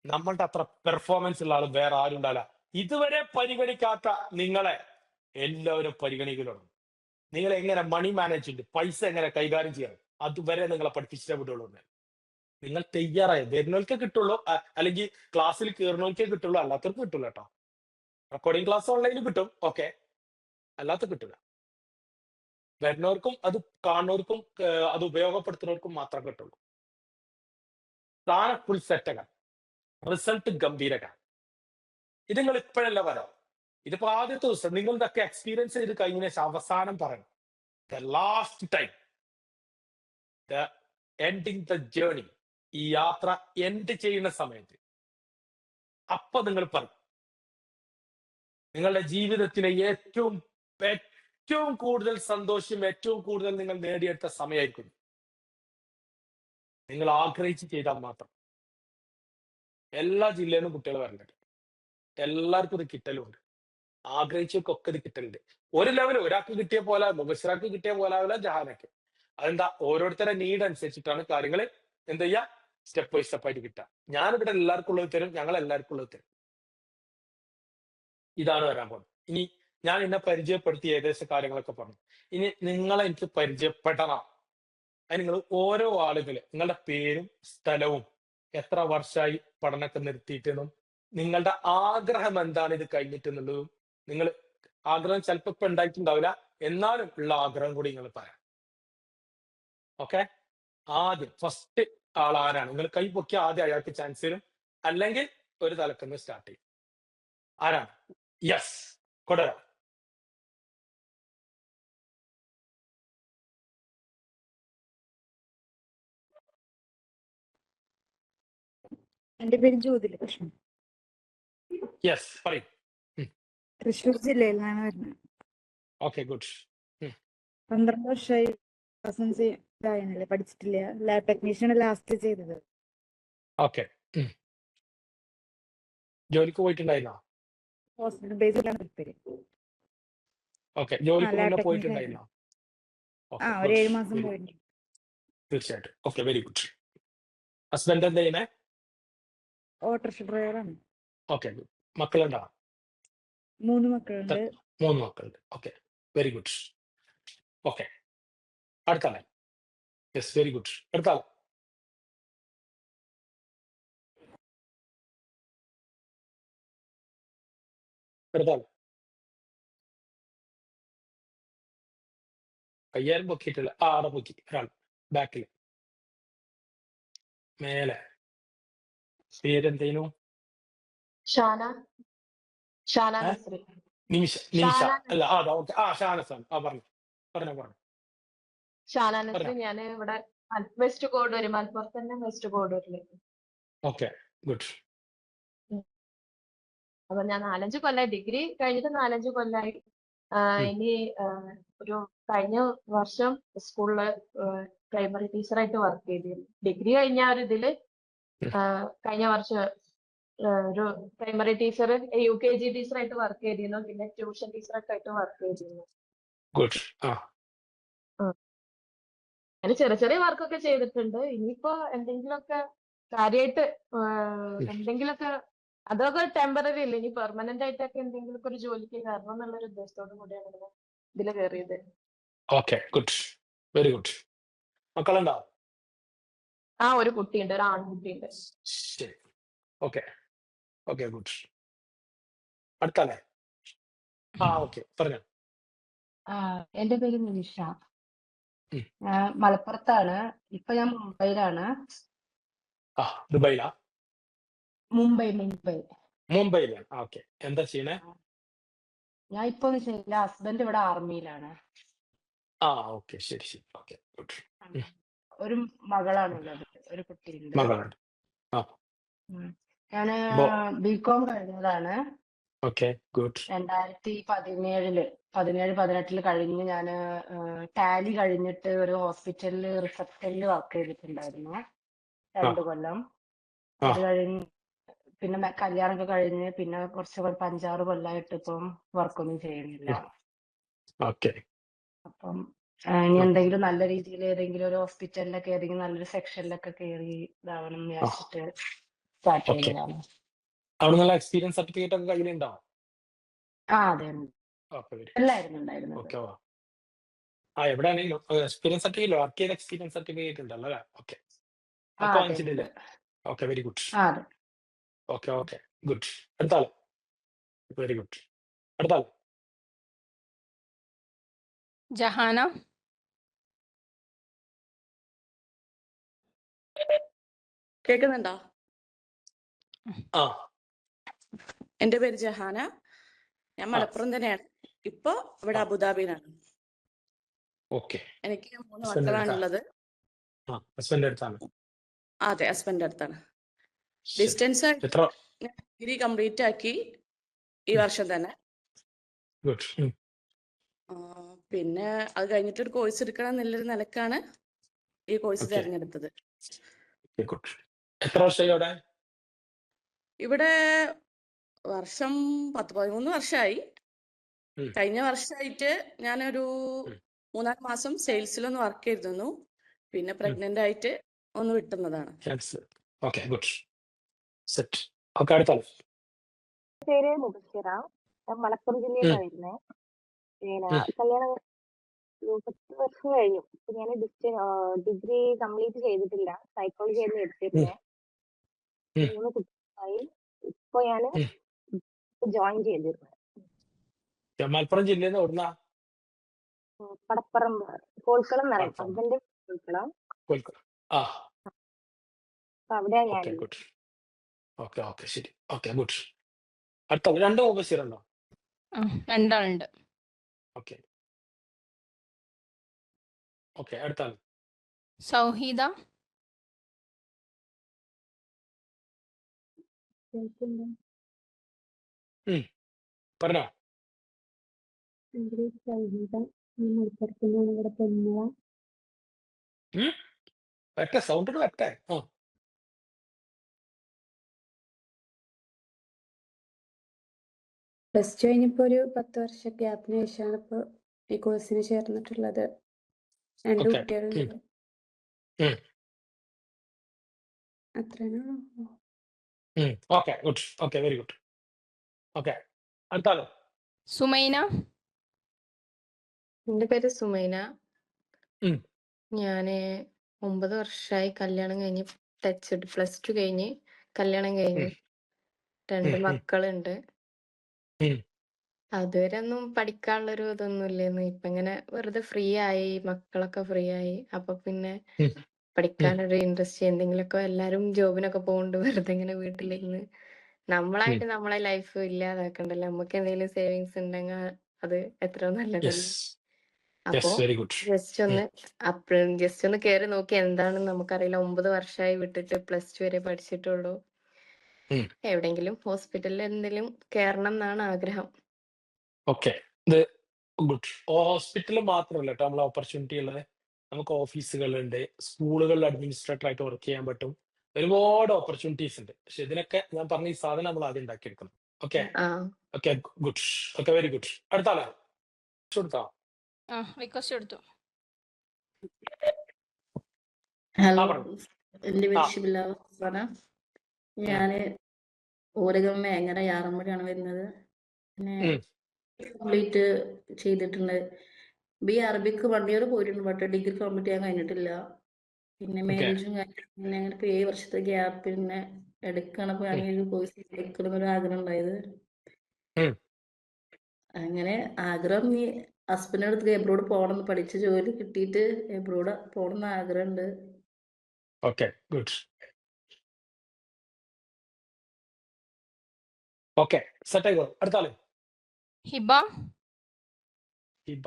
നമ്മളുടെ അത്ര പെർഫോമൻസ് ഉള്ള ആൾ വേറെ ആരും ഉണ്ടാവില്ല. ഇതുവരെ പരിഗണിക്കാത്ത നിങ്ങളെ എല്ലാവരും പരിഗണിക്കലുണ്ട്. നിങ്ങൾ എങ്ങനെ മണി മാനേജ്മെന്റ്, പൈസ എങ്ങനെ കൈകാര്യം ചെയ്യണം, അതുവരെ നിങ്ങളെ പഠിപ്പിച്ചിട്ടേ വിടുള്ളൂ. നിങ്ങൾ തയ്യാറായി വരുന്നവർക്ക് കിട്ടുള്ളൂ, അല്ലെങ്കിൽ ക്ലാസ്സിൽ കയറുന്നവർക്കേ കിട്ടുള്ളൂ, അല്ലാത്തവർക്ക് കിട്ടില്ല കേട്ടോ. റെക്കോർഡിംഗ് ക്ലാസ് ഓൺലൈനിൽ കിട്ടും, ഓക്കെ, അല്ലാത്ത കിട്ടില്ല. വരുന്നവർക്കും അത് കാണുന്നവർക്കും അത് ഉപയോഗപ്പെടുത്തുന്നവർക്കും മാത്രം കിട്ടുള്ളൂ. സാധനം ഫുൾ സെറ്റകം, റിസൾട്ട് ഗംഭീരക. ഇത് നിങ്ങൾ ഇപ്പോഴല്ല വരാം. ഇതിപ്പോ ആദ്യത്തെ ദിവസം നിങ്ങളിതൊക്കെ എക്സ്പീരിയൻസ് ചെയ്ത് കഴിഞ്ഞ ശേഷം അവസാനം പറയണം, the last time, the ending the journey, ഈ യാത്ര എൻഡ് ചെയ്യുന്ന സമയത്ത് അപ്പൊ നിങ്ങൾ പറയും, നിങ്ങളുടെ ജീവിതത്തിലെ ഏറ്റവും കൂടുതൽ സന്തോഷം, ഏറ്റവും കൂടുതൽ നിങ്ങൾ നേടിയെടുത്ത സമയമായിരിക്കും. നിങ്ങൾ ആഗ്രഹിച്ച് ചെയ്താൽ മാത്രം. എല്ലാ ജില്ലയിൽ നിന്നും കുട്ടികൾ വരലുണ്ട്. എല്ലാവർക്കും ഇത് കിട്ടലുണ്ട്. ആഗ്രഹിച്ചവർക്കൊക്കെ ഇത് കിട്ടലുണ്ട്. ഒരു ലെവൽ ഒരാൾക്ക് കിട്ടിയ പോലെ മുബശ്ശിറാക്ക് കിട്ടിയ പോലെ ആവില്ല ജഹാനക്ക്. അതെന്താ, ഓരോരുത്തരുടെ നീഡ് അനുസരിച്ചിട്ടാണ് കാര്യങ്ങൾ എന്ത് ചെയ്യുക, സ്റ്റെപ്പ് ബൈ സ്റ്റെപ്പ് ആയിട്ട് കിട്ടുക. ഞാനിവിടെ എല്ലാവർക്കും ഉള്ളത് തരും, ഞങ്ങൾ എല്ലാവർക്കും ഉള്ളത് തരും. ഇതാണ് വരാൻ പോകുന്നത്. ഇനി ഞാൻ എന്നെ പരിചയപ്പെടുത്തി ഏകദേശം കാര്യങ്ങളൊക്കെ പറഞ്ഞു. ഇനി നിങ്ങളെ എനിക്ക് പരിചയപ്പെടണം. അത് നിങ്ങൾ ഓരോ ആളുകള് നിങ്ങളുടെ പേരും സ്ഥലവും എത്ര വർഷമായി പഠനമൊക്കെ നിർത്തിയിട്ടെന്നും നിങ്ങളുടെ ആഗ്രഹം എന്താണ് ഇത് കഴിഞ്ഞിട്ടെന്നുള്ളതും, നിങ്ങൾ ആഗ്രഹം ചിലപ്പോ ഇപ്പൊ ഉണ്ടായിട്ടുണ്ടാവില്ല, എന്നാലും ഉള്ള ആഗ്രഹം കൂടി നിങ്ങൾ പറയാം. ഓക്കെ, ആദ്യം ഫസ്റ്റ് ആൾ ആരാണ്? നിങ്ങൾ കൈ പൊക്കി ആദ്യം അയാൾക്ക് ചാൻസ് തരും, അല്ലെങ്കിൽ ഒരു തലക്കുന്ന് സ്റ്റാർട്ട് ചെയ്യും. ആരാണ്? യെസ്, കൊണ്ടുവരാം. എന്റെ പേര് ജ്യോതിലകൃഷ്ണൻ. യെസ്, പറയും. തൃശ്ശൂർ ജില്ലയിൽ നിന്നാണ് വരുന്നത്. Okay, good. 12 വർഷമായി പഠിച്ചിട്ടില്ല. ലാബ് ടെക്നീഷ്യനാണ് ലാസ്റ്റ് ചെയ്തത്. ഓക്കെ, ജോലിക്ക് പോയിട്ടുണ്ടായിരുന്നോ? ഹോസ്പിറ്റൽ ബേസിലാണ് താല്പര്യം. ഓക്കെ, ജോലിക്ക് ലാബ് മുന്നേ ടെക്നീഷ്യൻ പോയിട്ടുണ്ടായിരുന്നോ? ആ, ഒരു 7 മാസം പോയിട്ടുണ്ട്. തീർച്ചയായിട്ടും. Okay, very good. ഹസ്ബൻഡ് എന്താ ചെയ്യുന്നേ? ഓട്ടോറിക്ഷ ഡ്രൈവറാണ്. ഓക്കെ, മക്കളുണ്ടോ? 3 മക്കളുണ്ട്. 3 മക്കളുണ്ട്. Okay, very good. ഓക്കെ, അടുത്താളെ. Yes, very good. അടുത്താളെ. അടുത്താളെ. കയ്യാലും പൊക്കിയിട്ടില്ല. അവിടെ പൊക്കി ഒരാൾ ബാക്കിൽ മേലെ. പേരെന്തേനു? ഷാന നസ്രി. നിമിഷ നിമിഷ ഷാന അല്ല അതാ ഓക്കെ ഷാനസാണ് പറഞ്ഞു ഷാന നസ്രി. പറഞ്ഞോ ഞാൻ ഇവിടെ വെസ്റ്റ് കോഡൂര്, മലപ്പുറത്ത് തന്നെ വെസ്റ്റ് കോഡൂരില്. ഓക്കെ ഗുഡ് അപ്പൊ ഞാൻ 4-5 കൊല്ലായി, ഡിഗ്രി കഴിഞ്ഞിട്ട് 4-5 കൊല്ലായി. ഇനി ഒരു കഴിഞ്ഞ വർഷം സ്കൂളില് പ്രൈമറി ടീച്ചറായിട്ട് വർക്ക് ചെയ്തിരുന്നു. ഡിഗ്രി കഴിഞ്ഞ ഒരു ഇതില് കഴിഞ്ഞ വർഷം ഒരു പ്രൈമറി ടീച്ചർ, UKG ടീച്ചറായിട്ട് വർക്ക് ചെയ്തിരുന്നു. പിന്നെ ട്യൂഷൻ ടീച്ചറൊക്കെ ആയിട്ട് വർക്ക് ചെയ്തിരുന്നു. ഗുഡ് അങ്ങനെ ചെറിയ ചെറിയ വർക്കൊക്കെ ചെയ്തിട്ടുണ്ട്. ഇനിയിപ്പോ എന്തെങ്കിലുമൊക്കെ കാര്യമായിട്ട് എന്തെങ്കിലുമൊക്കെ, അതൊക്കെ ടെമ്പററി ഇല്ല, ഇനി പെർമനന്റ് ആയിട്ടൊക്കെ എന്തെങ്കിലുമൊക്കെ ഒരു ജോലിക്ക് കയറണം എന്നുള്ളൊരു ഉദ്ദേശത്തോടു കൂടിയാണ് ഇതില് കയറിയത്. Okay good very good. മക്കളുണ്ടോ? ഒരു കുട്ടിയുണ്ട്, ഒരു ആൺകുട്ടിയുണ്ട്. ശരി ഓക്കെ ഓക്കെ ഗുഡ്. അടുത്തല്ലേ? ഓക്കെ പറഞ്ഞോ. എന്റെ പേര് നിമിഷ. ഞാൻ മലപ്പുറത്താണ്. ഇപ്പൊ ഞാൻ മുംബൈയിലാണ്. ദുബൈയിലാ? മുംബൈ. മുംബൈയിലാണ്. ഓക്കെ എന്താ ചെയ്യണേ? ഞാൻ ഇപ്പൊ ഒന്നും ചെയ്യില്ല. ഹസ്ബൻഡ് ഇവിടെ ആർമിയിലാണ്. ഓക്കെ ശരി ഓക്കെ ഗുഡ്. ഒരു മകളാണുള്ളത്, ഒരു കുട്ടിയുണ്ട്. മകളുണ്ട്. ഞാന് ബികോം കഴിഞ്ഞതാണ്. Okay good. 2017-18 കഴിഞ്ഞ് ഞാന് ടാലി കഴിഞ്ഞിട്ട് ഒരു ഹോസ്പിറ്റലില് റിസപ്ഷനിൽ വർക്ക് ചെയ്തിട്ടുണ്ടായിരുന്നു 2 കൊല്ലം. അത് കഴിഞ്ഞ് പിന്നെ കല്യാണമൊക്കെ കഴിഞ്ഞ് പിന്നെ കുറച്ച് 5-6 കൊല്ലമായിട്ട് ഇപ്പം വർക്കൊന്നും ചെയ്യുന്നില്ല. അപ്പം ഇനി എന്തെങ്കിലും നല്ല രീതിയിൽ ഏതെങ്കിലും ഒരു ഹോസ്പിറ്റലിലൊക്കെ ഏതെങ്കിലും നല്ലൊരു സെക്ഷനിലൊക്കെ കയറി ഇതാവണം എന്ന് വിചാരിച്ചിട്ട് സ്റ്റാർട്ട് ചെയ്തതാണ്. അവിടെ നല്ല എക്സ്പീരിയൻസ് സർട്ടിഫിക്കറ്റ് ഒക്കെ കയ്യിലുണ്ടോ? അതെ, എല്ലായിരുന്നു ഉണ്ടായിരുന്നത്. ഓക്കെ എവിടെയാണെങ്കിലും എക്സ്പീരിയൻസ് സർട്ടിഫിക്കറ്റ്, വർക്ക് ചെയ്ത എക്സ്പീരിയൻസ് സർട്ടിഫിക്കറ്റ് ഉണ്ടല്ലോ അല്ലേ? ഓക്കെ വാങ്ങിച്ചിട്ടില്ലേ? Okay very good. Okay good. അടുത്താള്. Very good. അടുത്താള്. ജഹാന. കേൾക്കുന്നുണ്ടോ? എന്റെ പേര് ജഹാന. ഞാൻ മലപ്പുറം തന്നെയാണ്. ഇപ്പൊ ഇവിടെ അബുദാബിയിലാണ്. എനിക്ക് 3 മക്കളാണുള്ളത്. അതെ, ഹസ്ബൻഡ് അടുത്താണ്. ഡിസ്റ്റൻസ് ആയിട്ട് ഡിഗ്രി കംപ്ലീറ്റ് ആക്കി ഈ വർഷം തന്നെ. പിന്നെ അത് കഴിഞ്ഞിട്ട് ഒരു കോഴ്സ് എടുക്കണം എന്നുള്ളൊരു നിലക്കാണ് ഈ കോഴ്സ് തിരഞ്ഞെടുത്തത്. എത്ര വർഷമായി ഇവിടെ? വർഷം 10-13 വർഷമായി. കഴിഞ്ഞ വർഷമായിട്ട് ഞാനൊരു 3-4 മാസം സെയിൽസിലൊന്ന് വർക്ക് ചെയ്തിരുന്നു. പിന്നെ പ്രഗ്നന്റ് ആയിട്ട് ഒന്ന് വിട്ടുന്നതാണ്. പേര് മുബഷിറ. മലപ്പുറം ജില്ലയിലാണ് വരുന്നത്. പിന്നെ കല്യാണം 10 വർഷം കഴിഞ്ഞു. ഇപ്പൊ ഞാൻ ഡിഗ്രി കംപ്ലീറ്റ് ചെയ്തിട്ടില്ല, സൈക്കോളജി ആയിരുന്നു എടുത്തിരുന്നത്. 3 കുട്ടികളായി. ഇപ്പൊ ഞാൻ ജോയിൻ ചെയ്തിരുന്നത് മലപ്പുറം ജില്ലയിൽ നിന്ന് പടപ്പറമ്പ്, കോൽക്കളം എന്ന് പറയും. ഹസ്ബൻഡ് കോൽക്കളം. അപ്പൊ അവിടെയാണ് ഞാൻ. ഓക്കെ ശരി ഗുഡ്. അടുത്ത 2 മുബഷിറുണ്ടോ? 2 ആളുണ്ട്. ഓക്കെ അടുത്താള്. സൗഹീദ. പറഞ്ഞോ. സൗണ്ട് വരട്ടെ. പ്ലസ് ടു കഴിഞ്ഞപ്പോ ഒരു 10 വർഷ ഗ്യാപ്പിന് ശേഷമാണ് ഇപ്പൊ ഈ കോഴ്സിന് ചേർന്നിട്ടുള്ളത്. 2 കുട്ടികളുണ്ട്. അത്രയാണ്. ഗുഡ്. Very good. അടുത്താള്. സുമൈന. എന്റെ പേര് സുമൈന. ഞാന് 9 വർഷമായി കല്യാണം കഴിഞ്ഞ് ടച്ചിട്ട്. പ്ലസ് ടു കഴിഞ്ഞ് കല്യാണം കഴിഞ്ഞ് 2 മക്കളുണ്ട്. അതുവരെ ഒന്നും പഠിക്കാനുള്ളൊരു ഇതൊന്നും ഇല്ലായിരുന്നു. ഇപ്പൊ ഇങ്ങനെ വെറുതെ ഫ്രീ ആയി, മക്കളൊക്കെ ഫ്രീ ആയി. അപ്പൊ പിന്നെ പഠിക്കാനൊരു ഇൻട്രസ്റ്റ്, എന്തെങ്കിലുമൊക്കെ എല്ലാരും ജോബിനൊക്കെ പോകുന്നുണ്ട്, വെറുതെ ഇങ്ങനെ വീട്ടിലിരുന്ന് നമ്മളായിട്ട് നമ്മളെ ലൈഫ് ഇല്ലാതാക്കണ്ടല്ലോ. നമുക്ക് എന്തെങ്കിലും സേവിങ്സ് ഉണ്ടെങ്കിൽ അത് എത്രയോ നല്ലതല്ലേ. യെസ് അപ്പോ യെസ് വെരി ഗുഡ്. ജസ്റ്റ് ഒന്ന് കേറി നോക്കി. എന്താണെന്ന് നമുക്കറിയില്ല. 9 വർഷമായി വിട്ടിട്ട് +2 വരെ പഠിച്ചിട്ടുള്ളൂ. എവിടെയെങ്കിലും ഹോസ്പിറ്റലിൽ എന്തെങ്കിലും കേറണം എന്നാണ് ആഗ്രഹം. ഓക്കെ, ഇത് ഗുഡ്. ഹോസ്പിറ്റലിൽ മാത്രമല്ല കേട്ടോ നമ്മളെ ഓപ്പർച്യൂണിറ്റി ഉള്ളത്. നമുക്ക് ഓഫീസുകളുണ്ട്, സ്കൂളുകളിൽ അഡ്മിനിസ്ട്രേറ്റർ ആയിട്ട് വർക്ക് ചെയ്യാൻ പറ്റും. ഒരുപാട് ഓപ്പർച്യൂണിറ്റീസ് ഉണ്ട്. പക്ഷെ ഇതിനൊക്കെ ഞാൻ പറഞ്ഞ ഈ സാധനം നമ്മൾ ആദ്യം ഉണ്ടാക്കിയെടുക്കണം. ഓക്കെ ആ okay good. Okay very good. അടുത്താളെ കൊടുത്താ റിക്വസ്റ്റ് എടുത്തു. ഹലോ, പറഞ്ഞു. എൻ്റെ ആ പേര് ഷിബില ഫർസാന. ഞാന് ഓരകം വേങ്ങര യാറമ്പടിയാണ് വരുന്നത്. പിന്നെ കംപ്ലീറ്റ് ചെയ്തിട്ടുണ്ട്. അറബിക്ക് 1 ഇയർ പോയിട്ടുണ്ട്. ബട്ട് ഡിഗ്രി കംപ്ലീറ്റ് ചെയ്യാൻ കഴിഞ്ഞിട്ടില്ല. പിന്നെ ഓക്കെ മാരേജും പിന്നെ അങ്ങനെ 7 വർഷത്തെ ഗ്യാപ്പ് പിന്നെ എടുക്കണപ്പോൾ ആണെങ്കിൽ ഒരു കോഴ്സ് എടുക്കണമെന്നൊരു ആഗ്രഹം ഉണ്ടായത്. അങ്ങനെ ആഗ്രഹം ഈ ഹസ്ബൻഡിന്റെ അടുത്ത് എബ്രോഡ് പോകണം, പഠിച്ച് ജോലി കിട്ടിയിട്ട് എബ്രോഡ് പോകണം എന്ന് ആഗ്രഹമുണ്ട്. Okay good. ഓക്കെ സെറ്റ് ആയിക്കോ. അടുത്താളെ ഹിബ. ഹിബ.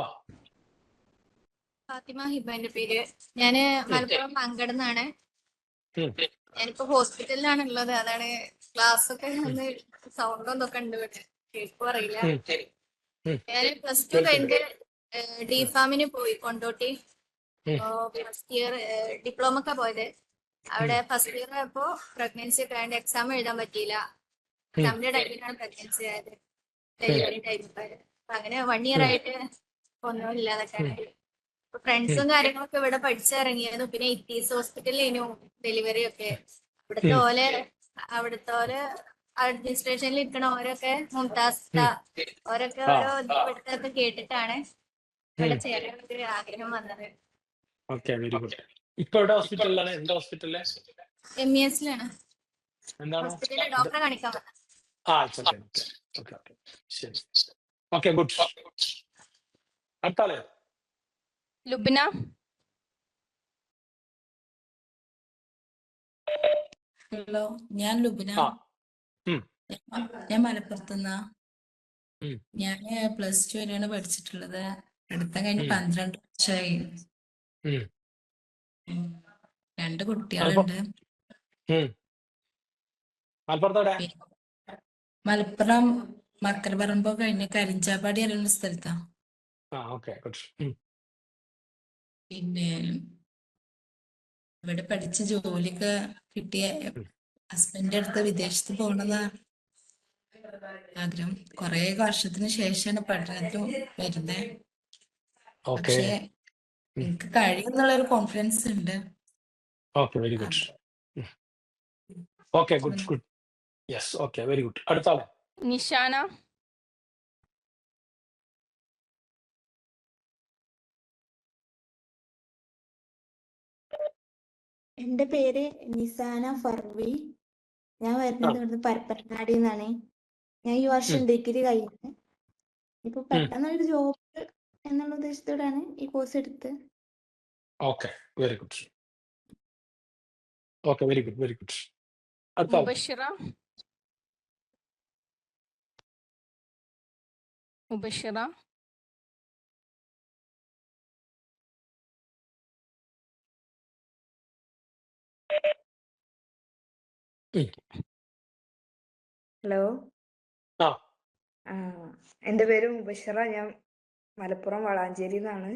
ഫാത്തിമ ഹിബ എന്റെ പേര്. ഞാന് മലപ്പുറം മങ്കടന്നാണ്. ഞാനിപ്പോ ഹോസ്പിറ്റലിലാണ് ഉള്ളത്. അതാണ് ക്ലാസ് ഒക്കെ ഒന്ന് സൗണ്ട് ഒന്നൊക്കെ ഉണ്ട്. കേൾക്കും അറിയില്ല. ഞാൻ +2 കഴിഞ്ഞിട്ട് ഡിഫാമിന് പോയി കൊണ്ടോട്ടി. ഫസ്റ്റ് ഇയർ ഡിപ്ലോമക്ക പോയത്. അവിടെ ഫസ്റ്റ് ഇയർ ആയപ്പോ പ്രഗ്നൻസി ഒക്കെ ആയതുകൊണ്ട് എക്സാം എഴുതാൻ പറ്റിയില്ല. എക്സാമിന്റെ ടൈമിലാണ് പ്രഗ്നൻസി ആയത്, ഡെലിവറി ടൈമിൽ. അങ്ങനെ 1 ഇയർ ആയിട്ട് ഒന്നുമില്ല. അതൊക്കെയാണ്. ഫ്രണ്ട്സും കാര്യങ്ങളൊക്കെ ഇവിടെ പഠിച്ചിറങ്ങിയത്. പിന്നെ ഇറ്റീസ് ഹോസ്പിറ്റലിലേനു ഡെലിവറി ഒക്കെ. അവിടുത്തെ ഓരോ അഡ്മിനിസ്ട്രേഷനിൽ ഇരിക്കണ ഓരൊക്കെ മുംതാസ് ഓരൊക്കെ ഓരോ ഇവിടുത്തെ കേട്ടിട്ടാണ് ഇവിടെ ചേരാനൊരു ആഗ്രഹം വന്നത്. Okay very good. ഇപ്പൊ എവിടെ ഹോസ്പിറ്റലിലാണ്? എന്താ ഹോസ്പിറ്റലിലെ? MES-ലാണ് എന്താണ് ഹോസ്പിറ്റലിൽ ഡോക്ടറെ കാണിക്കാൻ വന്നത്. ഓക്കെ ഓക്കെ ശരി. Okay good. അടുത്താളെ ലുബ്ന. ഹലോ, ഞാൻ ലുബ്ന. ഞാൻ മലപ്പുറത്തുനിന്നാ. ഞാൻ +2 വരെയാണ് പഠിച്ചിട്ടുള്ളത്. പഠിത്തം കഴിഞ്ഞ് 12 വർഷമായി. 2 കുട്ടികളുണ്ട്. മലപ്പുറം മക്കരപറമ്പ് കഴിഞ്ഞ് കരിഞ്ചാപ്പാടി അറിയുന്ന സ്ഥലത്താ. പിന്നെ ഇവിടെ പഠിച്ച ജോലിയൊക്കെ കിട്ടിയ ഹസ്ബൻഡിന്റെ അടുത്ത് വിദേശത്ത് പോകണതാ ആഗ്രഹം. കുറെ വർഷത്തിന് ശേഷമാണ് പഠനത്തിന് വരുന്നത്. പക്ഷെ എനിക്ക് കഴിയുമെന്നുള്ളൊരു കോൺഫിഡൻസ് ഉണ്ട്. Okay very good. Okay good good. Yes okay very good. അടുത്താളെ നിഷാന. എന്റെ പേര് നിസാന ഫർവി. ഞാൻ വരുന്നത് ഇവിടുന്ന് പരപ്പനങ്ങാടി നിന്നാണ്. ഞാൻ ഈ വർഷം ഡിഗ്രി കഴിഞ്ഞു. ഇപ്പൊ പെട്ടെന്നൊരു ജോബ് എന്നുള്ള ഉദ്ദേശത്തോടെയാണ് ഈ കോഴ്സ് എടുത്ത്. Okay very good. Okay very good very good. Mubashira. Mubashira. Hello, എന്റെ പേര് മുബഷിറ. ഞാൻ മലപ്പുറം വളാഞ്ചേരി നിന്നാണ്.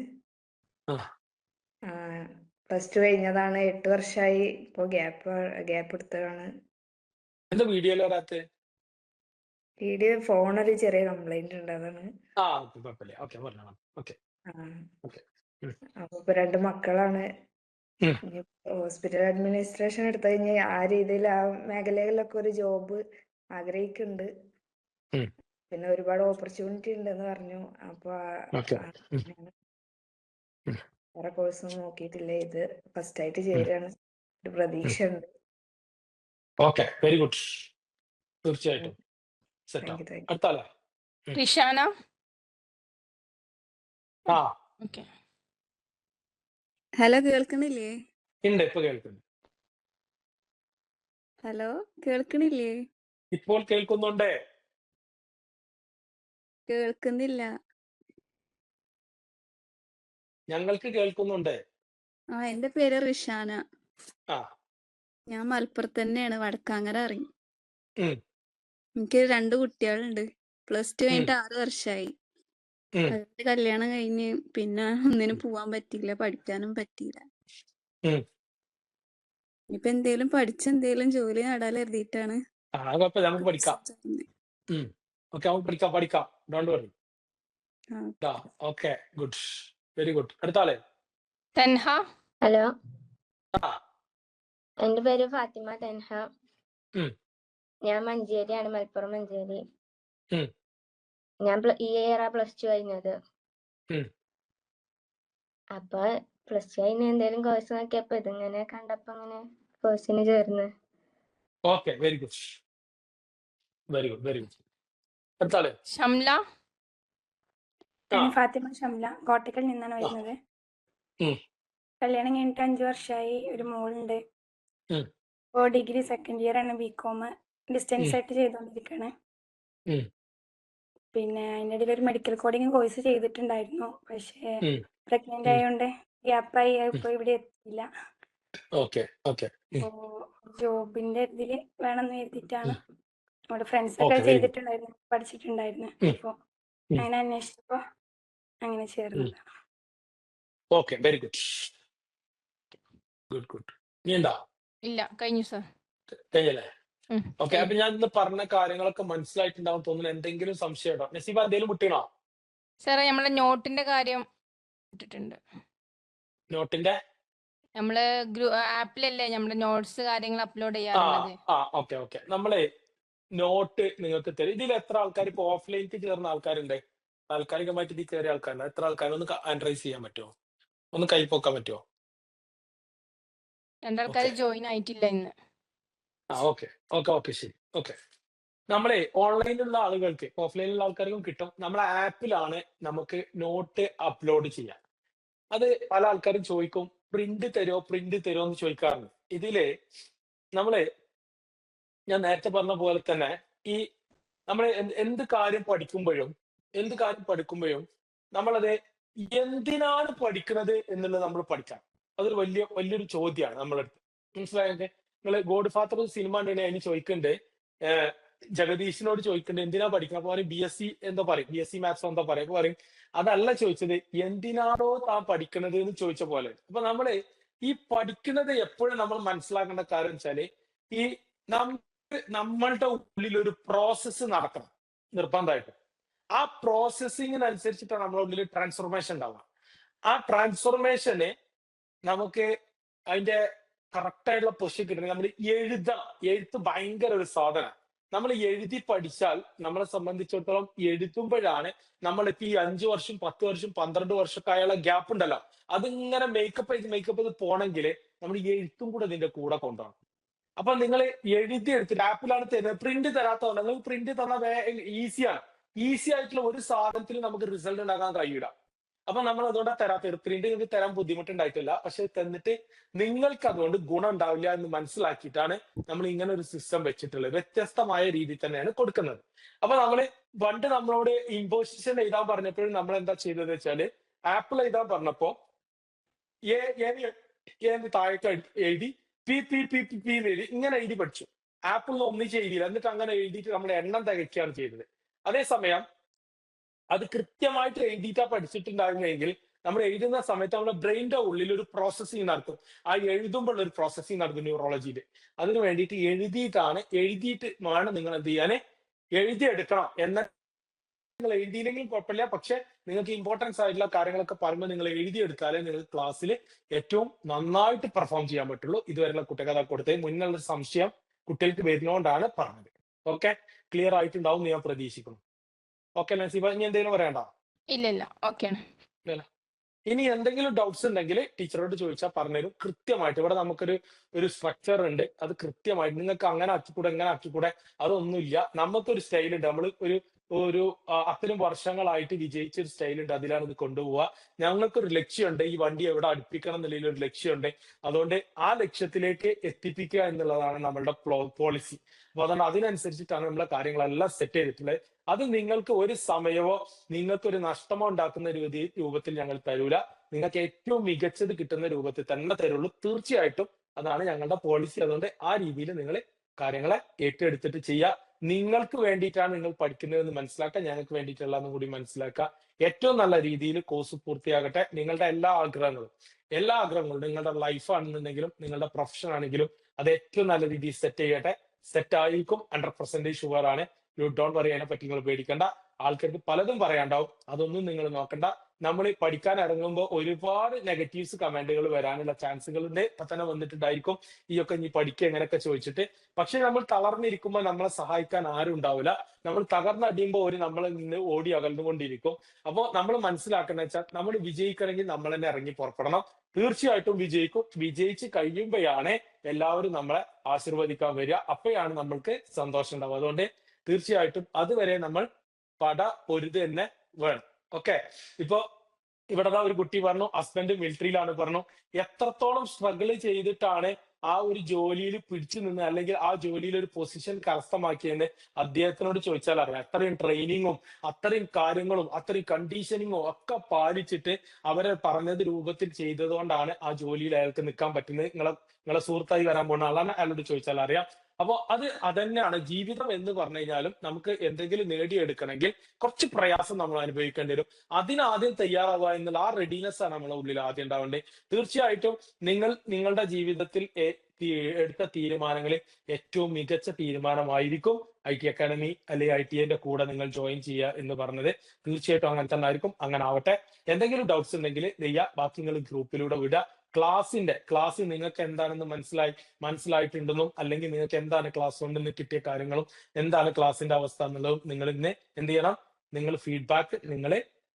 +2 കഴിഞ്ഞതാണ്. 8 വർഷമായി. ഇപ്പൊ ഗ്യാപ്പ് എടുത്തതാണ്. വീഡിയോ ഫോണൊരു ചെറിയ കംപ്ലൈന്റ് ഉണ്ട്, അതാണ്. അപ്പൊ ഇപ്പൊ 2 മക്കളാണ്. ഹോസ്പിറ്റൽ അഡ്മിനിസ്ട്രേഷൻ എടുത്തു കഴിഞ്ഞാൽ ആ രീതിയിൽ ആ മേഖലകളിലൊക്കെ ഒരു ജോബ് ആഗ്രഹിക്കുന്നുണ്ട്. പിന്നെ ഒരുപാട് ഓപ്പർച്യൂണിറ്റി ഉണ്ടെന്ന് പറഞ്ഞു. അപ്പൊ വേറെ കോഴ്സൊന്നും നോക്കിയിട്ടില്ല. ഇത് ഫസ്റ്റ് ആയിട്ട് ചേരാണ്. ഒരു പ്രതീക്ഷ ഉണ്ട്. Okay very good. തീർച്ചയായിട്ടും. റിഷാന. ഹലോ, കേൾക്കണില്ലേ? ഉണ്ട്, ഇപ്പൊ കേൾക്കുന്നു. ഹലോ, കേൾക്കണില്ലേ? ഇപ്പോൾ കേൾക്കുന്നുണ്ടേ? കേൾക്കുന്നില്ല. ഞങ്ങൾക്ക് കേൾക്കുന്നുണ്ട്. എന്റെ പേര് റിഷാന. ആ. ഞാൻ മലപ്പുറത്ത് തന്നെയാണ്, വടക്കാങ്ങര അറിയും. ഉം. എനിക്ക് 2 കുട്ടികളുണ്ട്. പ്ലസ് ടു ഉം. കഴിഞ്ഞിട്ട് 6 വർഷമായി. ഉം. അതിന്റെ കല്യാണം കഴിഞ്ഞ് പിന്നെ ഒന്നിനും പോവാൻ പറ്റിയില്ല, പഠിക്കാനും പറ്റിയില്ല. ഉം. ഇനിയിപ്പോ എന്തേലും പഠിച്ചെന്തേലും ജോലി നേടാൻ കരുതിയിട്ടാണ് കുഴപ്പമില്ല, നമുക്ക് പഠിക്കാം. ചേർന്നത്. ഓക്കെ, നമുക്ക് പഠിക്കാം. Don't worry. ആ, ഓക്കെ, ഗുഡ്, വെരി ഗുഡ്. അടുത്ത ആളെ. തൻഹ. ഹലോ, ആ. എന്റെ പേര് ഫാത്തിമ തൻഹ. ഉം. ഞാൻ മഞ്ചേരിയാണ്, മലപ്പുറം മഞ്ചേരി. ഉം. ഞാൻ ഈ ഇയറാ പ്ലസ് ടു കഴിഞ്ഞത്. ഉം. അപ്പൊ പ്ലസ് ടു കഴിഞ്ഞ് എന്തേലും കോഴ്സ് നോക്കിയപ്പോ ഇതിങ്ങനെ കണ്ടപ്പോ അങ്ങനെ കോഴ്സിന് ചേർന്ന്. Okay, very good, very good, very good. അടുത്ത ആളെ. ഷംല. ഞാൻ ഫാത്തിമ ഷംല, കോട്ടക്കൽ നിന്നാണ് വരുന്നത്. കല്യാണം കഴിഞ്ഞിട്ട് 5 വർഷമായി. ഒരു മോളുണ്ട്. ഇപ്പോൾ ഡിഗ്രി സെക്കൻഡ് ഇയർ ആണ്, ബികോം ഡിസ്റ്റൻസ് ആയിട്ട് ചെയ്തുകൊണ്ടിരിക്കുകയാണ്. പിന്നെ അതിൻ്റെ ഇടയിൽ ഒരു മെഡിക്കൽ കോഡിങ് കോഴ്സ് ചെയ്തിട്ടുണ്ടായിരുന്നു. പക്ഷേ പ്രഗ്നന്റ് ആയതുകൊണ്ട് ഗ്യാപ്പായി, ഇപ്പോൾ ഇവിടെ എത്തിയില്ല. അപ്പോൾ ജോബിന്റെ ഇതിൽ വേണമെന്ന് എഴുതിയിട്ടാണ്. നമ്മുടെ ഫ്രണ്ട്സ് ഒക്കെ ചെയ്തിട്ടുണ്ടായിരുന്നു, പഠിച്ചിട്ടുണ്ടായിരുന്നു. അപ്പോൾ അങ്ങനെ അന്വേഷിച്ചപ്പോ അങ്ങനെ ചേർന്നതാണ്. Okay, very good, good good. നീ എന്താ? ഇല്ല, കഴിഞ്ഞു സർ. കഴിഞ്ഞല്ലേ? ഓക്കെ, അപ്പൊ ഞാൻ ഇന്ന് പറഞ്ഞ കാര്യങ്ങളൊക്കെ മനസ്സിലായിട്ടുണ്ടാവും തോന്നുന്നു. എന്തെങ്കിലും സംശയം ഉണ്ടോ? നസീബ, എന്തെങ്കിലും മുട്ടിണോ? സാറേ, നമ്മളെ നോട്ടിന്റെ കാര്യം ഇട്ടിട്ടുണ്ട്. നോട്ടിന്റെ നമ്മള് ആപ്പിലല്ലേ നമ്മുടെ നോട്ട്സ് കാര്യങ്ങൾ അപ്ലോഡ് ചെയ്യാറുള്ളത്. Okay okay. നമ്മളെ നോട്ട് നിങ്ങൾക്ക് തരും. ഇതിൽ എത്ര ആൾക്കാർ ഇപ്പൊ ഓഫ്ലൈനിൽ ചേർന്ന ആൾക്കാരുണ്ട്? താൽക്കാലികമായിട്ട് ഇതിൽ കയറിയ ആൾക്കാരുണ്ട്. എത്ര ആൾക്കാർ? ഒന്ന് അനലൈസ് ചെയ്യാൻ പറ്റുമോ? ഒന്ന് കൈപ്പൊക്കാൻ പറ്റുമോ? 2 ആൾക്കാർ ജോയിൻ ആയിട്ടില്ല ഇന്ന്. ഓക്കെ ഓക്കെ ഓക്കെ, ശരി. ഓക്കെ, നമ്മളെ ഓൺലൈനിലുള്ള ആളുകൾക്ക് ഓഫ്ലൈനിലുള്ള ആൾക്കാർക്കും കിട്ടും. നമ്മളെ ആപ്പിലാണ് നമുക്ക് നോട്ട് അപ്ലോഡ് ചെയ്യാൻ. അത് പല ആൾക്കാരും ചോദിക്കും, പ്രിന്റ് തരുമോ എന്ന് ചോദിക്കാറുണ്ട്. ഇതില് നമ്മള് ഞാൻ നേരത്തെ പറഞ്ഞ പോലെ തന്നെ ഈ നമ്മൾ എന്ത് കാര്യം പഠിക്കുമ്പോഴും നമ്മളത് എന്തിനാണ് പഠിക്കുന്നത് എന്നുള്ളത് നമ്മൾ പഠിക്കണം. അതൊരു വലിയൊരു ചോദ്യമാണ് നമ്മളടുത്ത്. മനസ്സിലായെങ്കിൽ നിങ്ങൾ ഗോഡ് ഫാദർ സിനിമ ഉണ്ടെങ്കിൽ അതിന് ചോദിക്കുന്നുണ്ട്, ജഗദീഷിനോട് ചോദിക്കുന്നുണ്ട് എന്തിനാ പഠിക്കണം. അപ്പൊ പറയും BSc എന്താ പറയും, BSc മാത്സ് എന്താ പറയും. അപ്പൊ പറയും അതല്ല ചോദിച്ചത്, എന്തിനാണോ താൻ പഠിക്കുന്നത് എന്ന് ചോദിച്ച പോലെ. അപ്പൊ നമ്മള് ഈ പഠിക്കുന്നത് എപ്പോഴും നമ്മൾ മനസ്സിലാക്കേണ്ട കാര്യം വെച്ചാല് ഈ നമ്മളുടെ ഉള്ളിൽ ഒരു പ്രോസസ്സ് നടക്കണം നിർബന്ധമായിട്ട്. ആ പ്രോസസ്സിങ്ങിനനുസരിച്ചിട്ടാണ് നമ്മുടെ ഉള്ളിൽ ട്രാൻസ്ഫോർമേഷൻ ഉണ്ടാവുക. ആ ട്രാൻസ്ഫോർമേഷന് നമുക്ക് അതിന്റെ കറക്റ്റ് ആയിട്ടുള്ള പൊസിഷൻ കിട്ടണമെങ്കിൽ നമ്മൾ എഴുതണം. എഴുത്ത് ഭയങ്കര ഒരു സാധനം. നമ്മൾ എഴുതി പഠിച്ചാൽ നമ്മളെ സംബന്ധിച്ചിടത്തോളം എഴുതുമ്പോഴാണ് നമ്മളിപ്പോ ഈ 5 വർഷം 10 വർഷം 12 വർഷക്കായുള്ള ഗ്യാപ്പ് ഉണ്ടല്ലോ, അതിങ്ങനെ മേക്കപ്പ് ചെയ്ത് പോണെങ്കിൽ നമ്മൾ എഴുത്തും കൂടെ ഇതിന്റെ കൂടെ കൊണ്ടുപോകണം. അപ്പൊ നിങ്ങൾ എഴുതിയെടുത്തിട്ട് ആപ്പിലാണ് തരുന്നത്. പ്രിന്റ് തരാത്തതുകൊണ്ട് നിങ്ങൾക്ക് പ്രിന്റ് തന്നാൽ ഈസിയാണ്. ഈസി ആയിട്ടുള്ള ഒരു സാധനത്തിൽ നമുക്ക് റിസൾട്ട് ഉണ്ടാക്കാൻ കഴിയില്ല. അപ്പൊ നമ്മൾ അതുകൊണ്ടാണ് തരാത്തത്. പ്രിന്റ് നിങ്ങൾക്ക് തരാൻ ബുദ്ധിമുട്ടുണ്ടായിട്ടില്ല, പക്ഷെ തന്നിട്ട് നിങ്ങൾക്ക് അതുകൊണ്ട് ഗുണം ഉണ്ടാവില്ല എന്ന് മനസ്സിലാക്കിയിട്ടാണ് നമ്മൾ ഇങ്ങനെ ഒരു സിസ്റ്റം വെച്ചിട്ടുള്ളത്. വ്യത്യസ്തമായ രീതിയിൽ തന്നെയാണ് കൊടുക്കുന്നത്. അപ്പൊ പണ്ട് നമ്മളോട് ഇമ്പോസിഷൻ എഴുതാൻ പറഞ്ഞപ്പോഴും നമ്മൾ എന്താ ചെയ്തത് വെച്ചാല്, ആപ്പിൾ എഴുതാൻ പറഞ്ഞപ്പോ താഴേക്ക് എഴുതി പി എഴുതി ഇങ്ങനെ എഴുതി പഠിച്ചു. ആപ്പിളിൽ ഒന്നിച്ച് എഴുതിയില്ല. എന്നിട്ട് അങ്ങനെ എഴുതിയിട്ട് നമ്മൾ എണ്ണം തികയ്ക്കുകയാണ് ചെയ്തത്. അതേസമയം അത് കൃത്യമായിട്ട് എഴുതിയിട്ടാ പഠിച്ചിട്ടുണ്ടായിരുന്നെങ്കിൽ നമ്മൾ എഴുതുന്ന സമയത്ത് നമ്മുടെ ബ്രെയിനിന്റെ ഉള്ളിൽ ഒരു പ്രോസസ്സിങ് നടത്തും. ആ എഴുതുമ്പോൾ ഒരു പ്രോസസ്സിങ് നടക്കും ന്യൂറോളജിയിൽ. അതിന് വേണ്ടിയിട്ട് എഴുതിയിട്ട് വേണം നിങ്ങൾ എന്ത് ചെയ്യാന്, എഴുതിയെടുക്കണം. നിങ്ങൾ എഴുതിയില്ലെങ്കിലും കുഴപ്പമില്ല, പക്ഷെ നിങ്ങൾക്ക് ഇമ്പോർട്ടൻസ് ആയിട്ടുള്ള കാര്യങ്ങളൊക്കെ പറയുമ്പോൾ നിങ്ങൾ എഴുതിയെടുത്താലേ നിങ്ങൾക്ക് ക്ലാസ്സിൽ ഏറ്റവും നന്നായിട്ട് പെർഫോം ചെയ്യാൻ പറ്റുള്ളൂ. ഇതുവരെയുള്ള കുട്ടികഥ കൊടുത്തത് മുന്നുള്ള സംശയം കുട്ടികൾക്ക് വരുന്നതുകൊണ്ടാണ് പറഞ്ഞത്. ഓക്കെ, ക്ലിയർ ആയിട്ടുണ്ടാവും ഞാൻ പ്രതീക്ഷിക്കുന്നു. ഓക്കെ നസീബ, ഇനി എന്തെങ്കിലും പറയണ്ട? ഇല്ല, ഓക്കെയാണ്. ഇനി എന്തെങ്കിലും ഡൗട്ട്സ് ഉണ്ടെങ്കിൽ ടീച്ചറോട് ചോദിച്ചാൽ പറഞ്ഞുതരും കൃത്യമായിട്ട്. ഇവിടെ നമുക്കൊരു സ്ട്രക്ചർ ഉണ്ട്, അത് കൃത്യമായിട്ട് നിങ്ങൾക്ക് അങ്ങനെ ആക്കിക്കൂടെ ഇങ്ങനെ ആക്കിക്കൂടെ അതൊന്നുമില്ല. നമുക്കൊരു സ്റ്റൈൽ ഉണ്ട്. നമ്മൾ അത്തരം വർഷങ്ങളായിട്ട് വിജയിച്ച ഒരു സ്റ്റൈൽ ഉണ്ട്, അതിലാണ് ഇത് കൊണ്ടുപോവുക. ഞങ്ങൾക്കൊരു ലക്ഷ്യമുണ്ട്, ഈ വണ്ടി എവിടെ അടുപ്പിക്കണം എന്നുള്ളതിൽ ഒരു ലക്ഷ്യമുണ്ട്. അതുകൊണ്ട് ആ ലക്ഷ്യത്തിലേക്ക് എത്തിപ്പിക്കുക എന്നുള്ളതാണ് നമ്മളുടെ പോളിസി. അപ്പൊ അതുകൊണ്ട് അതിനനുസരിച്ചിട്ടാണ് നമ്മളെ കാര്യങ്ങളെല്ലാം സെറ്റ് ചെയ്തിട്ടുള്ളത്. അത് നിങ്ങൾക്ക് ഒരു സമയമോ നിങ്ങൾക്ക് ഒരു നഷ്ടമോ ഉണ്ടാക്കുന്ന രൂപത്തിൽ ഞങ്ങൾ തരൂല. നിങ്ങൾക്ക് ഏറ്റവും മികച്ചത് കിട്ടുന്ന രൂപത്തിൽ തന്നെ തരുള്ളൂ. തീർച്ചയായിട്ടും അതാണ് ഞങ്ങളുടെ പോളിസി. അതുകൊണ്ട് ആ രീതിയിൽ നിങ്ങൾ കാര്യങ്ങളെ ഏറ്റെടുത്തിട്ട് ചെയ്യുക. നിങ്ങൾക്ക് വേണ്ടിയിട്ടാണ് നിങ്ങൾ പഠിക്കുന്നതെന്ന് മനസ്സിലാക്കുക, ഞങ്ങൾക്ക് വേണ്ടിയിട്ടുള്ളതെന്ന് കൂടി മനസ്സിലാക്കുക. ഏറ്റവും നല്ല രീതിയിൽ കോഴ്സ് പൂർത്തിയാകട്ടെ. നിങ്ങളുടെ എല്ലാ ആഗ്രഹങ്ങളും നിങ്ങളുടെ ലൈഫാണെന്നുണ്ടെങ്കിലും നിങ്ങളുടെ പ്രൊഫഷൻ ആണെങ്കിലും അത് ഏറ്റവും നല്ല രീതിയിൽ സെറ്റ് ചെയ്യട്ടെ. സെറ്റ് ആയിരിക്കും, 100% ഷുവർ ആണ്. യു ഡോണ്ട് വറി, അതിനെ പറ്റി നിങ്ങൾ പേടിക്കണ്ട. ആൾക്കാർക്ക് പലതും പറയാണ്ടാവും, അതൊന്നും നിങ്ങൾ നോക്കണ്ട. നമ്മൾ പഠിക്കാൻ ഇറങ്ങുമ്പോൾ ഒരുപാട് നെഗറ്റീവ്സ് കമന്റുകൾ വരാനുള്ള ചാൻസുകളുണ്ട്. ഇപ്പൊ തന്നെ വന്നിട്ടുണ്ടായിരിക്കും, ഈ ഒക്കെ ഇനി പഠിക്കുക എങ്ങനെയൊക്കെ ചോദിച്ചിട്ട്. പക്ഷെ നമ്മൾ തളർന്നിരിക്കുമ്പോൾ നമ്മളെ സഹായിക്കാൻ ആരും ഉണ്ടാവില്ല. നമ്മൾ തകർന്നടിയുമ്പോൾ നമ്മളിൽ നിന്ന് ഓടി അകന്നുകൊണ്ടിരിക്കും. അപ്പോൾ നമ്മൾ മനസ്സിലാക്കുന്ന വെച്ചാൽ നമ്മൾ വിജയിക്കണമെങ്കിൽ നമ്മൾ തന്നെ ഇറങ്ങി പുറപ്പെടണം. തീർച്ചയായിട്ടും വിജയിക്കും. വിജയിച്ച് കഴിയുമ്പോഴാണ് എല്ലാവരും നമ്മളെ ആശീർവദിക്കാൻ വരിക. അപ്പോഴാണ് നമ്മൾക്ക് സന്തോഷം ഉണ്ടാവുക. അതുകൊണ്ട് തീർച്ചയായിട്ടും അതുവരെ നമ്മൾ പൊരുത് തന്നെ വേണം. ഓക്കെ, ഇപ്പൊ ഇവിടെ ഒരു കുട്ടി പറഞ്ഞു ഹസ്ബൻഡ് മിലിറ്ററിയിലാണ് പറഞ്ഞു. എത്രത്തോളം സ്ട്രഗിൾ ചെയ്തിട്ടാണ് ആ ഒരു ജോലിയിൽ പിടിച്ചു നിന്ന് അല്ലെങ്കിൽ ആ ജോലിയിൽ ഒരു പൊസിഷൻ കരസ്ഥമാക്കിയെന്ന് അദ്ദേഹത്തിനോട് ചോദിച്ചാൽ അറിയാം. അത്രയും ട്രെയിനിങ്ങും അത്രയും കാര്യങ്ങളും അത്രയും കണ്ടീഷനിങ്ങും ഒക്കെ അവരെ പറഞ്ഞത് രൂപത്തിൽ ചെയ്തത് കൊണ്ടാണ് ആ ജോലിയിൽ അയാൾക്ക് നിൽക്കാൻ പറ്റുന്നത്. നിങ്ങളെ സുഹൃത്തായി വരാൻ പോകുന്ന ആളാണ്, അയാളോട് ചോദിച്ചാൽ അറിയാം. അപ്പൊ അതന്നെയാണ് ജീവിതം എന്ന് പറഞ്ഞു കഴിഞ്ഞാലും നമുക്ക് എന്തെങ്കിലും നേടിയെടുക്കണമെങ്കിൽ കുറച്ച് പ്രയാസം നമ്മൾ അനുഭവിക്കേണ്ടി വരും. അതിനാദ്യം തയ്യാറാവുക എന്നുള്ള ആ റെഡിനെസ് ആണ് നമ്മളെ ഉള്ളിൽ ആദ്യം ഉണ്ടാവേണ്ടത്. തീർച്ചയായിട്ടും നിങ്ങളുടെ ജീവിതത്തിൽ എടുത്ത തീരുമാനങ്ങളിൽ ഏറ്റവും മികച്ച തീരുമാനമായിരിക്കും IT അക്കാഡമി അല്ലെങ്കിൽ ITIന്റെ കൂടെ നിങ്ങൾ ജോയിൻ ചെയ്യുക എന്ന് പറഞ്ഞത്. തീർച്ചയായിട്ടും അങ്ങനെ തന്നെ ആയിരിക്കും. അങ്ങനെ ആവട്ടെ. എന്തെങ്കിലും ഡൗട്ട്സ് ഉണ്ടെങ്കിൽ ബാക്കി നിങ്ങൾ ഗ്രൂപ്പിലൂടെ വിടുക. ക്ലാസ് നിങ്ങൾക്ക് എന്താണെന്ന് മനസ്സിലായിട്ടുണ്ടെന്നും അല്ലെങ്കിൽ നിങ്ങൾക്ക് എന്താണ് ക്ലാസ് കൊണ്ട് കിട്ടിയ കാര്യങ്ങളും എന്താണ് ക്ലാസിന്റെ അവസ്ഥ എന്നുള്ളതും നിങ്ങൾ ഇന്ന് എന്ത് ചെയ്യണം, നിങ്ങൾ ഫീഡ്ബാക്ക് നിങ്ങൾ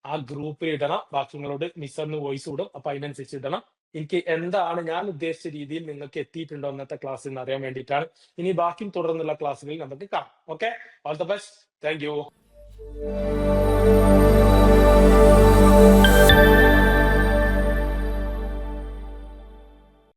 ആ ഗ്രൂപ്പിൽ ഇടണം. ബാക്കി നിങ്ങളോട് മിസ്സറിന് വോയിസ് ഇടും, അപ്പൊ അതിനനുസരിച്ച് ഇടണം. എനിക്ക് എന്താണ് ഞാൻ ഉദ്ദേശിച്ച രീതിയിൽ നിങ്ങൾക്ക് എത്തിയിട്ടുണ്ടോ എന്നത്തെ ക്ലാസ് എന്ന് അറിയാൻ വേണ്ടിയിട്ടാണ്. ഇനി ബാക്കി തുടർന്നുള്ള ക്ലാസ്സുകളിൽ നമുക്ക് കാണാം. Okay, all the best. Thank you.